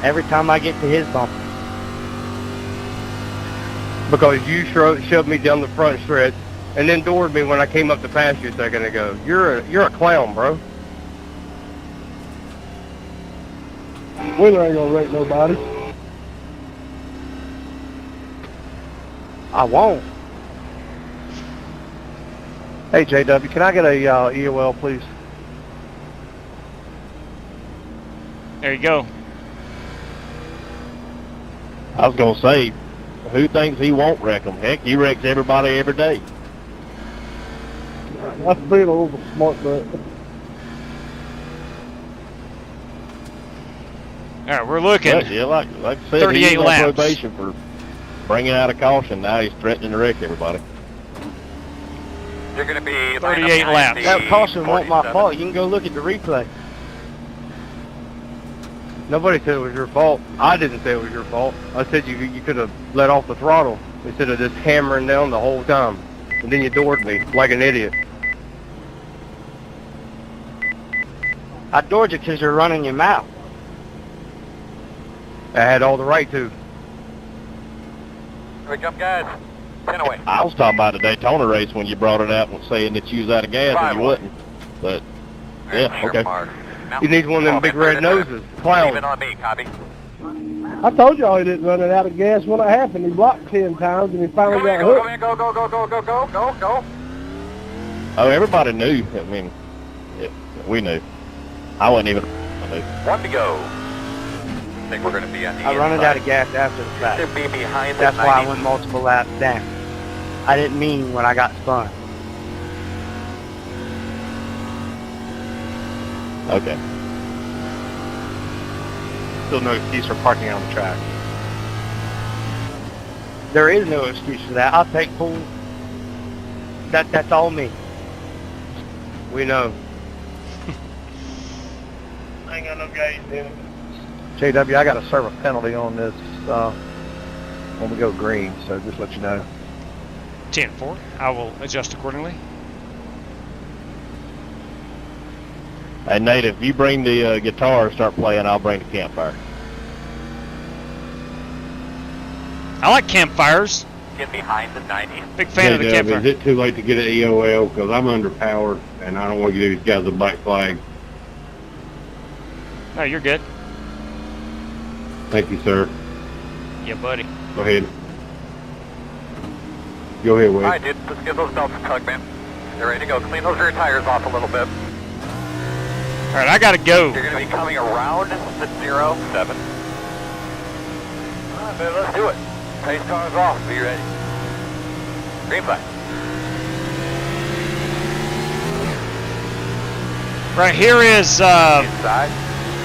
Every time I get to his bumper. Because you shoved me down the front stretch and then doored me when I came up to pass you a second ago. You're a clown, bro. Wheeler ain't gonna wreck nobody. I won't. Hey, JW, can I get a EOL, please? There you go. I was going to say, who thinks he won't wreck them? Heck, he wrecks everybody every day. That's being a little smart, but All right, we're looking. But, yeah, like I said, 38 he's on laps. probation for bringing out a caution. Now he's threatening to wreck everybody. You're going to be 38 laps. That caution wasn't my fault. You can go look at the replay. Nobody said it was your fault. I didn't say it was your fault. I said you could have let off the throttle instead of just hammering down the whole time. And then you doored me like an idiot. I doored you because you're running your mouth. I had all the right to. Here we come, guys. 10 away. I was talking about the Daytona race when you brought it out and saying that you was out of gas and you wasn't. But, yeah, okay. He needs one of them big red noses. Clown. Leave it on me, copy. I told y'all he didn't run it out of gas when it happened. He blocked 10 times and he finally Go, got go, hooked. go, go, go, go, go, go, go, go. Oh, everybody knew. I mean, we knew. I wasn't even. I knew. 1 to go. I think we're going to be on the I run it out of gas after the fact. Should be behind That's the why I 90. went multiple laps down. I didn't mean when I got spun. Okay. Still no excuse for parking on the track. There is no excuse for that. I'll take full. That's all me. We know. I ain't got no gas in it. JW, I got to serve a penalty on this when we go green, so just let you know. 10-4. I will adjust accordingly. Hey, Nate, if you bring the guitar and start playing, I'll bring the campfire. I like campfires. Get behind the 90. Big fan of the campfire. Is it too late to get an EOL? Because I'm underpowered and I don't want to give these guys a black flag. No, you're good. Thank you, sir. Yeah, buddy. Go ahead. Go ahead, Wade. All right, dude. Let's get those belts tugged, man. They're ready to go. Clean those rear tires off a little bit. All right, I gotta go. You're going to be coming around the 07. All right, man, let's do it. Pace cars off. Be ready. Green flag. Right here is Inside.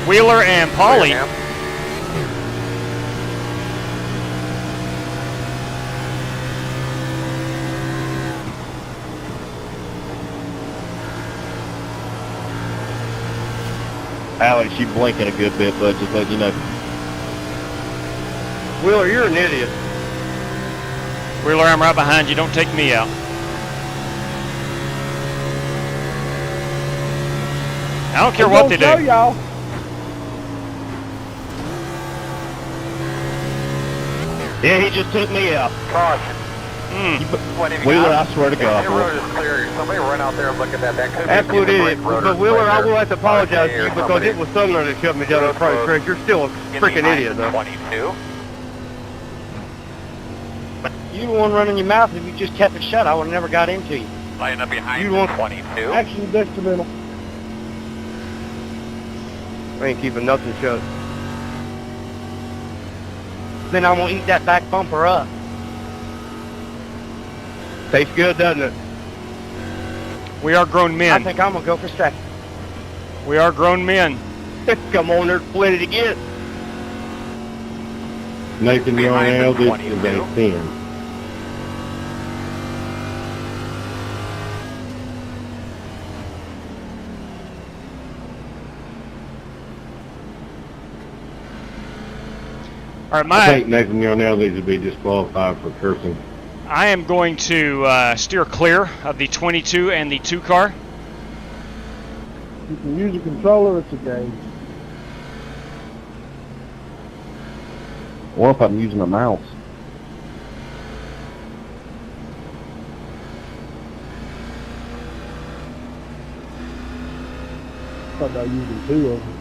Wheeler and Polly. Clear, Alex, you blinking a good bit, bud, just let you know. Wheeler, you're an idiot. Wheeler, I'm right behind you. Don't take me out. I don't care what they do. Y'all. Yeah, he just took me out. Caution. Wheeler, I swear to God. Your road is clear. Somebody run out there and look at that. That could be Absolute idiot. But Wheeler, I will have to apologize to you or because somebody. it was Sumner that shoved me down in the front stretch. You're still a freaking idiot, though. 22. You the one running your mouth. If you just kept it shut, I would have never got into you. Lining up behind You want 22. Action detrimental. I ain't keeping nothing shut. Then I'm gonna eat that back bumper up. Tastes good, doesn't it? We are grown I men. think I'm gonna go for second. We are grown men. Come on, there's plenty to get. Nathan Behind Yarnell, the this 22. is a 10. All right, I my think Nathan Yarnell needs to be disqualified for cursing. I am going to steer clear of the 22 and the 2 car. You can use a controller, it's a game. Or if I'm using a mouse. I thought about using 2 of them.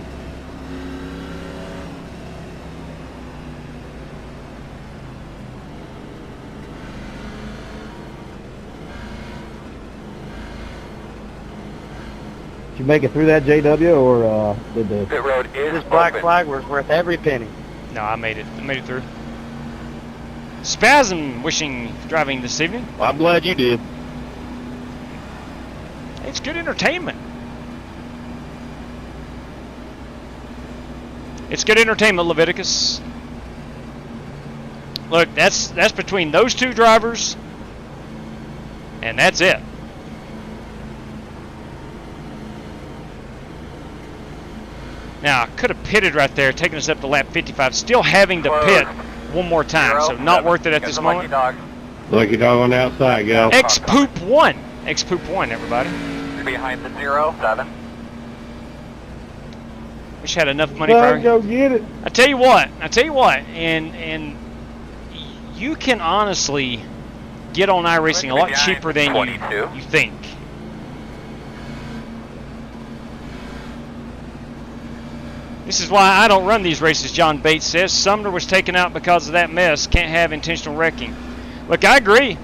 Did you make it through that, JW, or did the... Pit road is This black open. flag was worth every penny. No, I made it. I made it through. Spasm wishing driving this evening. Well, I'm glad you did. It's good entertainment. It's good entertainment, Leviticus. Look, that's between those 2 drivers, and that's it. Now, I could have pitted right there, taking us up to lap 55, still having to pit one more time, so not worth it at this moment. Lucky dog on the outside, gal. X-Poop 1. X-Poop 1, everybody. Behind the 07. Wish I had enough money for go get it. I tell you what, and you can honestly get on iRacing a lot cheaper than you think. This is why I don't run these races, John Bates says. Sumner was taken out because of that mess. Can't have intentional wrecking. Look, I agree.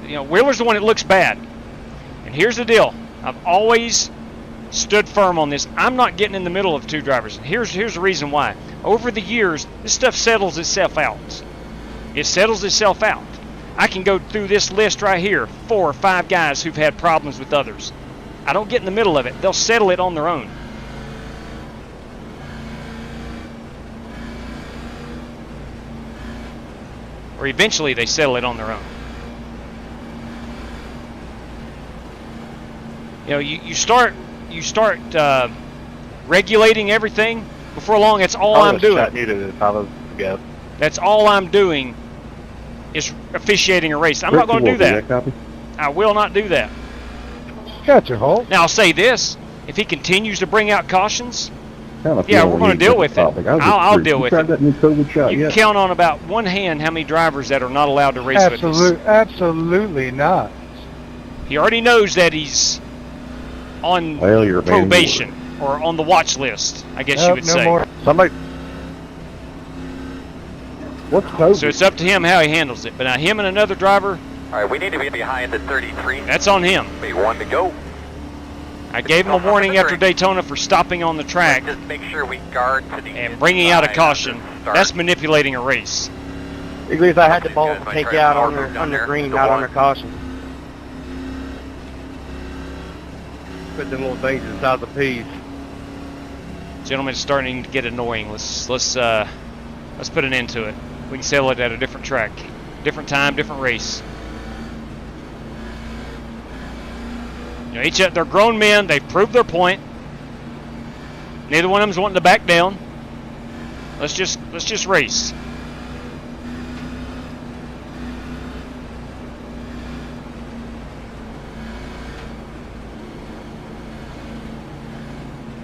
You know, Wheeler's the one that looks bad. And here's the deal. I've always stood firm on this. I'm not getting in the middle of 2 drivers. And here's the reason why. Over the years, this stuff settles itself out. It settles itself out. I can go through this list right here, 4 or 5 guys who've had problems with others. I don't get in the middle of it. They'll settle it on their own. Or eventually they settle it on their own. You know, you start regulating everything. Before long, that's all I'm doing. That's all I'm doing is officiating a race. I'm not going to do that. I will not do that. Gotcha, Hulk. Now, I'll say this. If he continues to bring out cautions, Kinda yeah, feel we're we going to need deal to with topic. it. I was just I'll curious. deal You with tried it. that new COVID shot You yet? can count on about one hand how many drivers that are not allowed to race with us. Absolutely not. He already knows that he's on Well, you're a man probation or on the watch list, I guess you would say. More. What's Kobe? So it's up to him how he handles it. But now him and another driver. All right, we need to be behind the 33. That's on him. Be one to go. I gave him a warning after Daytona for stopping on the track Just make sure we guard to the and bringing out a caution. That's manipulating a race. At least I had the ball to take you out on the green, not under caution. Put them little things inside the P's. Gentlemen, it's starting to get annoying. Let's put an end to it. We can settle it at a different track, different time, different race. You know, they're grown men. They've proved their point. Neither one of them's wanting to back down. Let's just race.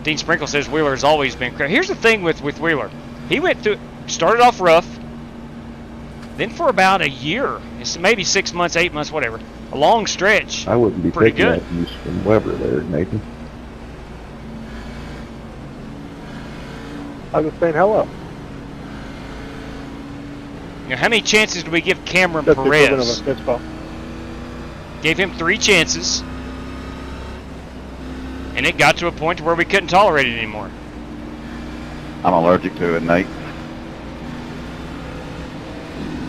Dean Sprinkle says Wheeler has always been crap. Here's the thing with Wheeler. He started off rough. Then for about a year, it's maybe 6 months, 8 months, whatever. A long stretch. I wouldn't be pretty taking good. that use from Weber there, Nathan. I was saying hello. You know, how many chances do we give Cameron That's the equivalent of a Perez? fist bump. Gave him 3 chances. And it got to a point where we couldn't tolerate it anymore. I'm allergic to it, Nate.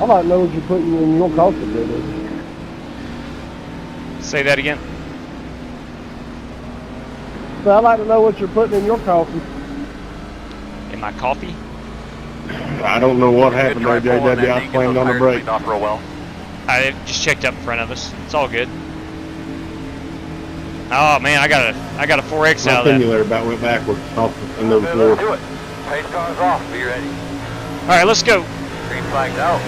I might know what you're putting in your coffee, dude. Say that again. So I'd like to know what you're putting in your coffee. In my coffee? I don't know what happened there, JW. I slammed on the brake. Off real well. I just checked up in front of us. It's all good. Oh man, I got a 4X My out of that. simulator about went backwards off into the floor. Let's do it. Pace car's off. Be ready. All right, let's go. Green flag's out.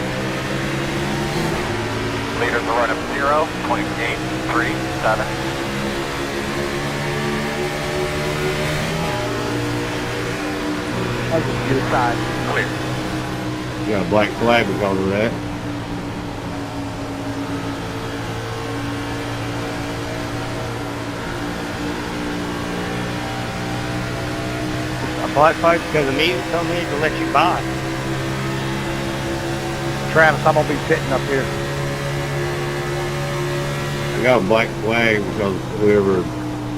Leaders are running 0, 28, 3, 7. Inside. Clear. You got a black flag because of that. A black flag because of me told me to let you by. Travis, I'm gonna be sitting up here. I got a black flag because whoever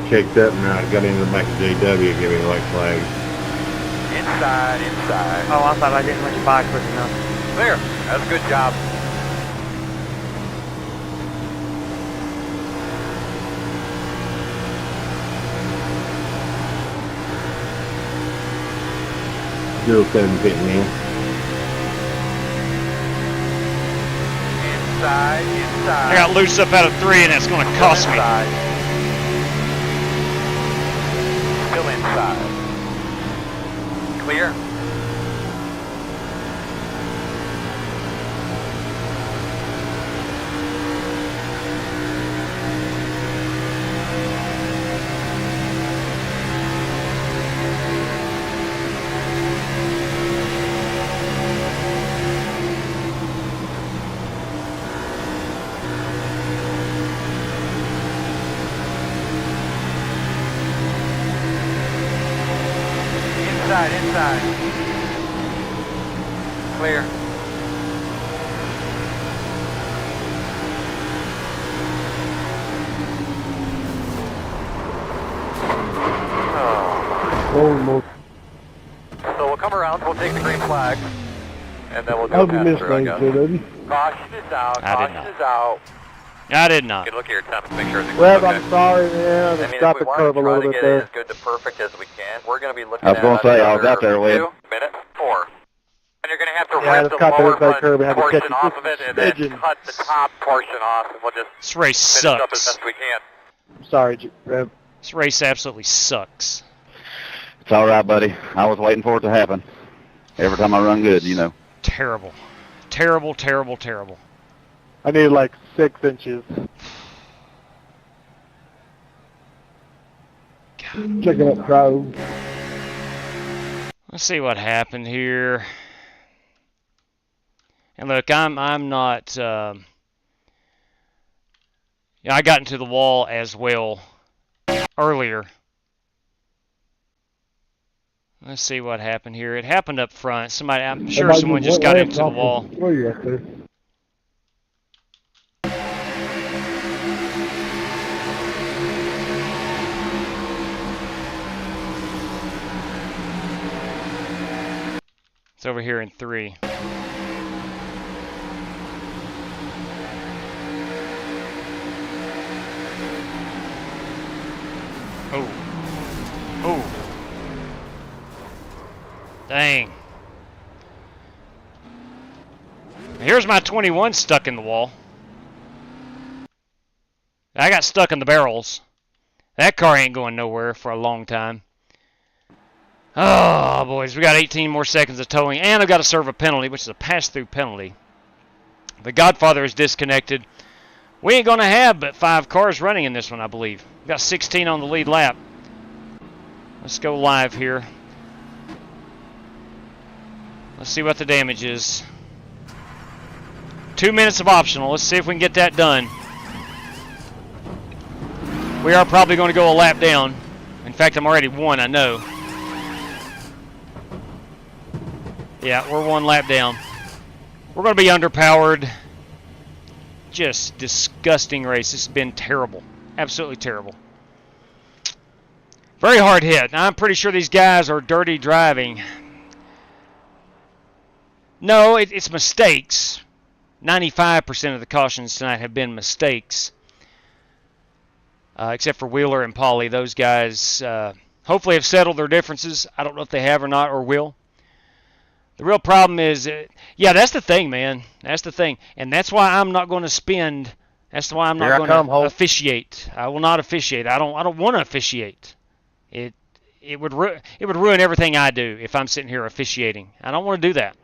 checked up and I got into the back of JW gave me a black flag. Inside, inside. Oh, I thought I didn't let you by quick enough. Clear. That's a good job. Zero 7 pit man. Inside, inside. I got loose up out of 3, and that's going to cost me. Still inside. Clear. Inside. Clear. Almost. So we'll come around, we'll take the green flag, and then we'll How go did you pass miss through, I things, guess. JW? Caution is out, I did caution not. is out. I did not. You can look at your temps, make sure everything's Rev, okay. I'm sorry, man. I I mean, stopped if the we curve a want to little try to bit get it there. as good to perfect as we can, we're going to be looking I was at gonna say, I was another out there with. 2 minutes 4. And you're going to have to Yeah, I rip just the caught the lower inside curve front and had to portion catch it off just of it, and smidgen. then cut the top portion off, and we'll just This race finish up as sucks. best we can. Sorry, Rev. This race absolutely sucks. It's all right, buddy. I was waiting for it to happen. Every time I run good, you know. Terrible. Terrible, terrible, terrible. I needed like 6 inches. Checking up crowd. Let's see what happened here. And look, I'm not. Yeah, I got into the wall as well earlier. Let's see what happened here. It happened up front. I'm sure someone just got into the wall. It's over here in 3. Oh. Oh. Dang. Here's my 21 stuck in the wall. I got stuck in the barrels. That car ain't going nowhere for a long time. Oh, boys, we got 18 more seconds of towing, and I've got to serve a penalty, which is a pass-through penalty. The Godfather is disconnected. We ain't going to have but 5 cars running in this one, I believe. We've got 16 on the lead lap. Let's go live here. Let's see what the damage is. 2 minutes of optional. Let's see if we can get that done. We are probably going to go a lap down. In fact, I'm already 1, I know. Yeah, we're 1 lap down. We're going to be underpowered. Just disgusting race. This has been terrible. Absolutely terrible. Very hard hit. I'm pretty sure these guys are dirty driving. No, it's mistakes. 95% of the cautions tonight have been mistakes. Except for Wheeler and Pauly. Those guys hopefully have settled their differences. I don't know if they have or not or will. The real problem is, yeah, that's the thing, man. That's the thing. And that's why I'm not going to spend, that's why I'm not going to officiate. I will not officiate. I don't want to officiate. It would ruin everything I do if I'm sitting here officiating. I don't want to do that.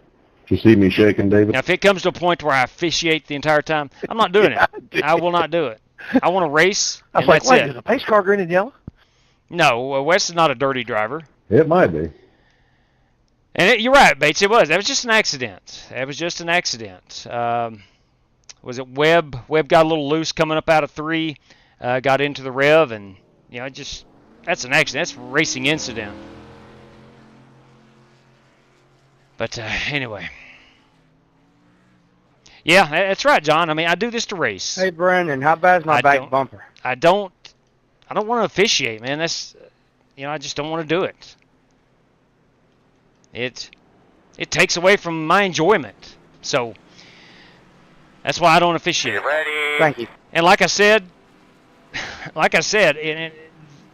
You see me shaking, David? Now, if it comes to a point where I officiate the entire time, I'm not doing it. I will not do it. I want to race, I was and like, that's wait, it. is the pace car green and yellow? No, Wes is not a dirty driver. It might be. And you're right, Bates. It was. That was just an accident. It was just an accident. Was it Webb? Webb got a little loose coming up out of 3, got into the rev, and that's an accident. That's a racing incident. But anyway. Yeah, that's right, John. I mean, I do this to race. Hey, Brandon, how bad's my back bumper? I don't want to officiate, man. That's, I just don't want to do it. It takes away from my enjoyment. So that's why I don't officiate. Ready? Thank you. And like I said,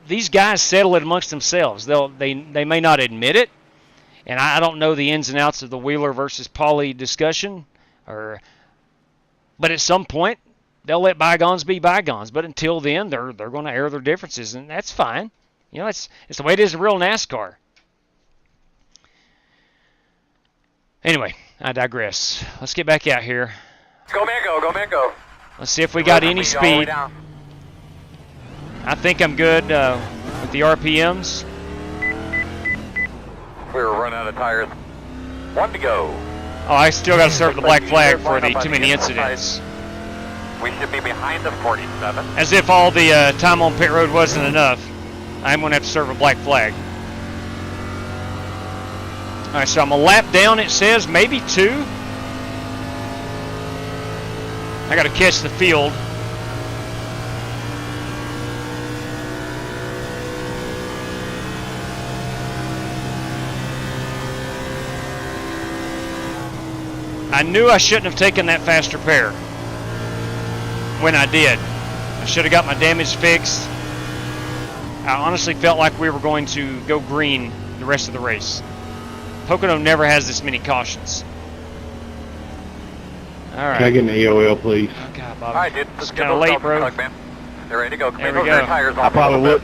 these guys settle it amongst themselves. They may not admit it, and I don't know the ins and outs of the Wheeler versus Pauly discussion, but at some point they'll let bygones be bygones. But until then, they're going to air their differences, and that's fine. It's the way it is in real NASCAR. Anyway, I digress. Let's get back out here. Go, man, go. Go, man, go. Let's see if we got any speed. I think I'm good with the RPMs. We were running out of tires. 1 to go. Oh, I still got to serve the black flag for the too many incidents. We should be behind the 47. As if all the time on pit road wasn't enough, I'm going to have to serve a black flag. All right, so I'm a lap down, it says, maybe 2. I got to catch the field. I knew I shouldn't have taken that faster pair when I did. I should have got my damage fixed. I honestly felt like we were going to go green the rest of the race. Pocono never has this many cautions. All right. Can I get an AOL, please? Oh, God, Bobby. All right, dude. It's kind of late, bro. Truck, man. They're ready to go. There we go. Tires I probably would.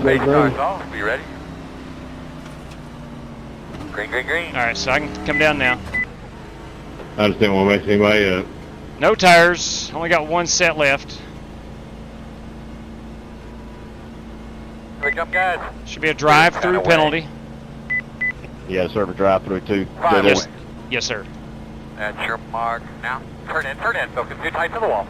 Ready to tires off. Be ready. Green, green, green. All right, so I can come down now. I just didn't want to mess anybody up. No tires. Only got 1 set left. Here we come, guys. Should be a drive-through penalty. Yeah, serve a drive-through too. Yes, sir. That's your mark. Now, turn in. Focus too tight to the wall.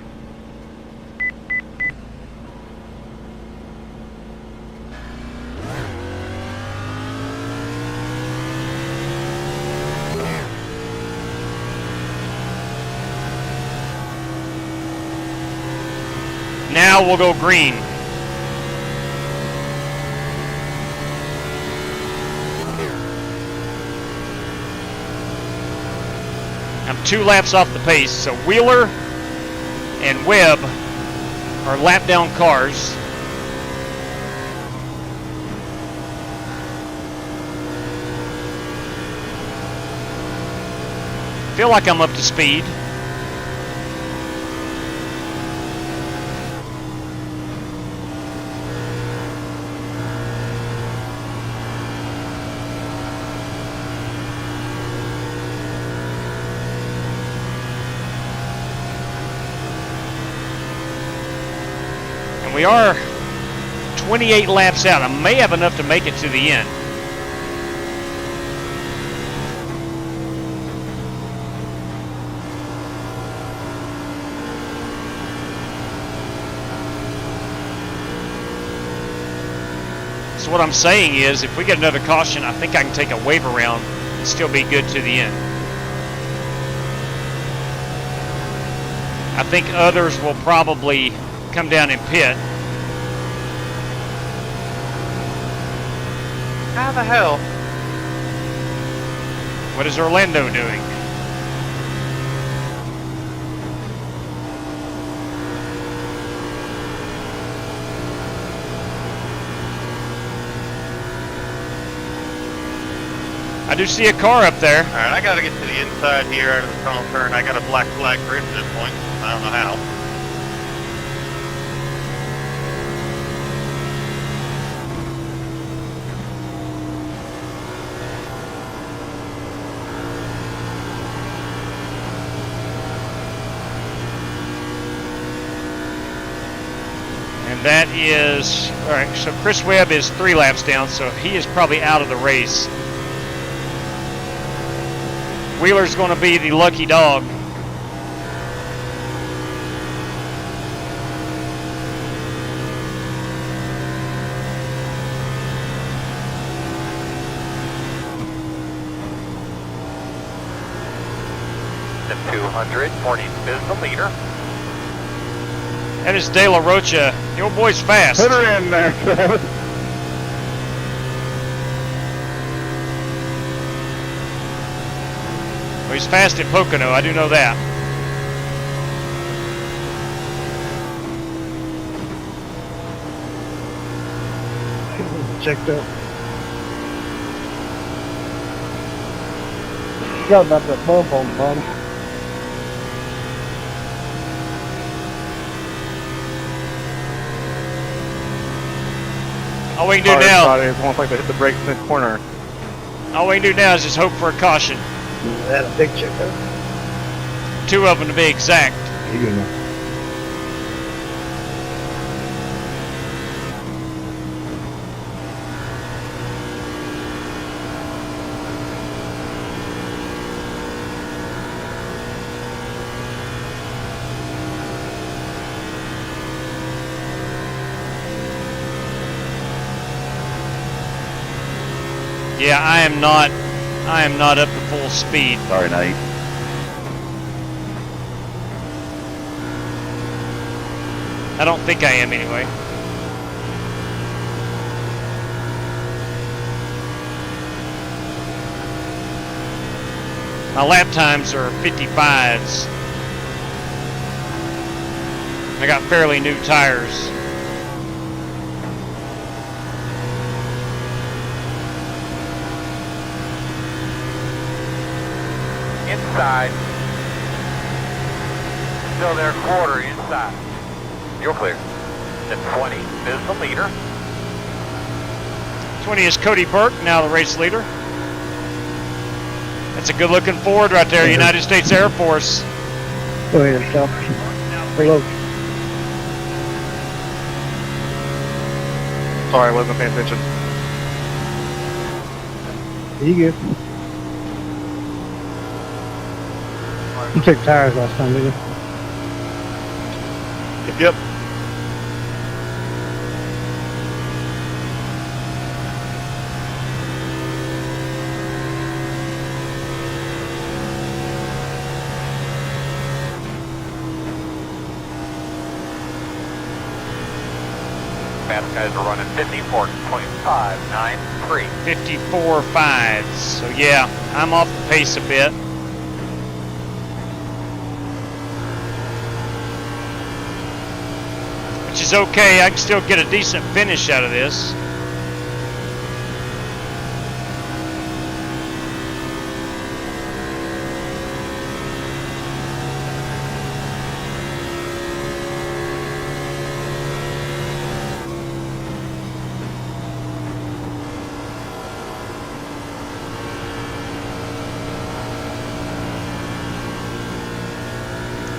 Now we'll go green. I'm 2 laps off the pace, so Wheeler and Webb are lap down cars. Feel like I'm up to speed. And we are 28 laps out. I may have enough to make it to the end. So what I'm saying is, if we get another caution, I think I can take a wave around and still be good to the end. I think others will probably come down and pit. How the hell? What is Orlando doing? I do see a car up there. Alright, I gotta get to the inside here out of the tunnel turn. I got a black flag for him at this point. I don't know how. And that is, all right, so Chris Webb is 3 laps down, so he is probably out of the race. Wheeler's going to be the lucky dog. The 200, Morning is the leader. That is De La Rocha. The old boy's fast. Put her in there, Travis. Well, he's fast at Pocono, I do know that. Checked up. Got about that bump on the bottom. All we can do now, It's almost like they hit the brakes mid-corner. all we can do now is just hope for a caution. That a big checkup. 2 of them to be exact. Yeah, I am not up to full speed. Sorry, Nate. I don't think I am anyway. My lap times are 55s. I got fairly new tires. Inside. Still there, quarter inside. You're clear. The 20 is the leader. 20 is Cody Burke, now the race leader. That's a good looking Ford right there, United States Air Force. Go ahead, stop. Reload. Sorry, I wasn't paying attention. You good? You took tires last time, didn't you? Yep. fast guys are running 54.593. 54.5. So yeah, I'm off the pace a bit. Which is okay, I can still get a decent finish out of this.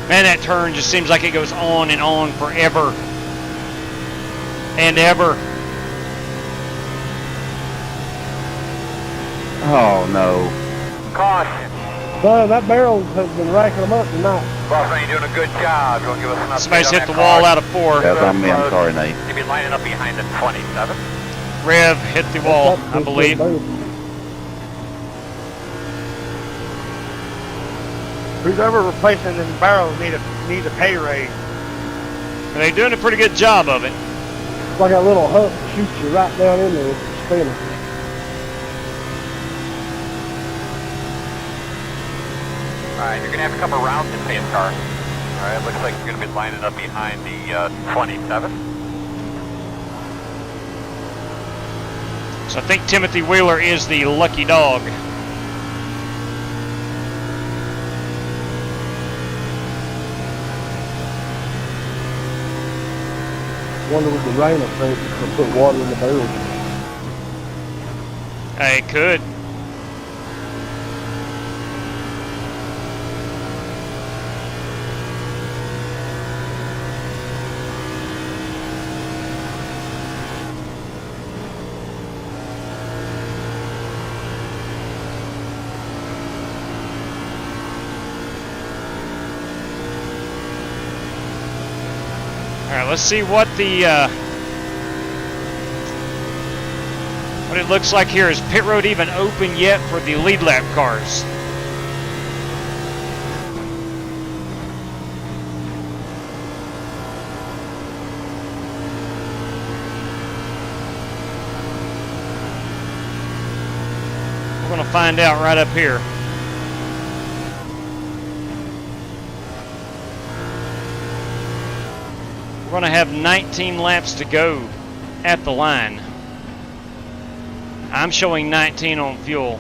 Man, that turn just seems like it goes on and on forever and ever. Oh no. Caution. So that barrel has been racking them up tonight. Boss, you're doing a good job. You want to give us an update? Somebody's on hit that the wall car? out of 4. That's on me, I'm sorry, Nate. You'll be lining up behind the 27. Rev hit the wall, I believe. Who's ever replacing them barrels need a pay raise. They're doing a pretty good job of it. It's like a little hump that shoots you right down in there spinning. Alright, you're going to have a couple rounds in pace car. Alright, looks like you're going to be lining up behind the 27. So I think Timothy Wheeler is the lucky dog. Wonder with the rain, I think, it's going to put water in the barrels. It could. Let's see what what it looks like here. Is pit road even open yet for the lead lap cars? We're going to find out right up here. We're going to have 19 laps to go at the line. I'm showing 19 on fuel.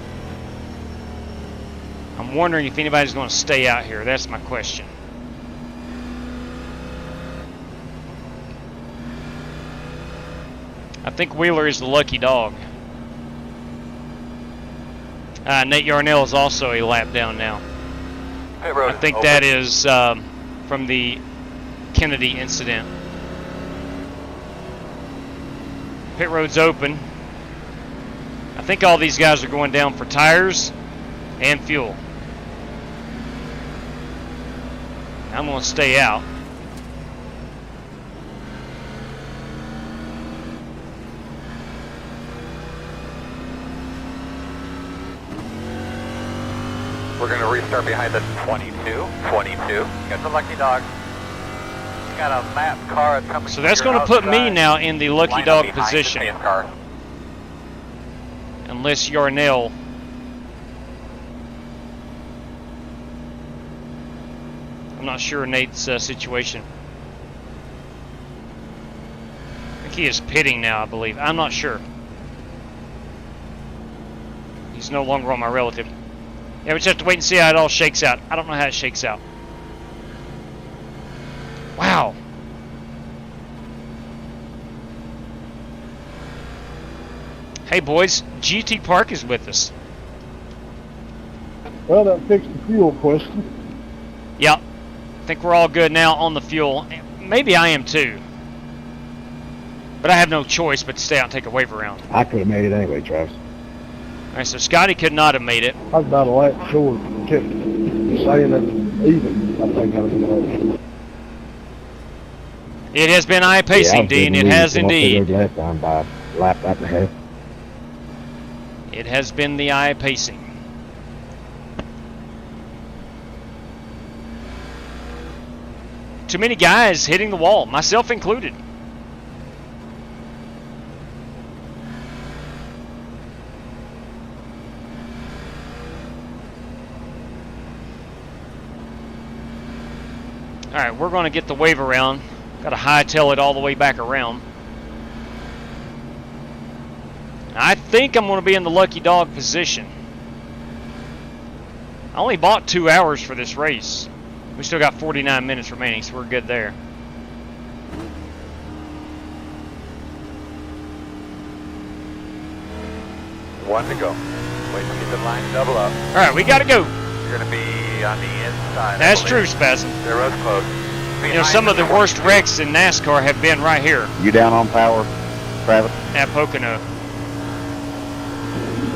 I'm wondering if anybody's going to stay out here. That's my question. I think Wheeler is the lucky dog. Nate Yarnell is also a lap down now. I think that is from the Kennedy incident. Pit road's open. I think all these guys are going down for tires and fuel. I'm going to stay out. We're going to restart behind the 22. Got the lucky dog. Got a map car coming. So that's going to put me now in the lucky dog position. Unless Yarnell. I'm not sure Nate's situation. I think he is pitting now, I believe. I'm not sure. He's no longer on my relative. Yeah, we just have to wait and see how it all shakes out. I don't know how it shakes out. Wow. Hey boys, GT Park is with us. Well, that fixed the fuel question. Yep. I think we're all good now on the fuel. Maybe I am too. But I have no choice but to stay out and take a wave around. I could have made it anyway, Travis. Alright, so Scotty could not have made it. I was about a lap short. Kept saying that even. I think I was going to. It has been eye-pacing, Dean. It has indeed. Lap time by a lap and a half. It has been the eye-pacing. Too many guys hitting the wall, myself included. All right, we're going to get the wave around. Got to hightail it all the way back around. I think I'm going to be in the lucky dog position. I only bought 2 hours for this race. We still got 49 minutes remaining, so we're good there. One to go. Wait to get the line to double up. All right, we got to go. You're going to be on the inside. That's true, Spasm. The road's closed. You know, some of the worst wrecks in NASCAR have been right here. You down on power, Travis? At Pocono.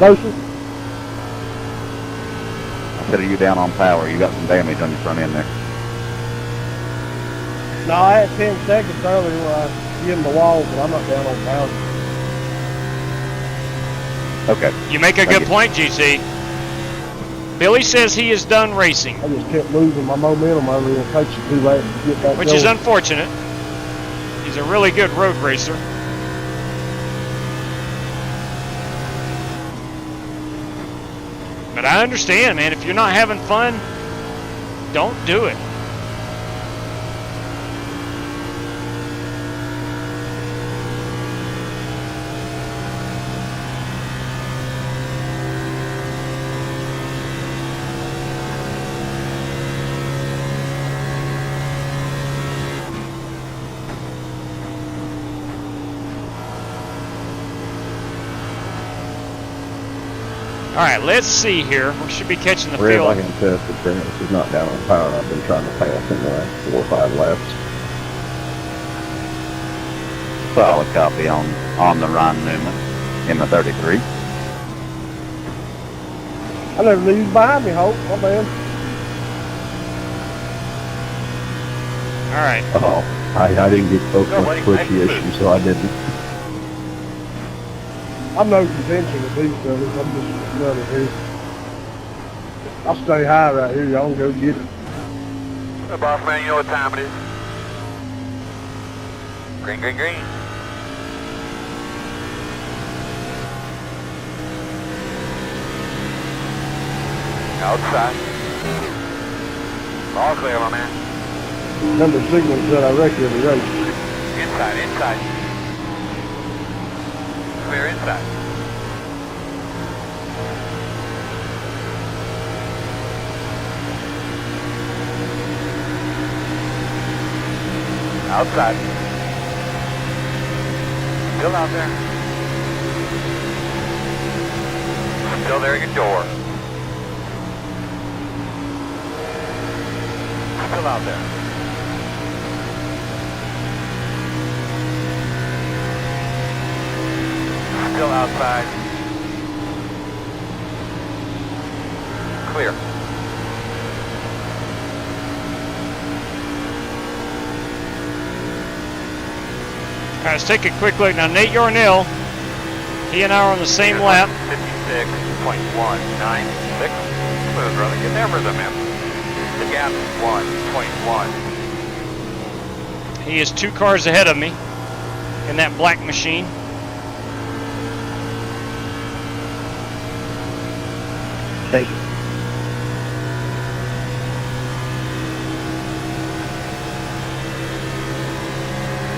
Motion. I said, are you down on power? You got some damage on your front end there. No, I had 10 seconds earlier where I hit the wall, but I'm not down on power. Okay. You make a good point, GC. Billy says he is done racing. I just kept losing my momentum over there. It takes you too late to get back Which going. is unfortunate. He's a really good road racer. But I understand, man. If you're not having fun, don't do it. All right, let's see here. We should be catching the Red, field. I can test that Travis is not down on power. I've been trying to pass in the last 4 or 5 laps. Solid copy on the Ryan Newman in the 33. I never knew you was behind me, Hope. My man. All right. Oh, I didn't get folks much appreciation, so I didn't. I'm no convention with these brothers. I'm just another here. I'll stay high right here. Y'all can go get it. Hey, boss man, you know what time it is? Green, green, green. Outside. All clear, my man. Number signals that I wreck every race. Inside, inside. Clear inside. Outside. Still out there. Still there at your door. Still out there. Still outside. Clear. All right, let's take a quick look. Now, Nate Yarnell, he and I are on the same lap. 56.196. Smooth, brother. Get there, rhythm, man. The gap is 1.1. He is 2 cars ahead of me in that black machine. Thank you.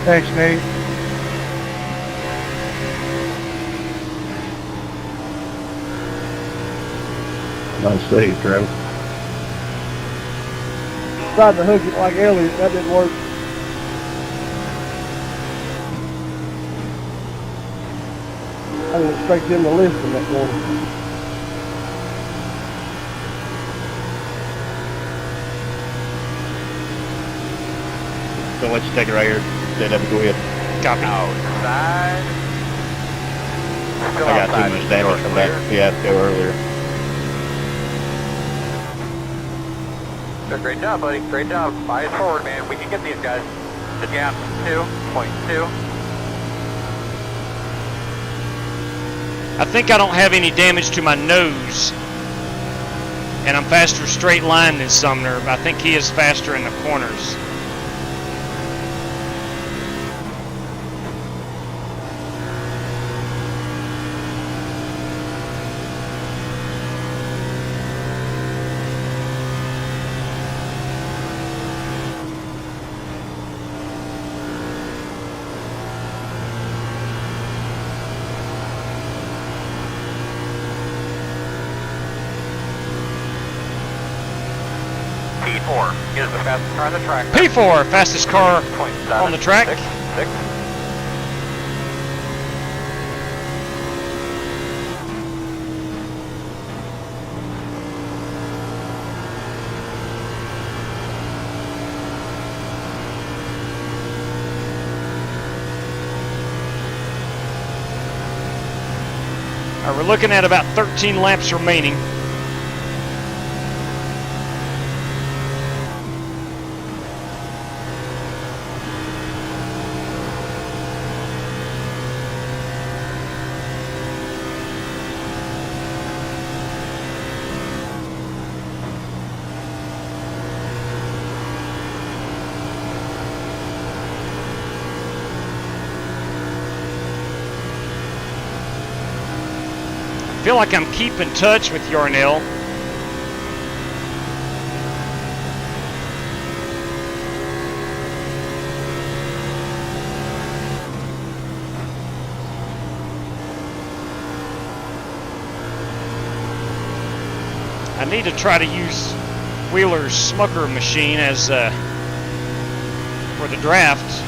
Thanks, Nate. Nice save, Travis. Tried to hook it like Elliott. That didn't work. I didn't expect him to lift in that corner. So let's take it right here. Then have go ahead. Copy. Outside. Still I got outside. too much damage from that fiasco earlier. Great job, buddy. Great job. Fire forward, man. We can get these guys. The gap 2.2. I think I don't have any damage to my nose. And I'm faster straight line than Sumner, but I think he is faster in the corners. P4 is the fastest car on the track. P4, fastest car on the track. 6. All right, we're looking at about 13 laps remaining. I feel like I'm keeping touch with Yarnell. I need to try to use Wheeler's Smucker machine as for the draft.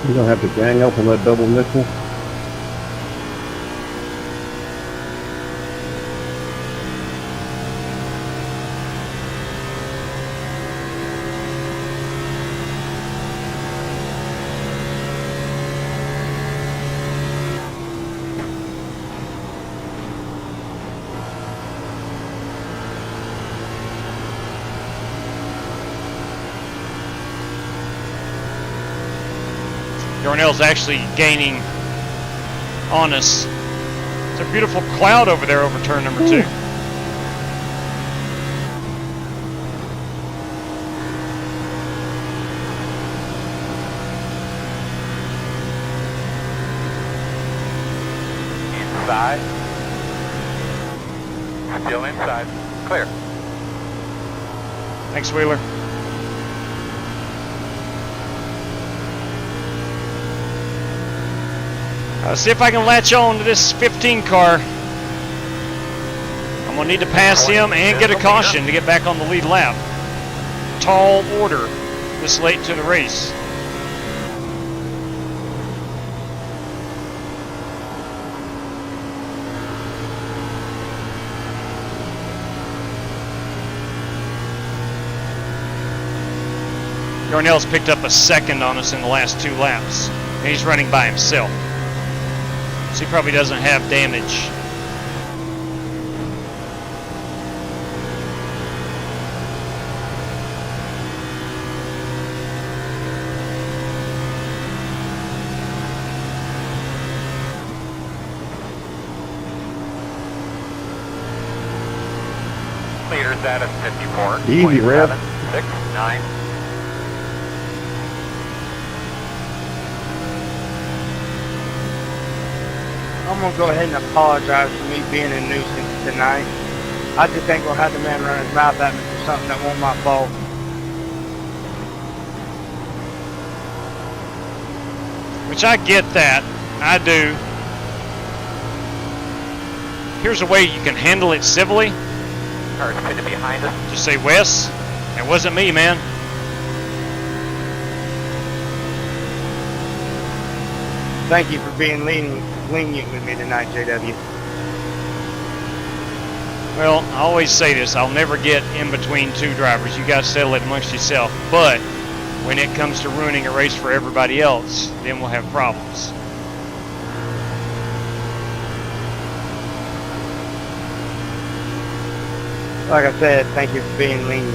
You don't have to gang up on that double nickel. Darnell's actually gaining on us. It's a beautiful cloud over there over turn number 2. Inside. Still inside. Clear. Thanks, Wheeler. See if I can latch on to this 15 car. I'm going to need to pass him and get a caution to get back on the lead lap. Tall order this late to the race. Darnell's picked up a second on us in the last 2 laps, and he's running by himself. So he probably doesn't have damage. Leaders at a 54. Easy, Rev. 6, 9. I'm going to go ahead and apologize for me being a nuisance tonight. I just ain't going to have the man run his mouth at me for something that wasn't my fault. Which I get that. I do. Here's a way you can handle it civilly. Cars pitted behind us. Just say, Wes, it wasn't me, man. Thank you for being lenient with me tonight, JW. Well, I always say this. I'll never get in between 2 drivers. You guys settle it amongst yourself. But when it comes to ruining a race for everybody else, then we'll have problems. Like I said, thank you for being lenient.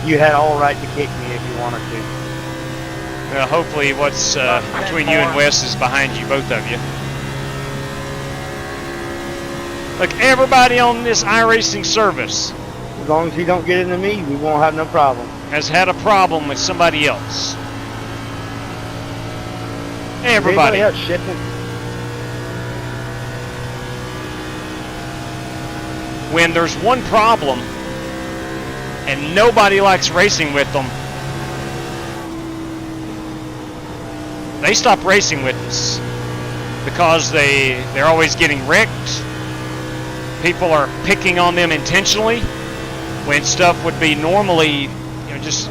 You had all right to kick me if you wanted to. Well, hopefully what's between you and Wes is behind you, both of you. Look, everybody on this iRacing service, as long as he don't get into me, we won't have no problem, has had a problem with somebody else. Everybody. Is anybody else shifting? When there's one problem and nobody likes racing with them, they stop racing with us because they're always getting wrecked. People are picking on them intentionally when stuff would be normally, just,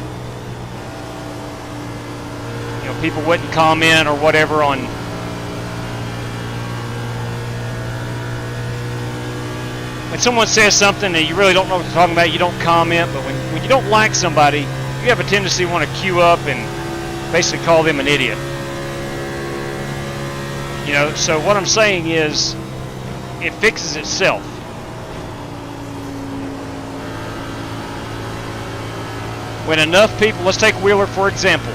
people wouldn't comment or whatever on. When someone says something that you really don't know what they're talking about, you don't comment. But when you don't like somebody, you have a tendency to want to queue up and basically call them an idiot. So what I'm saying is, it fixes itself. When enough people, let's take Wheeler for example.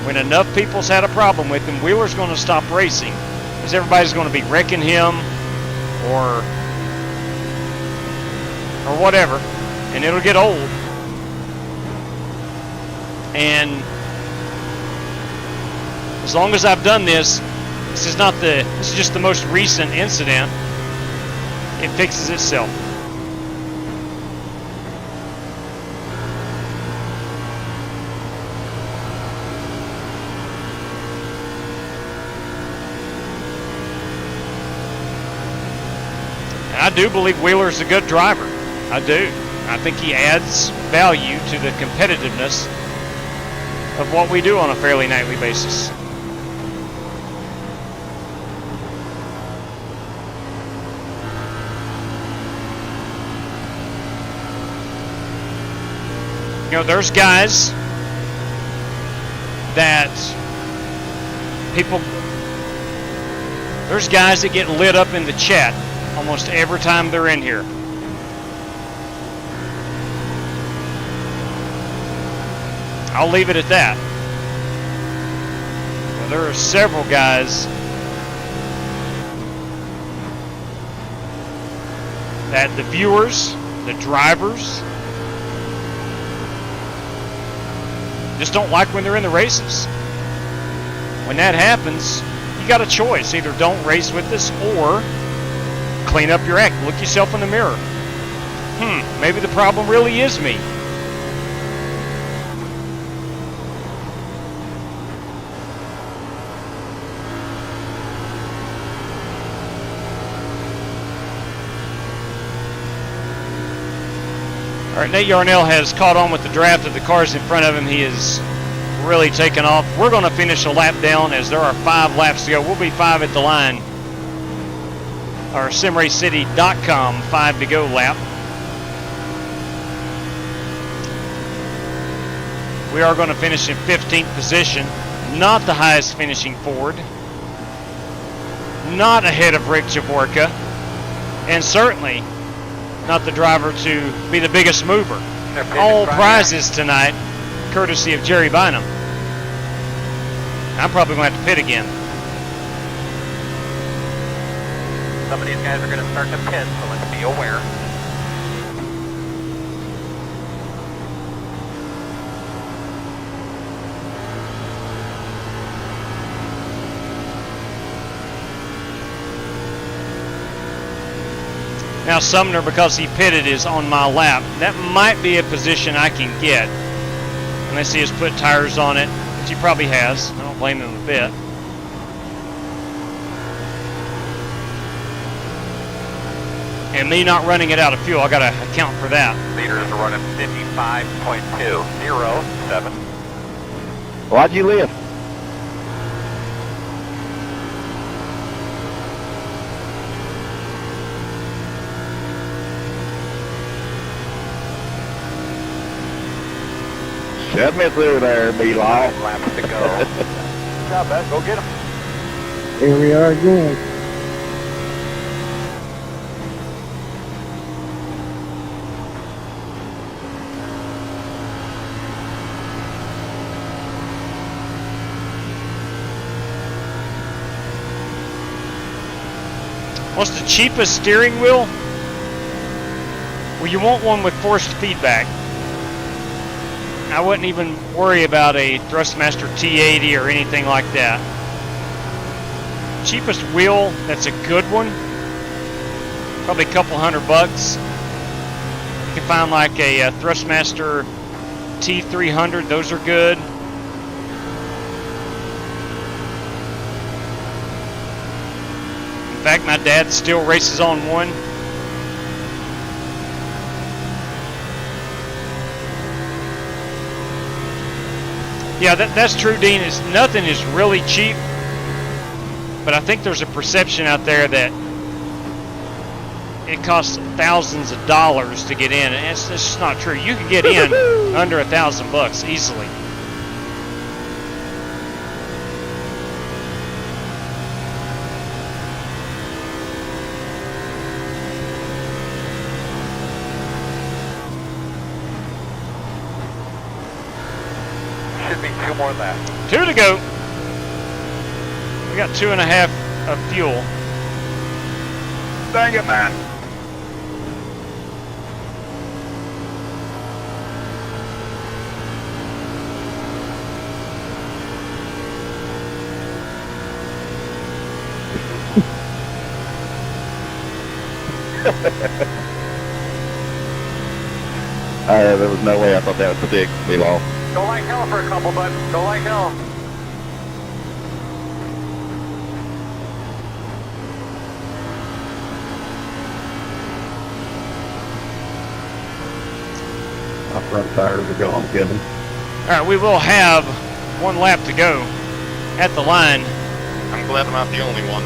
When enough people's had a problem with him, Wheeler's going to stop racing because everybody's going to be wrecking him or whatever, and it'll get old. And as long as I've done this, this is just the most recent incident. It fixes itself. And I do believe Wheeler's a good driver. I do. I think he adds value to the competitiveness of what we do on a fairly nightly basis. There's guys that get lit up in the chat almost every time they're in here. I'll leave it at that. There are several guys that the viewers, the drivers, just don't like when they're in the races. When that happens, you got a choice. Either don't race with us or clean up your act. Look yourself in the mirror. Maybe the problem really is me. All right, Nate Yarnell has caught on with the draft of the cars in front of him. He is really taken off. We're going to finish a lap down as there are 5 laps to go. We'll be 5 at the line. Our SimRaceCity.com 5 to go lap. We are going to finish in 15th position. Not the highest finishing Ford. Not ahead of Rick Javorka. And certainly not the driver to be the biggest mover. All prizes tonight, courtesy of Jerry Bynum. I'm probably going to have to pit again. Some of these guys are going to start to pit, so let's be aware. Now Sumner, because he pitted, is on my lap. That might be a position I can get, unless he has put tires on it, which he probably has. I don't blame him a bit. And me not running it out of fuel, I got to account for that. Leaders are running 55.207. Why'd you lift? Shut me through there, Eli. 5 laps to go. Good job, bud. Go get him. Here we are again. What's the cheapest steering wheel? Well, you want one with forced feedback. I wouldn't even worry about a Thrustmaster T80 or anything like that. cheapest wheel that's a good one, probably a couple $100. You can find like a Thrustmaster T300. Those are good. In fact, my dad still races on one. Yeah, that's true, Dean. Nothing is really cheap, but I think there's a perception out there that it costs thousands of dollars to get in, and it's just not true. You can get in under $1,000 easily. Should be 2 more laps. 2 to go. We got 2.5 of fuel. Dang it, man. There was no way I thought that would stick. We lost. Go like hell for a couple, bud. Go like hell. My front tires are gone, Kevin. All right, we will have 1 lap to go at the line. I'm glad I'm not the only one.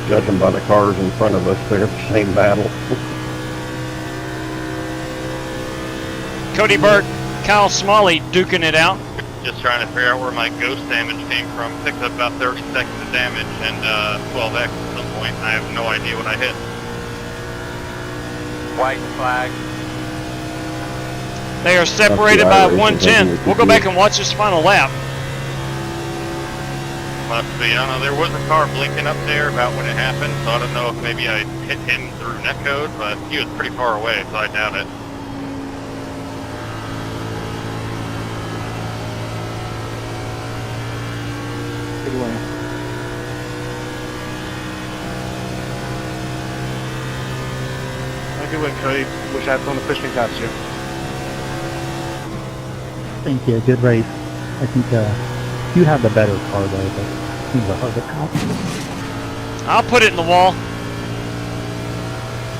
Judging by the cars in front of us, they're the same battle. Cody Burke, Kyle Smalley duking it out. Just trying to figure out where my ghost damage came from. Picked up about 30 seconds of damage and 12x at some point. I have no idea what I hit. White flag. They are separated by 1/10. We'll go back and watch this final lap. Must be. I don't know. There was a car blinking up there about when it happened, so I don't know if maybe I hit him through netcode, but he was pretty far away, so I doubt it. Good win. Good win, Cody. Wish I had thrown the fishing costume. Thank you. Good race. I think you have the better car though, but it seems a hard to comp. I'll put it in the wall.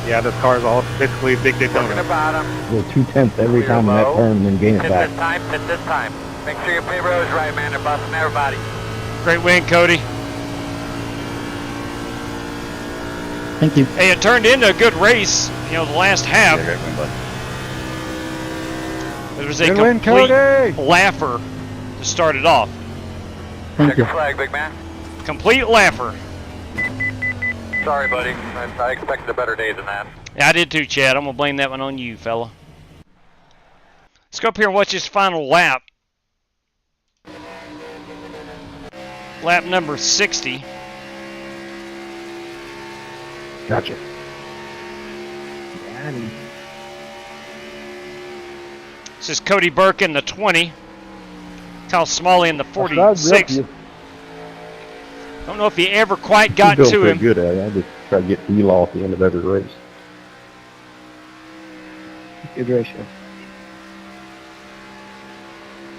Yeah, this car is all basically big Daytona. Looking about him. Go 2/10 every time in that turn and then gain it Hit back. this time, hit this time. Make sure your pit row is right, man. They're busting everybody. Great win, Cody. Thank you. Hey, it turned into a good race. You know, the last half. It was a Good win, complete Cody! laugher to start it off. Thank Check you. your flag, big man. Complete laugher. Sorry, buddy. I expected a better day than that. Yeah, I did too, Chad. I'm going to blame that one on you, fella. Let's go up here and watch this final lap. Lap number 60. Gotcha. This is Cody Burke in the 20. Kyle Smalley in the 46. Don't know if he ever quite got He's to doing him. pretty good at it. I just try to get Eli at the end of every race. Good ratio.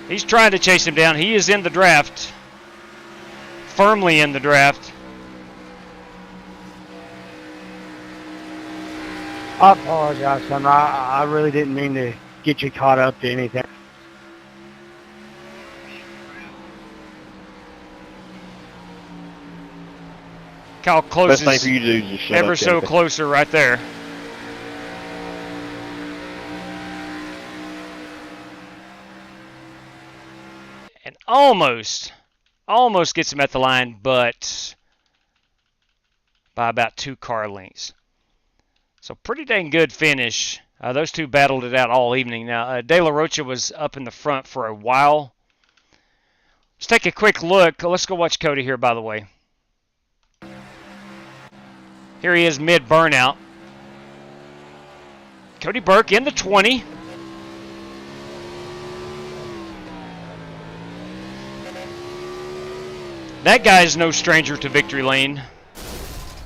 He's trying to chase him down. He is in the draft. Firmly in the draft. I apologize, son. I really didn't mean to get you caught up to anything. Kyle Best closes thing for you to do is just shut ever up, so Jennifer. closer right there. And almost gets him at the line, but by about 2 car lengths. So pretty dang good finish. Those two battled it out all evening. Now, De La Rocha was up in the front for a while. Let's take a quick look. Let's go watch Cody here, by the way. Here he is mid-burnout. Cody Burke in the 20. That guy's no stranger to victory lane.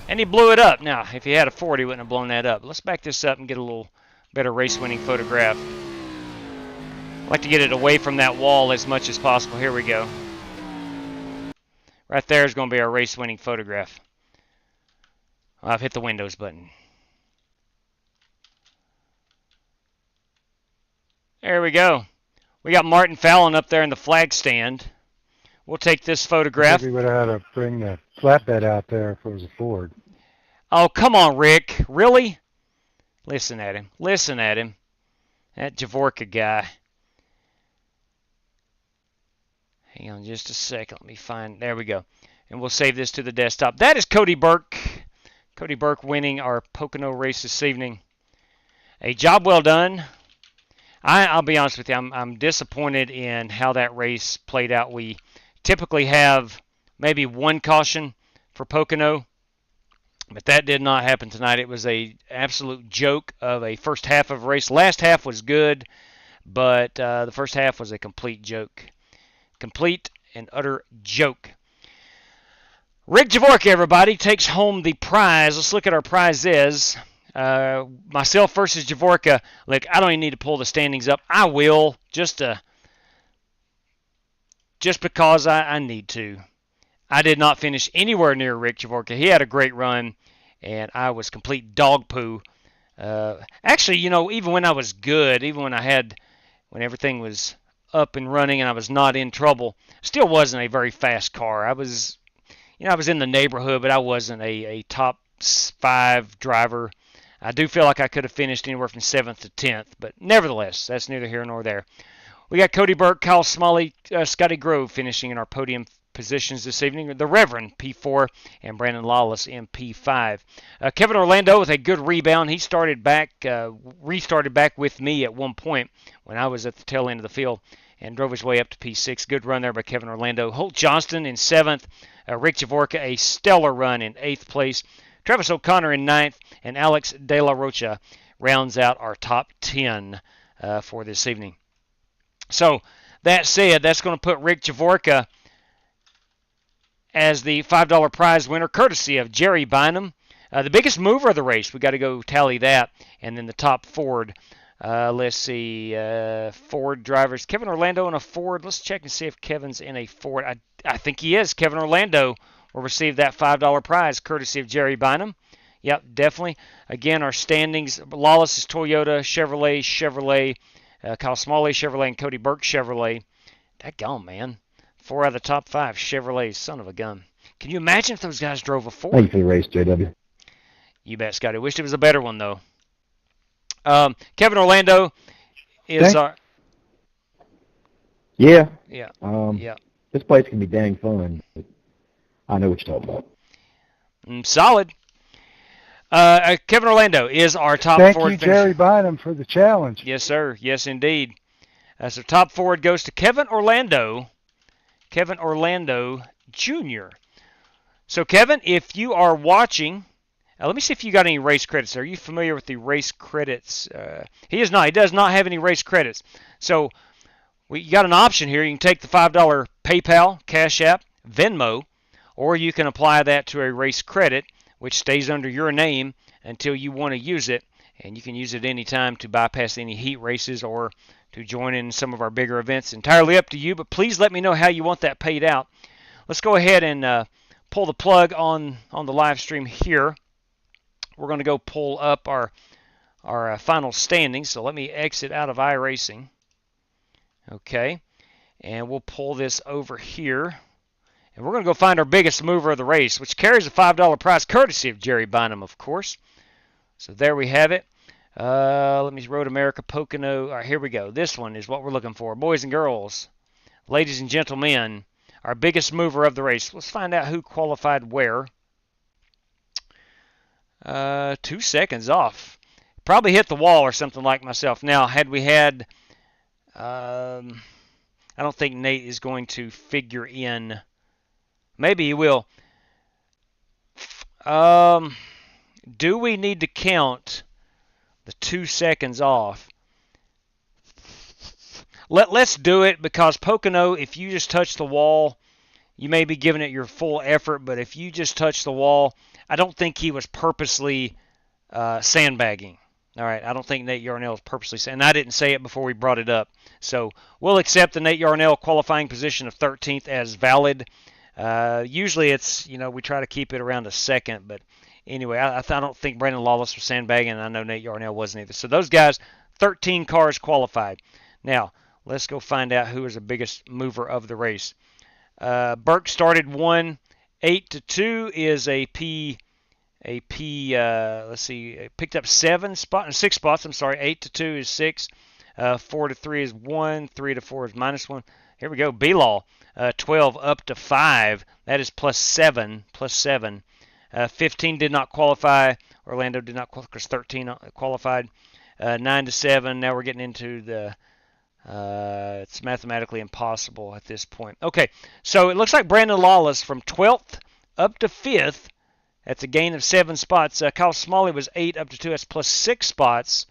And he blew it up. Now, if he had a Ford, he wouldn't have blown that up. Let's back this up and get a little better race-winning photograph. I'd like to get it away from that wall as much as possible. Here we go. Right there is going to be our race-winning photograph. I've hit the Windows button. There we go. We got Martin Fallon up there in the flag stand. We'll take this photograph. We would have had to bring the flatbed out there if it was a Ford. Oh, come on, Rick. Really? Listen at him. Listen at him. That Javorka guy. Hang on just a second. Let me find. There we go. And we'll save this to the desktop. That is Cody Burke. Cody Burke winning our Pocono race this evening. A job well done. I'll be honest with you. I'm disappointed in how that race played out. We typically have maybe one caution for Pocono, but that did not happen tonight. It was a absolute joke of a first half of a race. Last half was good, but the first half was a complete joke. Complete and utter joke. Rick Javorka, everybody, takes home the prize. Let's look at our prizes. Myself versus Javorka. Look, I don't even need to pull the standings up. I will, just because I need to. I did not finish anywhere near Rick Javorka. He had a great run, and I was complete dog poo. Actually, you know, even when I was good, even when everything was up and running and I was not in trouble, still wasn't a very fast car. I was in the neighborhood, but I wasn't a top 5 driver. I do feel like I could have finished anywhere from 7th to 10th, but nevertheless, that's neither here nor there. We got Cody Burke, Kyle Smalley, Scotty Grove finishing in our podium positions this evening. The Reverend, P4, and Brandon Lawless in P5. Kevin Orlando with a good rebound. He restarted back with me at one point when I was at the tail end of the field and drove his way up to P6. Good run there by Kevin Orlando. Holt Johnston in 7th. Rick Javorka, a stellar run in 8th place. Travis O'Connor in 9th. And Alex De La Rocha rounds out our top 10 for this evening. So, that said, that's going to put Rick Javorka as the $5 prize winner, courtesy of Jerry Bynum. The biggest mover of the race, we got to go tally that. And then the top Ford. Let's see, Ford drivers. Kevin Orlando in a Ford. Let's check and see if Kevin's in a Ford. I think he is. Kevin Orlando will receive that $5 prize, courtesy of Jerry Bynum. Yep, definitely. Again, our standings, Lawless is Toyota, Chevrolet, Kyle Smalley, Chevrolet, and Cody Burke, Chevrolet. That gone, man. 4 out of the top 5 Chevrolet, son of a gun. Can you imagine if those guys drove a Ford? Thank you for the race, JW. You bet, Scotty. Wished it was a better one, though. Kevin Orlando is our... Yeah. Yeah. Yeah. This place can be dang fun. But I know what you're talking about. Solid. Kevin Orlando is our top Ford finisher. Thank you, Jerry Bynum, for the challenge. Yes, sir. Yes, indeed. So top Ford goes to Kevin Orlando. Kevin Orlando Jr. So, Kevin, if you are watching, let me see if you got any race credits. Are you familiar with the race credits? He is not. He does not have any race credits. So, you got an option here. You can take the $5 PayPal, CashApp, Venmo, or you can apply that to a race credit, which stays under your name until you want to use it. And you can use it anytime to bypass any heat races or to join in some of our bigger events. Entirely up to you, but please let me know how you want that paid out. Let's go ahead and pull the plug on the live stream here. We're going to go pull up our final standings. So let me exit out of iRacing. Okay, and we'll pull this over here. And we're going to go find our biggest mover of the race, which carries a $5 prize, courtesy of Jerry Bynum, of course. So there we have it. Let me Road America Pocono. All right, here we go. This one is what we're looking for. Boys and girls, ladies and gentlemen, our biggest mover of the race. Let's find out who qualified where. 2 seconds off. Probably hit the wall or something like myself. Now, had we had... I don't think Nate is going to figure in... Maybe he will. Do we need to count the 2 seconds off? Let's do it, because Pocono, if you just touch the wall, you may be giving it your full effort, but if you just touch the wall, I don't think he was purposely sandbagging. All right, I don't think Nate Yarnell is purposely saying, and I didn't say it before we brought it up. So we'll accept the Nate Yarnell qualifying position of 13th as valid. Usually it's, we try to keep it around a second, but anyway, I don't think Brandon Lawless was sandbagging, and I know Nate Yarnell wasn't either. So those guys, 13 cars qualified. Now, let's go find out who is the biggest mover of the race. Burke started 1, 8-2 is let's see, picked up 6 spots. I'm sorry, 8-2 is 6, 4-3 is 1, 3-4 is -1. Here we go, B-Law, 12 up to 5. That is +7. 15 did not qualify. Orlando did not qualify because 13 qualified. 9-7. Now we're getting into the. It's mathematically impossible at this point. Okay, so it looks like Brandon Lawless from 12th up to 5th. That's a gain of 7 spots. Kyle Smalley was 8 up to 2. That's +6 spots.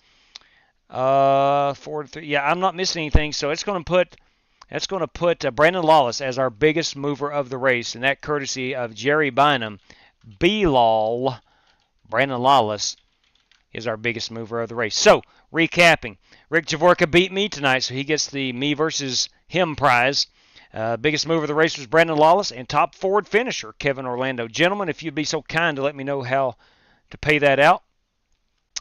4-3. Yeah, I'm not missing anything. So it's going to put Brandon Lawless as our biggest mover of the race, and that courtesy of Jerry Bynum. B-Law, Brandon Lawless is our biggest mover of the race. So, recapping. Rick Javorka beat me tonight, so he gets the me versus him prize. Biggest mover of the race was Brandon Lawless, and top Ford finisher, Kevin Orlando. Gentlemen, if you'd be so kind to let me know how to pay that out,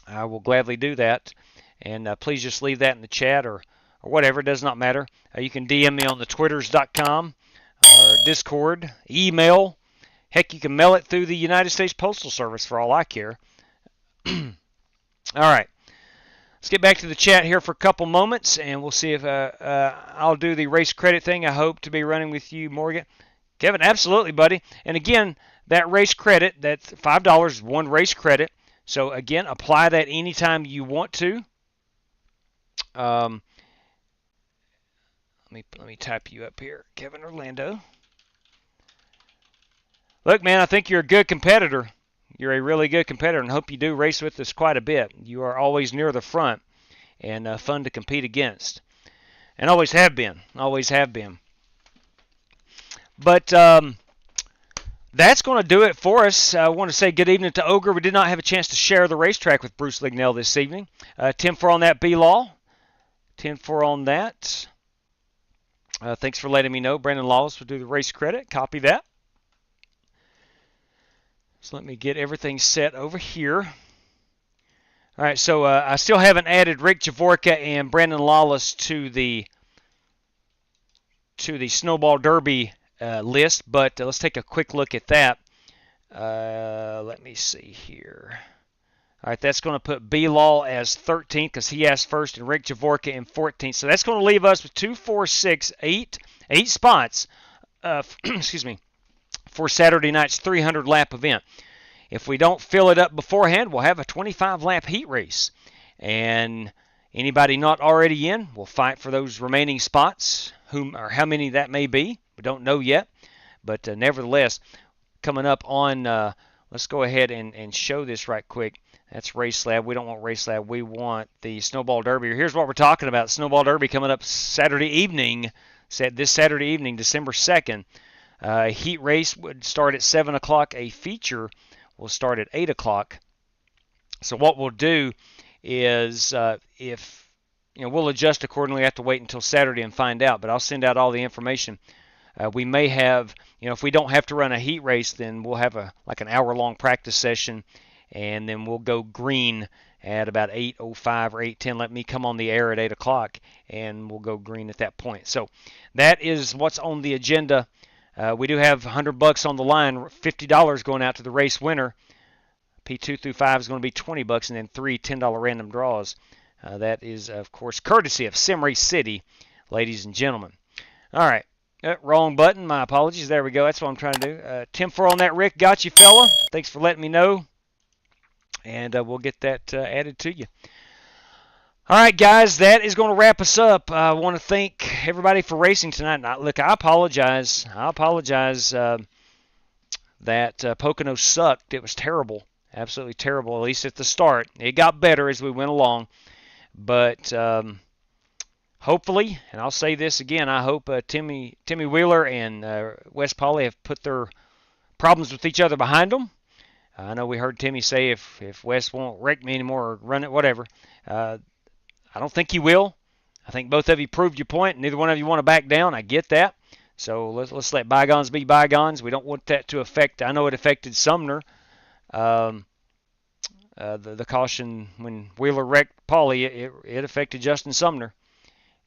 I will gladly do that. And please just leave that in the chat or whatever. It does not matter. You can DM me on the twitters.com or Discord, email. Heck, you can mail it through the United States Postal Service for all I care. All right. Let's get back to the chat here for a couple moments, and we'll see if I'll do the race credit thing. I hope to be running with you, Morgan. Kevin, absolutely, buddy. And again, that race credit, that's $5 is one race credit. So, again, apply that anytime you want to. Let me type you up here, Kevin Orlando. Look, man, I think you're a good competitor. You're a really good competitor, and hope you do race with us quite a bit. You are always near the front and fun to compete against, and always have been. Always have been. But that's going to do it for us. I want to say good evening to Ogre. We did not have a chance to share the racetrack with Bruce Lignell this evening. 10-4 on that, B-Law. 10-4 on that. Thanks for letting me know. Brandon Lawless will do the race credit. Copy that. So let me get everything set over here. All right, so I still haven't added Rick Javorka and Brandon Lawless to the Snowball Derby list, but let's take a quick look at that. Let me see here. All right, that's going to put B-Law as 13th because he asked first, and Rick Javorka in 14th. So that's going to leave us with 2, 4, 6, 8 spots. Excuse me. For Saturday night's 300-lap event. If we don't fill it up beforehand, we'll have a 25-lap heat race. And anybody not already in will fight for those remaining spots, whom or how many that may be. We don't know yet. But nevertheless, coming up on, let's go ahead and show this right quick. That's RaceLab. We don't want RaceLab. We want the Snowball Derby. Here's what we're talking about. Snowball Derby coming up Saturday evening. This Saturday evening, December 2nd. Heat race would start at 7 o'clock. A feature will start at 8 o'clock. So what we'll do is we'll adjust accordingly. I have to wait until Saturday and find out, but I'll send out all the information. We may have, if we don't have to run a heat race, then we'll have an hour-long practice session, and then we'll go green at about 8:05 or 8:10. Let me come on the air at 8 o'clock, and we'll go green at that point. So that is what's on the agenda. We do have $100 on the line, $50 going out to the race winner. P2 through 5 is going to be $20, and then 3 $10 random draws. That is, of course, courtesy of Simray City, ladies and gentlemen. All right. Wrong button. My apologies. There we go. That's what I'm trying to do. 10-4 on that, Rick. Got you, fella. Thanks for letting me know. And we'll get that added to you. All right, guys, that is going to wrap us up. I want to thank everybody for racing tonight. Now, look, I apologize. That Pocono sucked. It was terrible, absolutely terrible, at least at the start. It got better as we went along. But hopefully, and I'll say this again, I hope Timmy Wheeler and Wes Pauley have put their problems with each other behind them. I know we heard Timmy say if Wes won't wreck me anymore or run it, whatever. I don't think he will. I think both of you proved your point. Neither one of you want to back down. I get that. So let's let bygones be bygones. We don't want that to affect. I know it affected Sumner. The caution when Wheeler wrecked Paulie, it affected Justin Sumner,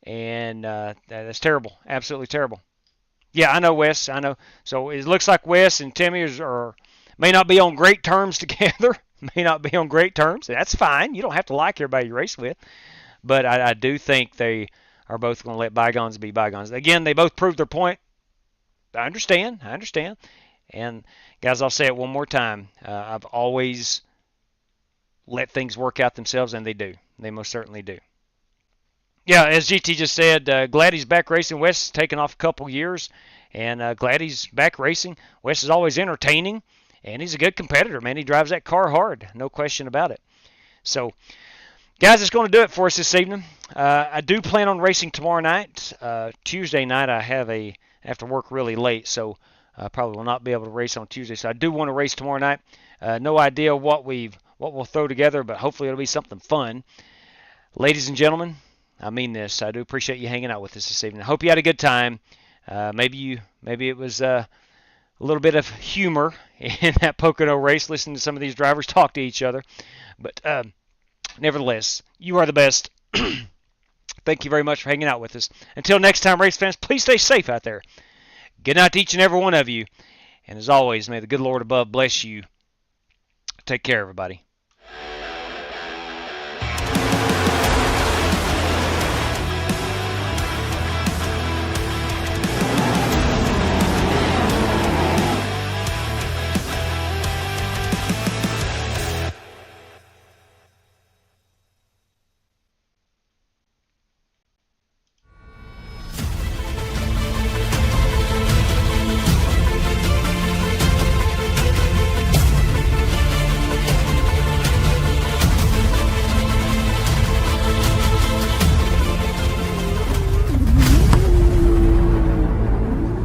and that's terrible. Absolutely terrible. Yeah, I know, Wes. I know. So it looks like Wes and Timmy may not be on great terms together. May not be on great terms. That's fine. You don't have to like everybody you race with. But I do think they are both going to let bygones be bygones. Again, they both proved their point. I understand. And, guys, I'll say it one more time. I've always let things work out themselves, and they do. They most certainly do. Yeah, as GT just said, glad he's back racing. Wes has taken off a couple years, and glad he's back racing. Wes is always entertaining, and he's a good competitor, man. He drives that car hard, no question about it. So, guys, it's going to do it for us this evening. I do plan on racing tomorrow night. Tuesday night I have to work really late, so I probably will not be able to race on Tuesday. So I do want to race tomorrow night. No idea what we'll throw together, but hopefully it'll be something fun. Ladies and gentlemen, I mean this. I do appreciate you hanging out with us this evening. I hope you had a good time. Maybe it was a little bit of humor in that Pocono race, listening to some of these drivers talk to each other. But nevertheless, you are the best. Thank you very much for hanging out with us. Until next time, race fans, please stay safe out there. Good night to each and every one of you. And as always, may the good Lord above bless you. Take care, everybody.